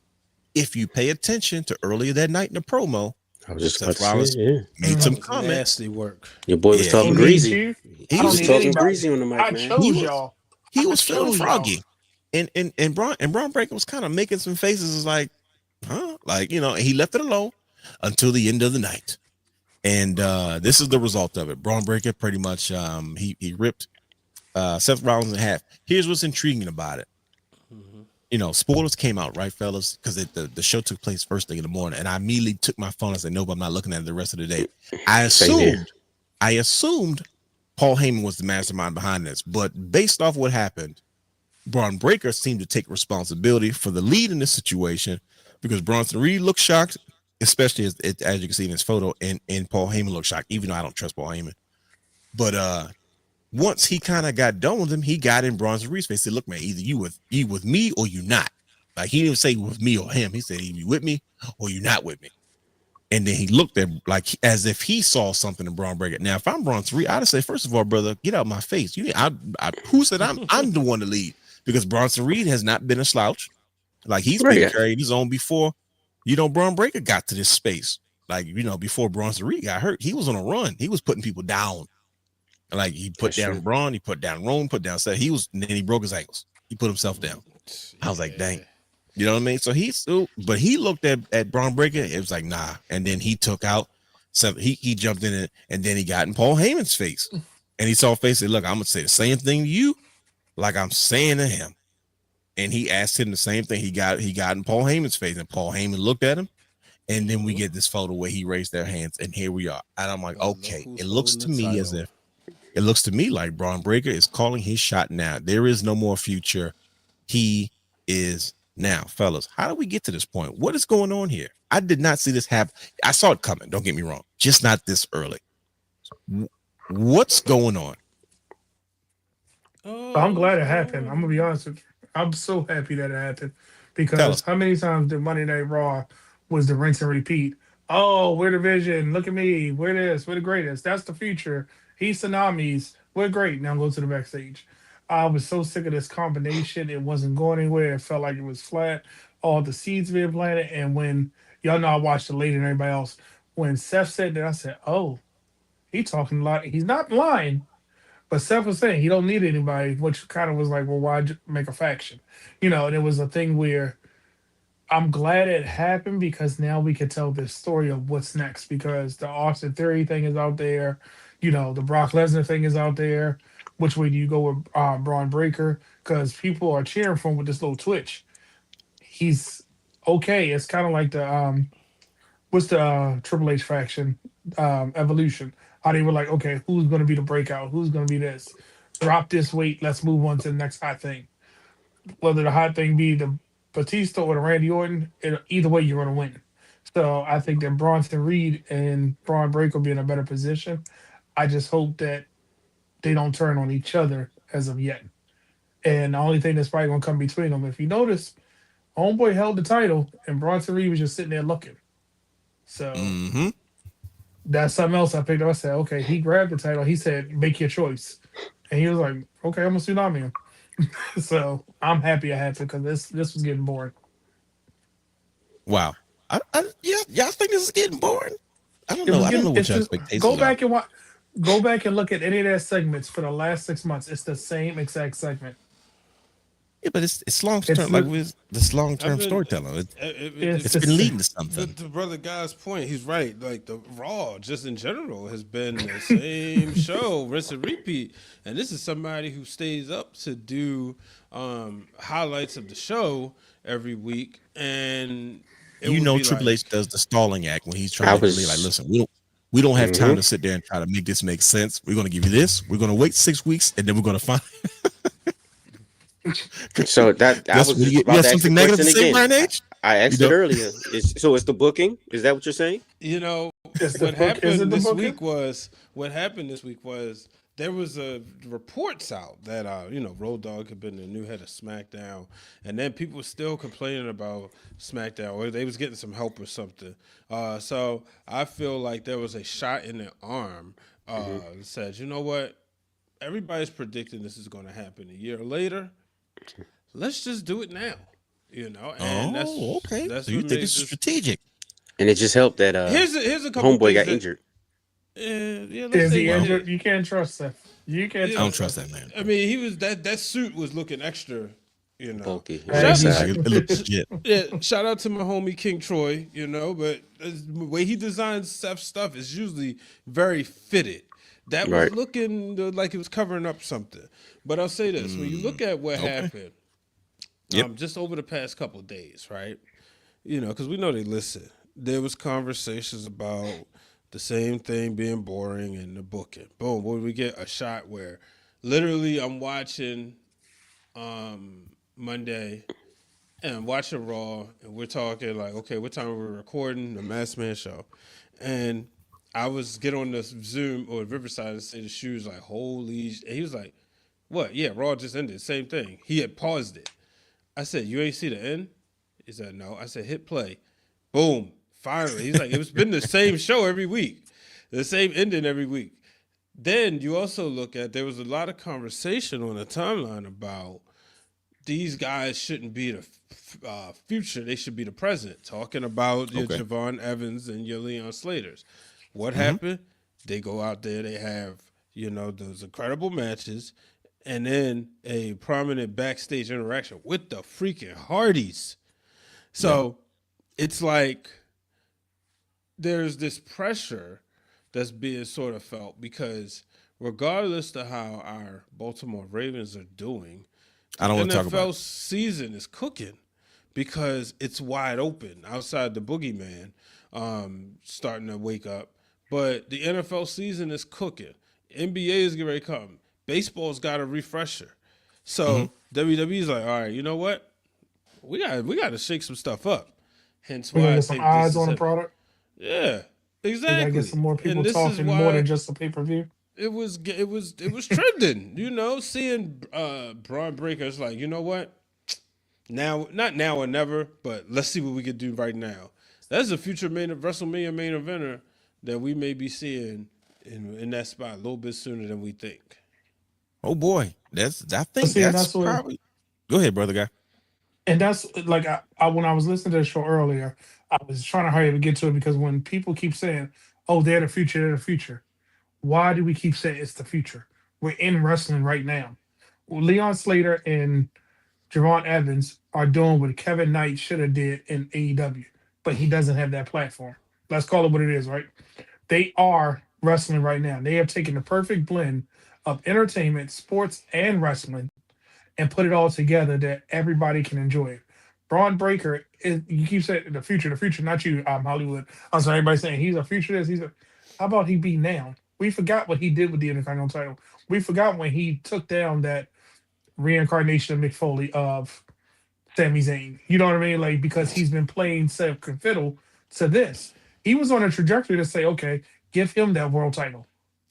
If you pay attention to earlier that night in the promo, I was just Seth Rollins made some comments. Nasty work. Your boy was talking greasy. He was talking greasy on the mic, I man. chose y'all. He was feeling froggy. And Bron Breakker was kind of making some faces like, huh? Like, he left it alone until the end of the night. And this is the result of it. Bron Breakker pretty much he ripped Seth Rollins in half. Here's what's intriguing about it. Spoilers came out, right, fellas? Because the show took place first thing in the morning, and I immediately took my phone and said, nope, I'm not looking at it the rest of the day. I assumed Paul Heyman was the mastermind behind this, but based off what happened, Bron Breakker seemed to take responsibility for the lead in this situation because Bronson Reed looked shocked, especially as you can see in his photo, and Paul Heyman looked shocked, even though I don't trust Paul Heyman. But once he kind of got done with him, he got in Bronson Reed's face. He said, look, man, either you with me or you not. Like, he didn't say with me or him. He said, either you with me or you not with me. And then he looked at like as if he saw something in Bron Breakker. Now, if I'm Bronson Reed, I'd say, first of all, brother, get out of my face. Who said I'm the one to lead? Because Bronson Reed has not been a slouch. Like, he's been carrying his own before, Bron Breakker got to this space. Like, before Bronson Reed got hurt, he was on a run. He was putting people down. Like he put That's down true. Braun, he put down Roman, put down Seth. And then he broke his ankles. He put himself down. I was like, dang. You know what I mean? So he still, but he looked at Braun Breaker. It was like, nah. And then he took out some. He jumped in it, and then he got in Paul Heyman's face, and he saw face. Said, look, I'm gonna say the same thing to you, like I'm saying to him. And he asked him the same thing. He got in Paul Heyman's face, and Paul Heyman looked at him. And then we get this photo where he raised their hands, and here we are. And I'm like, okay, it looks to me as if it looks to me like Braun Breaker is calling his shot now. There is no more future. He is now, fellas. How do we get to this point? What is going on here? I did not see this happen. I saw it coming. Don't get me wrong. Just not this early. What's going on? I'm glad it happened. I'm gonna be honest with you. I'm so happy that it happened Tell because us. how many times did Monday Night Raw was the rinse and repeat? Oh, we're the vision. Look at me. We're this. We're the greatest. That's the future. He's tsunamis. We're great. Now go to the backstage. I was so sick of this combination. It wasn't going anywhere. It felt like it was flat. All the seeds being planted. And when y'all know I watched it later than everybody else, when Seth said that, I said, "Oh, he talking a lot. He's not lying." But Seth was saying he don't need anybody, which kind of was like, well, why make a faction? And it was a thing where I'm glad it happened because now we can tell this story of what's next because the Austin Theory thing is out there. The Brock Lesnar thing is out there. Which way do you go with Braun Breaker? Because people are cheering for him with this little twitch. He's okay. It's kind of like the what's the Triple H faction Evolution. How they were like, okay, who's going to be the breakout? Who's going to be this? Drop this weight. Let's move on to the next hot thing. Whether the hot thing be the Batista or the Randy Orton, either way, you're going to win. So I think that Bronson Reed and Braun Breaker will be in a better position. I just hope that they don't turn on each other as of yet. And the only thing that's probably going to come between them, if you notice, Homeboy held the title and Bronson Reed was just sitting there looking. So that's something else I picked up. I said, okay, he grabbed the title. He said, make your choice. And he was like, okay, I'm going to tsunami him. So I'm happy it happened because this was getting boring. Wow. Y'all think this is getting boring? I don't It know. was I don't know getting- what it's your just- expectations Go are. back and watch. Go back and look at any of their segments for the last 6 months. It's the same exact segment. Yeah, but it's long It's term. Like the- with this long term I've been- storytelling. It's It's the been same. leading to The, something. the brother guy's point, he's right. Like the Raw, just in general, has been the same show, rinse and repeat. And this is somebody who stays up to do highlights of the show every week. And it You would know, be Triple like, H does the stalling act when he's I trying to was- be like, listen, we don't have time to sit there and try to make this make sense. We're going to give you this. We're going to wait 6 weeks, and then we're going to find. So that I Yes, was you just you about have to ask the something negative to question say, again. Brian H? I asked You it know? earlier. So it's the booking? Is that what you're saying? you know, Is the what book- is it happened the this booking? week was there was reports out that Road Dogg had been the new head of SmackDown, and then people were still complaining about SmackDown, or they was getting some help or something. So I feel like there was a shot in the arm that said, you know what, everybody's predicting this is going to happen a year later. Let's just do it now. And Oh, okay. That's So you what think made it's this- strategic? And it just helped that Here's a couple homeboy things got that- injured. Yeah, let's Is say he that- injured? You can't trust Seth. You can't Yeah. I don't trust trust that man. I mean, he was that suit was looking extra, Bulky. Hey, It he's- looks like it looks legit. Yeah, shout out to my homie King Troy, but the way he designs Seth's stuff is usually very fitted. That was Right. looking like it was covering up something. But I'll say this: when you look at what happened, Yep. just over the past couple of days, right? Because we know they listen. There was conversations about the same thing being boring and the booking. Boom, when we get a shot where literally I'm watching Monday and I'm watching Raw and we're talking like, okay, what time are we recording the Masked Man show? And I was get on the Zoom or Riverside and say the shoes like, holy, and he was like, what? Yeah, Raw just ended. Same thing. He had paused it. I said, you ain't see the end? He said, no. I said, hit play. Boom. Finally. He's like, it's been the same show every week. The same ending every week. Then you also look at, there was a lot of conversation on the timeline about these guys shouldn't be the future. They should be the present. Talking about your Okay. Javon Evans and your Leon Slaters. What happened? They go out there. They have those incredible matches, and then a prominent backstage interaction with the freaking Hardys. So it's like there's this pressure that's being sort of felt because regardless of how our Baltimore Ravens are doing, I don't want to talk about NFL it. season is cooking because it's wide open outside the boogeyman starting to wake up. But the NFL season is cooking. NBA is getting ready to come. Baseball's got a refresher. So WWE's like, all right, you know what? We got to shake some stuff up. Hence We why gotta I get some think eyes this on is the product. yeah, We exactly. gotta get some more people And this is talking more why than just a pay-per-view. it was trending, seeing Braun Breaker's like, you know what? Now, not now or never, but let's see what we can do right now. That's a future WrestleMania main eventer that we may be seeing in that spot a little bit sooner than we think. Oh boy, I think See, and that's that's what- probably. Go ahead, brother guy. And that's like I when I was listening to the show earlier, I was trying to hurry up and get to it because when people keep saying, "Oh, they're the future," why do we keep saying it's the future? We're in wrestling right now. Well, Leon Slater and Javon Evans are doing what Kevin Knight should have did in AEW, but he doesn't have that platform. Let's call it what it is, right? They are wrestling right now. They have taken the perfect blend of entertainment, sports, and wrestling and put it all together that everybody can enjoy it. Braun Breaker is, you keep saying the future, not you, Hollywood. I'm sorry, everybody saying he's a future this, how about he be now? We forgot what he did with the Intercontinental title. We forgot when he took down that reincarnation of Mick Foley of Sami Zayn. You know what I mean? Like, because he's been playing second fiddle to this. He was on a trajectory to say, okay, give him that world title.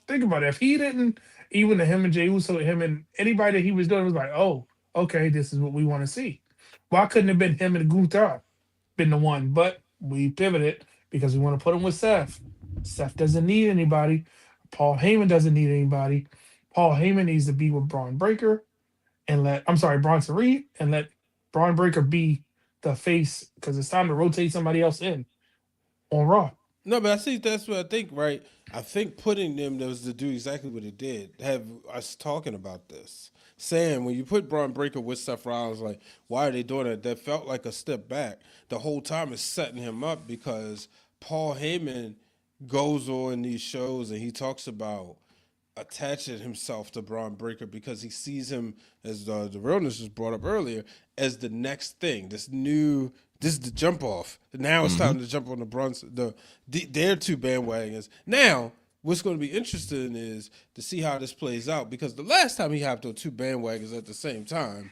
Think about it. If he didn't, even to him and Jey Uso, him and anybody that he was doing was like, oh, okay, this is what we want to see. Why couldn't it have been him and Gunther been the one? But we pivoted because we want to put him with Seth. Seth doesn't need anybody. Paul Heyman doesn't need anybody. Paul Heyman needs to be with Braun Breaker and Bronson Reed and let Braun Breaker be the face because it's time to rotate somebody else in on Raw. No, but I see that's what I think, right? I think putting them was to do exactly what it did. Have us talking about this. Saying when you put Braun Breaker with Seth Rollins, like, why are they doing it? That felt like a step back. The whole time is setting him up because Paul Heyman goes on these shows and he talks about attaching himself to Braun Breaker because he sees him, as the realness was brought up earlier, as the next thing. This is the jump off. Now it's time to jump on their two bandwagons. Now, what's going to be interesting is to see how this plays out because the last time he hopped on two bandwagons at the same time,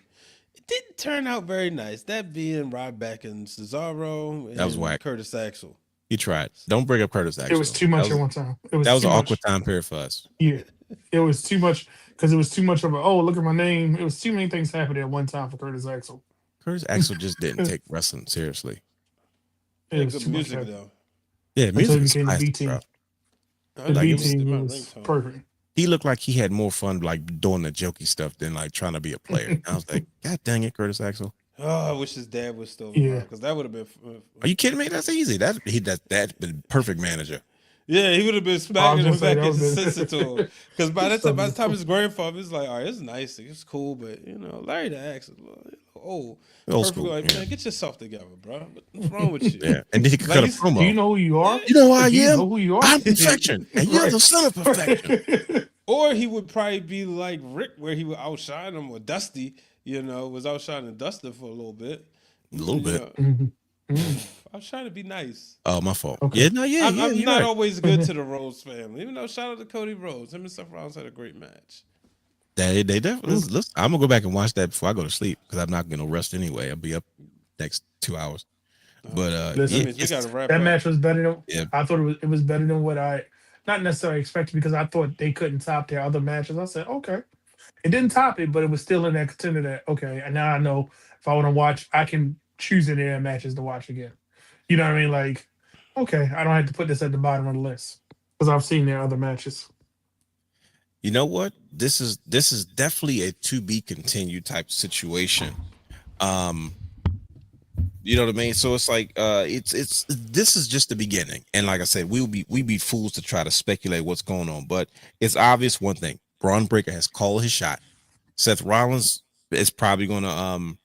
it didn't turn out very nice. That being Ryback and Cesaro and That was whack. Curtis Axel. He tried. Don't bring up Curtis Axel. It was too much at one time. That was too an much. awkward time period for us. Yeah, it was too much because it was too much of a, oh, look at my name. It was too many things happening at one time for Curtis Axel. Curtis Axel just didn't take wrestling seriously. It was Good too much music happening. though. Yeah, Until music he was became the classic, B team. bro. The Like, B it was team my was ringtone. perfect. He looked like he had more fun like doing the jokey stuff than like trying to be a player. I was like, God dang it, Curtis Axel. Oh, I wish his dad was still Yeah. around because that would have been. Are you kidding me? That's easy. That's been perfect manager. Yeah, he would have been smacking gonna him say back that as a was sister to him. Because by the time his Something. grandfather was like, all right, it's nice, it's cool, but Larry the Axe is old. Old Perfect, school, like, yeah. man, get yourself together, bro. What's wrong with you? Yeah, and then he could Like, cut a he's- promo. Do you know who you are? You know who I Do you am? know who you are? I'm perfection, and you're the son of perfection. Or he would probably be like Rick, where he would outshine him, or Dusty, was outshining Dustin for a little bit. A little bit. I was trying to be nice. Oh, my fault. Okay. Yeah, no, yeah, I'm you're not right. always good to the Rhodes family, even though shout out to Cody Rhodes. Him and Seth Rollins had a great match. They definitely. Listen, I'm gonna go back and watch that before I go to sleep because I'm not gonna rest anyway. I'll be up next 2 hours. But Listen, We got to wrap That up. match was better than Yeah. I thought it was better than what I not necessarily expected because I thought they couldn't top their other matches. I said, okay. It didn't top it, but it was still in that contender that okay, and now I know if I want to watch, I can choose any of their matches to watch again. You know what I mean? Like, okay, I don't have to put this at the bottom of the list because I've seen their other matches. you know what? This is definitely a to be continued type situation. You know what I mean? So it's like it's this is just the beginning. And like I said, we be fools to try to speculate what's going on. But it's obvious one thing. Braun Breaker has called his shot. Seth Rollins is probably gonna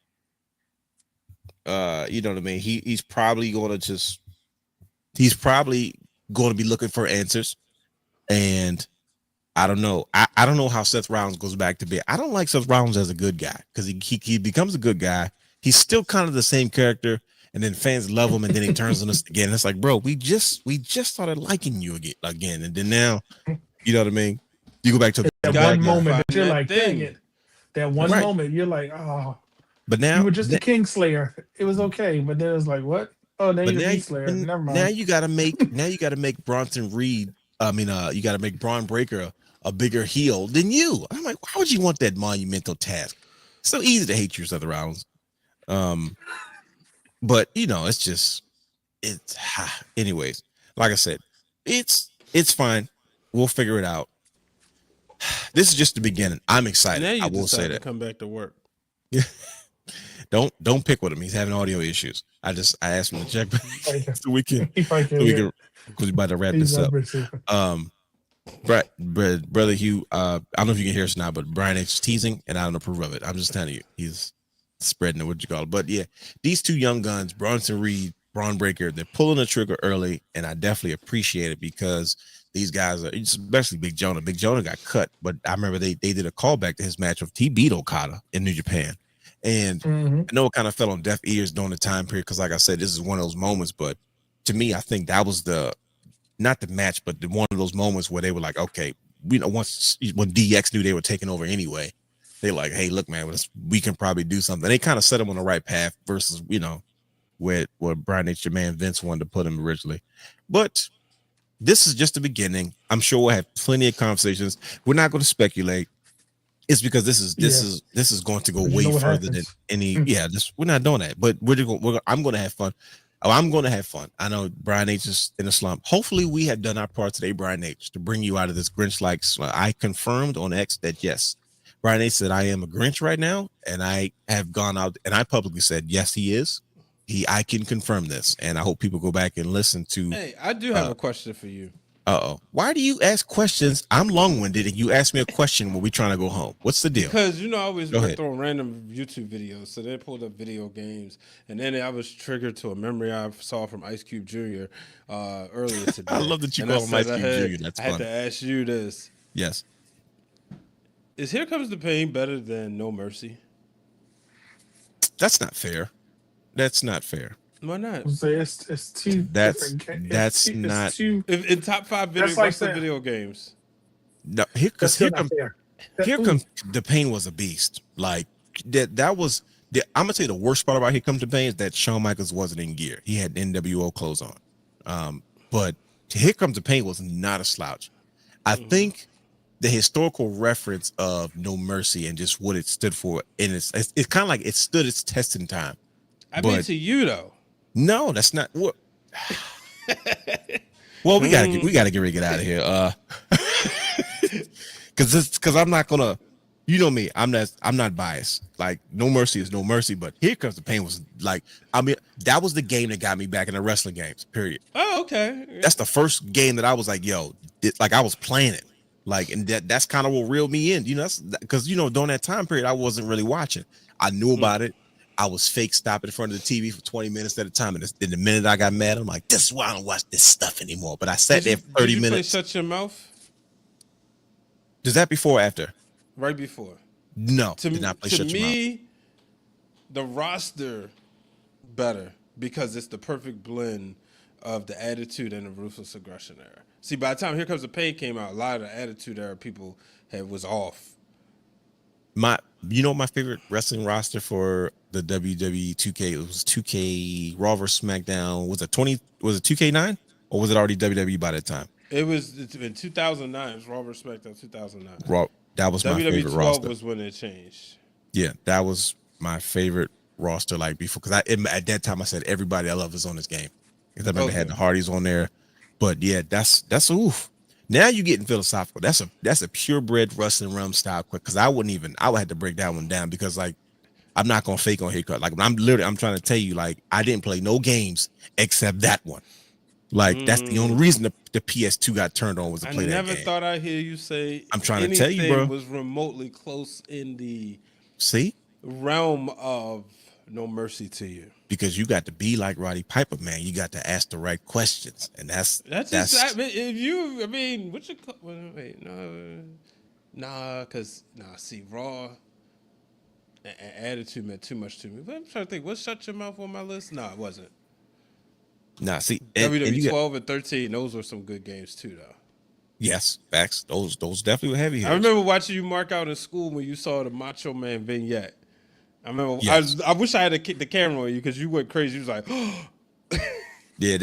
you know what I mean? He's probably gonna just he's probably going to be looking for answers. And I don't know. I don't know how Seth Rollins goes back to be. I don't like Seth Rollins as a good guy because he becomes a good guy. He's still kind of the same character, and then fans love him, and then he turns on us again. It's like, bro, we just started liking you again, and then now, you know what I mean? You go back to That Gotta one go moment find that you're that like, thing. dang it. That one Right. moment you're like, oh, but now you were just a Kingslayer. It was okay, but then it's like, what? Oh, now But you're now, a Slayer. Never mind. now you gotta make Bronson Reed. I mean, you gotta make Braun Breaker a bigger heel than you. I'm like, why would you want that monumental task? It's so easy to hate you, Seth Rollins. But you know, it's anyways. Like I said, it's fine. We'll figure it out. This is just the beginning. I'm excited. Now you I will say decide to that. come back to work. Don't pick with him. He's having audio issues. I asked him to check so we can He probably can't because hear. we're about to wrap He's this not up. very super. Brother Hugh, I don't know if you can hear us now, but Brian H is teasing, and I don't approve of it. I'm just telling you, he's spreading it, what you call it. But yeah, these two young guns, Bronson Reed, Braun Breaker, they're pulling the trigger early, and I definitely appreciate it because these guys are, especially Big Jonah. Big Jonah got cut, but I remember they did a callback to his match with he beat Okada in New Japan. And Mhm. I know it kind of fell on deaf ears during the time period because, like I said, this is one of those moments. But to me, I think that was not the match, but one of those moments where they were like, okay, when DX knew they were taking over anyway, they like, hey, look, man, we can probably do something. They kind of set him on the right path versus, where Brian H. your man Vince wanted to put him originally. But this is just the beginning. I'm sure we'll have plenty of conversations. We're not going to speculate. It's because this is going to go But you way know what further than happens. any. Yeah, we're not doing that. But I'm going to have fun. Oh, I'm going to have fun. I know Brian H is in a slump. Hopefully, we have done our part today, Brian H, to bring you out of this Grinch-like. I confirmed on X that yes, Brian H said I am a Grinch right now, and I have gone out and I publicly said yes, he is. I can confirm this, and I hope people go back and listen to. Hey, I do have a question for you. Why do you ask questions? I'm long-winded, and you ask me a question when we're trying to go home. What's the deal? Because I always Go been ahead. throwing random YouTube videos, so they pulled up video games, and then I was triggered to a memory I saw from Ice Cube Jr. Earlier today. I love that you And call I him Ice said Cube Jr. That's I had fun. to ask you this: Yes. Is Here Comes the Pain better than No Mercy? That's not fair. That's not fair. Why not? So it's two That's different that's it's not two. If in top 5 video, That's like wrestling saying- video games, no That's because still here not comes fair. Here Ooh. Comes the Pain was a beast. Like that was I'm gonna tell you the worst part about Here Comes the Pain is that Shawn Michaels wasn't in gear. He had NWO clothes on. But Here Comes the Pain was not a slouch. I think the historical reference of No Mercy and just what it stood for, and it's kind of like it stood its test in time. I mean But- to you though. No, that's not what. Well, we gotta get ready to get out of here. Because I'm not gonna, you know me, I'm not biased. Like No Mercy is No Mercy, but Here Comes the Pain was like, I mean, that was the game that got me back in the wrestling games. Period. Oh, okay. That's the first game that I was like, yo, like I was playing it. Like, and that's kind of what reeled me in. That's because during that time period, I wasn't really watching. I knew about it. I was fake stopping in front of the TV for 20 minutes at a time. And then the minute I got mad, I'm like, this is why I don't watch this stuff anymore. But I sat there for 30 did you minutes. Play Shut Your Mouth Does that before or after? right before. No, To did not play Shut Your Mouth. me, the roster better because it's the perfect blend of the Attitude and the Ruthless Aggression era. See, by the time Here Comes the Pain came out, a lot of the Attitude era people was off. My favorite wrestling roster for the WWE 2K, it was 2K Raw vs SmackDown. Was it 2K9 or was it already WWE by that time? It's in 2009. It was Raw vs SmackDown 2009. Raw, that was my WWE favorite 12 roster. was when it changed. Yeah, that was my favorite roster. Like before, because at that time I said everybody I love is on this game. Because I remember they had the Hardys on there. But yeah, that's oof. Now you're getting philosophical. That's a purebred wrestling realm style quick. Because I would have to break that one down because like I'm not gonna fake on here. Like I'm trying to tell you, like I didn't play no games except that one. Like that's the only reason the PS2 got turned on was to play that game. I never thought I'd hear you say I'm trying to tell you, bro. Was remotely close in the See realm of No Mercy to you. Because you got to be like Roddy Piper, man. You got to ask the right questions, and that's just. I mean, if you, I mean, what you? Wait, See, Raw and Attitude meant too much to me. But I'm trying to think. What Shut Your Mouth on my list? No, it wasn't. Nah, see, WWE 12 and 13. Those were some good games too, though. Yes, facts. Those definitely were heavy hitters. I remember watching you mark out in school when you saw the Macho Man vignette. I remember. Yes. I wish I had the camera on you because you went crazy. You was like, yeah,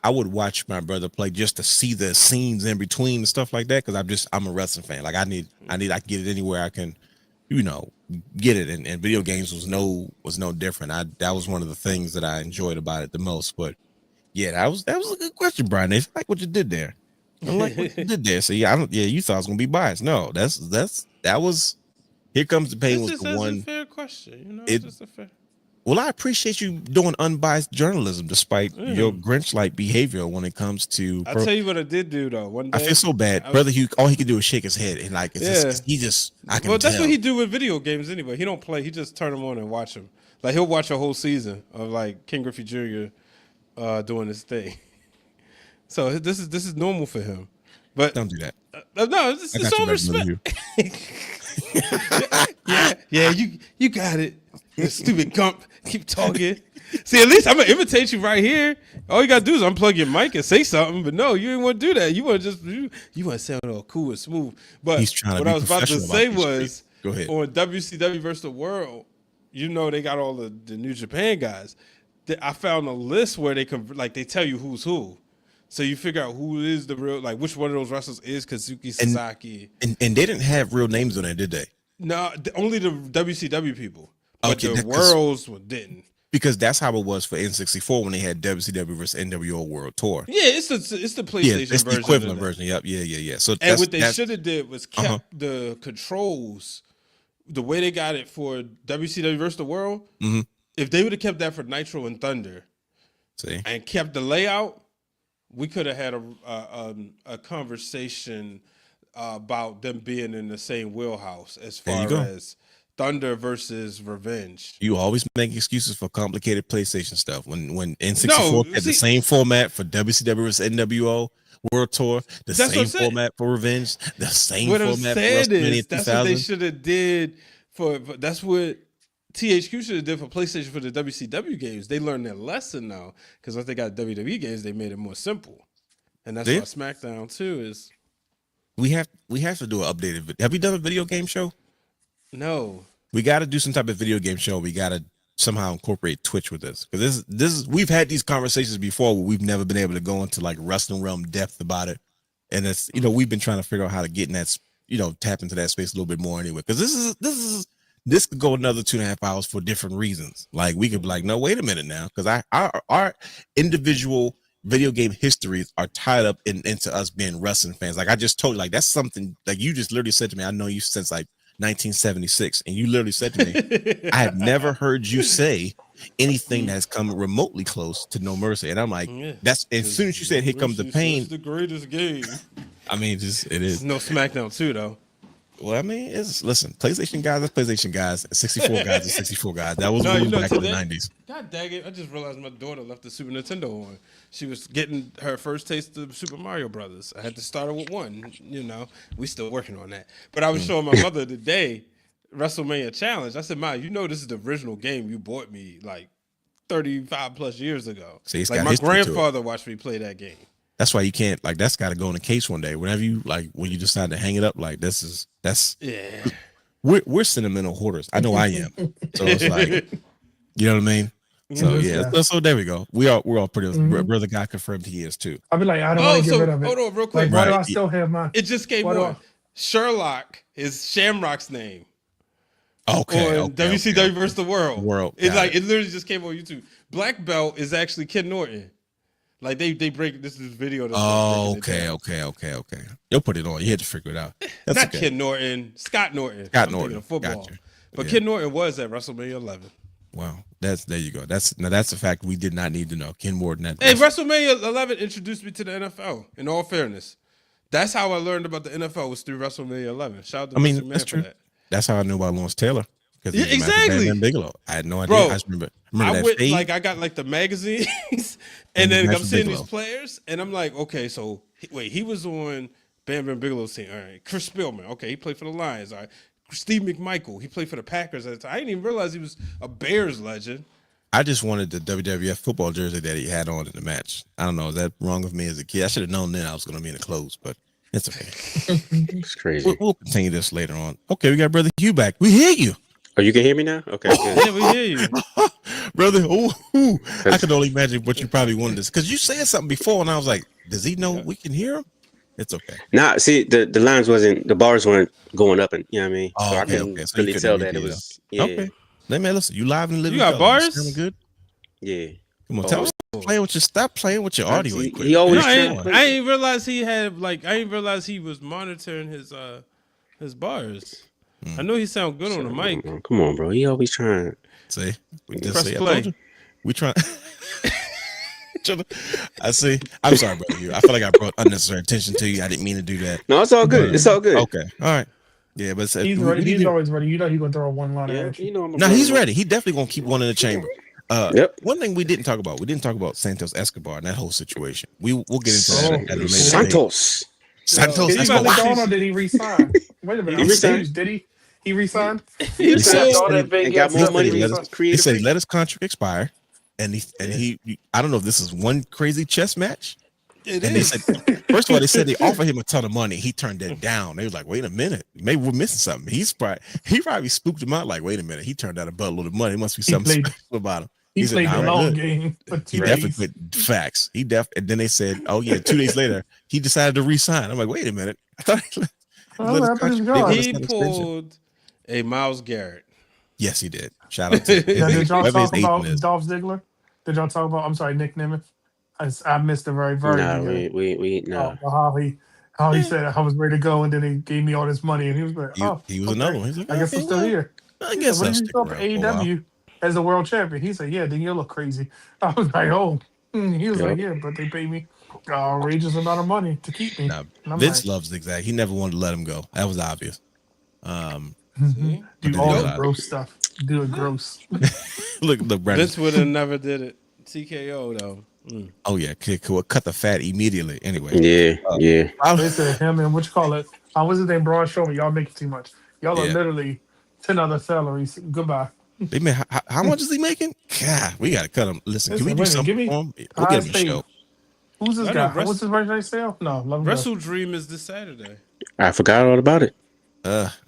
I would watch my brother play just to see the scenes in between and stuff like that because I'm a wrestling fan. Like I can get it anywhere I can, get it. And video games was no different. That was one of the things that I enjoyed about it the most. But yeah, that was a good question, Brian. I like what you did there. I like what you did there. So you thought I was gonna be biased. No, that was. Here Comes the Pain was the one. A fair question, it's just a fair. Well, I appreciate you doing unbiased journalism despite your Grinch-like behavior when it comes to. I'll tell you what I did do though. One day I feel so bad, brother. All he can do is shake his head and like he just. I can. Well, that's tell. what he do with video games anyway. He don't play. He just turn them on and watch them. Like he'll watch a whole season of like King Griffey Jr. Doing his thing. So this is normal for him. But don't do that. No, it's all respect. yeah, you got it. You stupid gump. Keep talking. See, at least I'm gonna imitate you right here. All you gotta do is unplug your mic and say something. But no, you didn't want to do that. You want to you want to sound all cool and smooth. But what I was about to say was, go ahead. On WCW versus the World, they got all the New Japan guys. I found a list where they tell you who's who. So you figure out who is the real, like which one of those wrestlers is Kazuki Sasaki. And they didn't have real names on it, did they? No, only the WCW people. But the Worlds didn't. Because that's how it was for N64 when they had WCW versus NWO World Tour. Yeah, it's the PlayStation it's version. The equivalent version. Yep. Yeah. So what they should have did was kept the controls the way they got it for WCW versus the World. Mm-hmm. If they would have kept that for Nitro and Thunder, and kept the layout, we could have had a conversation about them being in the same wheelhouse as far as Thunder versus Revenge. You always make excuses for complicated PlayStation stuff. When N64 had the same format for WCW versus NWO World Tour, the same format for Revenge, the same format for WrestleMania 2000. That's what they should have did for. That's what THQ should have did for PlayStation for the WCW games. They learned their lesson now because once they got WWE games, they made it more simple, and that's why SmackDown too is. We have to do an updated. Have we done a video game show? No. We got to do some type of video game show. We got to somehow incorporate Twitch with this because this is we've had these conversations before where we've never been able to go into like wrestling realm depth about it, and it's we've been trying to figure out how to get in that tap into that space a little bit more anyway because this could go another 2.5 hours for different reasons. Like we could be like, no, wait a minute now, because our individual video game histories are tied up into us being wrestling fans. Like I just told you, like that's something like you just literally said to me. I know you since like 1976, and you literally said to me, I have never heard you say anything that has come remotely close to No Mercy. And I'm like, that's as soon as you said, "Here Comes the Pain," it's the greatest game. I mean, it is. No SmackDown too, though. Well, I mean, listen, PlayStation guys are PlayStation guys, and 64 guys are 64 guys. That was back in the 90s. God dang it! I just realized my daughter left the Super Nintendo on. She was getting her first taste of Super Mario Brothers. I had to start her with one. We still working on that. But I was showing my mother today WrestleMania Challenge. I said, "Ma, this is the original game you bought me like 35 plus years ago." See, like my grandfather watched me play that game. That's why you can't that's got to go in the case one day. Whenever you when you decide to hang it up, like that's we're sentimental hoarders. I know I am. So it's like, you know what I mean? So so there we go. We're all pretty. Brother guy confirmed he is too. I'll be like, I don't want to get rid of it. Hold on, real quick. Like, why do I still have mine? It just came on. Sherlock is Shamrock's name. Okay. On WCW versus the World. It's like it literally just came on YouTube. Black Belt is actually Ken Norton. Like they break this video. Okay. You'll put it on. You had to figure it out. That's not Ken Norton. Scott Norton. Scott Norton. Football. Gotcha. But Yeah. Ken Norton was at WrestleMania 11. Wow, there you go. That's a fact we did not need to know. Ken Morton. Hey, WrestleMania 11 introduced me to the NFL. In all fairness, that's how I learned about the NFL was through WrestleMania 11. Shout out to Mr. Man that's for true. that. That's how I knew about Lawrence Taylor. Yeah, exactly. Bam Bigelow. I had no idea. Bro, I just remember I that went fade. I got like the magazines, and And then I'm Matthew seeing Bigelow. these players, and I'm like, okay, so he was on Bam Bigelow's team. All right, Chris Spielman. Okay, he played for the Lions. All right, Steve McMichael. He played for the Packers at the time. I didn't even realize he was a Bears legend. I just wanted the WWF football jersey that he had on in the match. I don't know. Is that wrong of me as a kid? I should have known then I was going to be in the clothes, but it's okay. It's crazy. We'll continue this later on. Okay, we got Brother Hugh back. We hear you. Oh, you can hear me now? Okay, good. Yeah, we hear you. Brother, I can only imagine what you probably wanted this because you said something before, and I was like, "Does he know we can hear him?" It's okay. Nah, see, the lines the bars weren't going up, and you know what I mean. Oh, so I okay, couldn't okay. So you really couldn't tell that repeat it it. was. Yeah, Okay, man, listen, you live and living. You got bars? Sounding good. yeah. Come on, tell us. Stop playing with your audio. He equipment. always I trying to ain't I ain't realize he had I ain't realize he was monitoring his bars. I know he sound good on the mic. Come on, bro. He always trying. See, we just Press say, I play. told you. We try. I see. I'm sorry, brother. I feel like I brought unnecessary attention to you. I didn't mean to do that. No, it's all good. It's all good. Okay, all right. Yeah, but He's ready. He's always ready. You know he's gonna throw a one line Yeah, at you. you know. no, he's ready. He definitely gonna keep one in the chamber. Yep. One thing we didn't talk about Santos Escobar and that whole situation. We'll get into that at a later date. Santos. Santos Did he Escobar. really go on or did he resign? Wait a minute. He I'm resigned. confused. Did he? He resigned. He resigned. All that big And got ass more stuff money he than resigned. He creative. said he let his contract expire, and he I don't know if this is one crazy chess match. It And they is. said, first of all, they said they offered him a ton of money. He turned that down. They was like, wait a minute, maybe we're missing something. He probably spooked him out. Like, wait a minute, he turned out a buttload of money. There must be something played- special about him. He said, played "Nah, the I'm long good." game for 2 He days. definitely put facts. And then they said, oh yeah, 2 days later, he decided to resign. I'm like, wait a minute. I thought he let Oh, his that was contract- God. his He extension. pulled a Miles Garrett. Yes, he did. Shout out to Now, did y'all whoever his talk agent about is. Dolph Ziggler? Did y'all talk about? I'm sorry, Nick Nemeth. I missed the very Nah, beginning. we no. How he said I was ready to go, and then he gave me all this money, and he was like, He was okay. another one. He's like, I guess okay, I'm still well, here. I He guess said, I'll when did you stick go for around for a while. AEW as the world champion? He said, yeah, then you look crazy. I was like, oh. He was Yep. like, yeah, but they paid me an outrageous amount of money to keep me. Nah, And I'm Vince like, loves Zigzag. He never wanted to let him go. That was obvious. do then all he the got- gross stuff. Do it gross. Look, Brandon. Vince would have never did it. TKO though. Oh yeah, cool. Cut the fat immediately. Anyway, Yeah. They said him and what you call it? What's his name? Braun Strowman. Y'all making too much. Y'all are Yeah. literally 10 other salaries. Goodbye. they made, how much is he making? God, we gotta cut him. Listen, can we do Listen, something give me for him? We'll get him a highest show. Who's this I guy? know, Russ- What's his birthday sale? No, let him go. Wrestle Dream is this Saturday. I forgot all about it.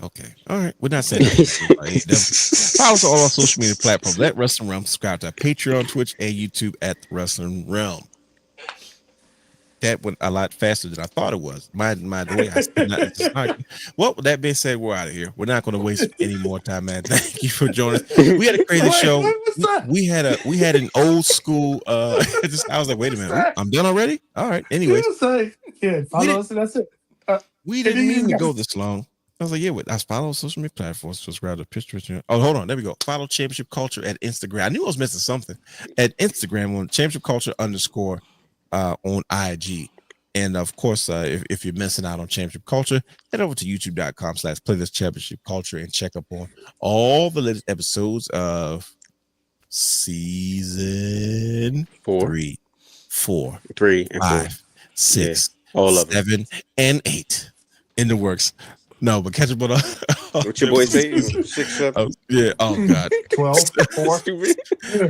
Okay. All right. We're not saying that. Follow us on all our social media platforms at Wrestling Realm. Subscribe to our Patreon, Twitch, and YouTube at the Wrestling Realm. That went a lot faster than I thought it was. The way it's not. Well, with that being said, we're out of here. We're not going to waste any more time, man. Thank you for joining us. We had a crazy show. What's that? We had an old school. I was like, wait a minute, I'm done already. All right. Anyway, Yeah, follow us and that's it. we didn't mean to go this long. I was like, yeah, I follow social media platforms, subscribe to Picture. Oh, hold on. There we go. Follow Championship Culture at Instagram. I knew I was missing something. At Instagram on Championship Culture _ on IG. And of course, if you're missing out on Championship Culture, head over to youtube.com/playlist Championship Culture and check up on all the latest episodes of season 3, 4, 3 and 4. 5, 6, all of them. 7, and 8 in the works. No, but catch up on What your boy say? 6, 7. Oh, yeah. Oh God. 12, 4.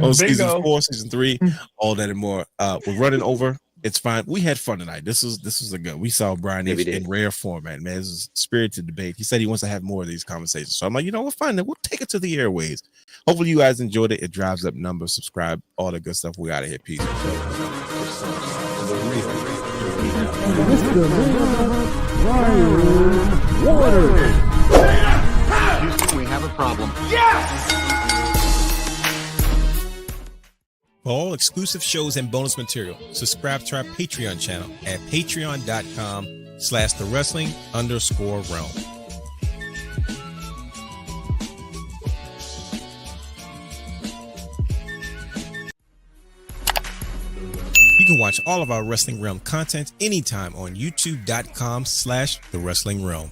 On season Bingo. 4, season 3, all that and more. We're running over. It's fine. We had fun tonight. This was a good. We saw Brian Yeah, we did. in rare format, man. This is a spirited debate. He said he wants to have more of these conversations. So I'm like, we'll find it. We'll take it to the airways. Hopefully you guys enjoyed it. It drives up numbers. Subscribe, all the good stuff. We out of here. Peace. Houston, we have a problem. For all exclusive shows and bonus material, subscribe to our Patreon channel at patreon.com/thewrestling_realm. can watch all of our Wrestling Realm content anytime on youtube.com/The Wrestling Realm.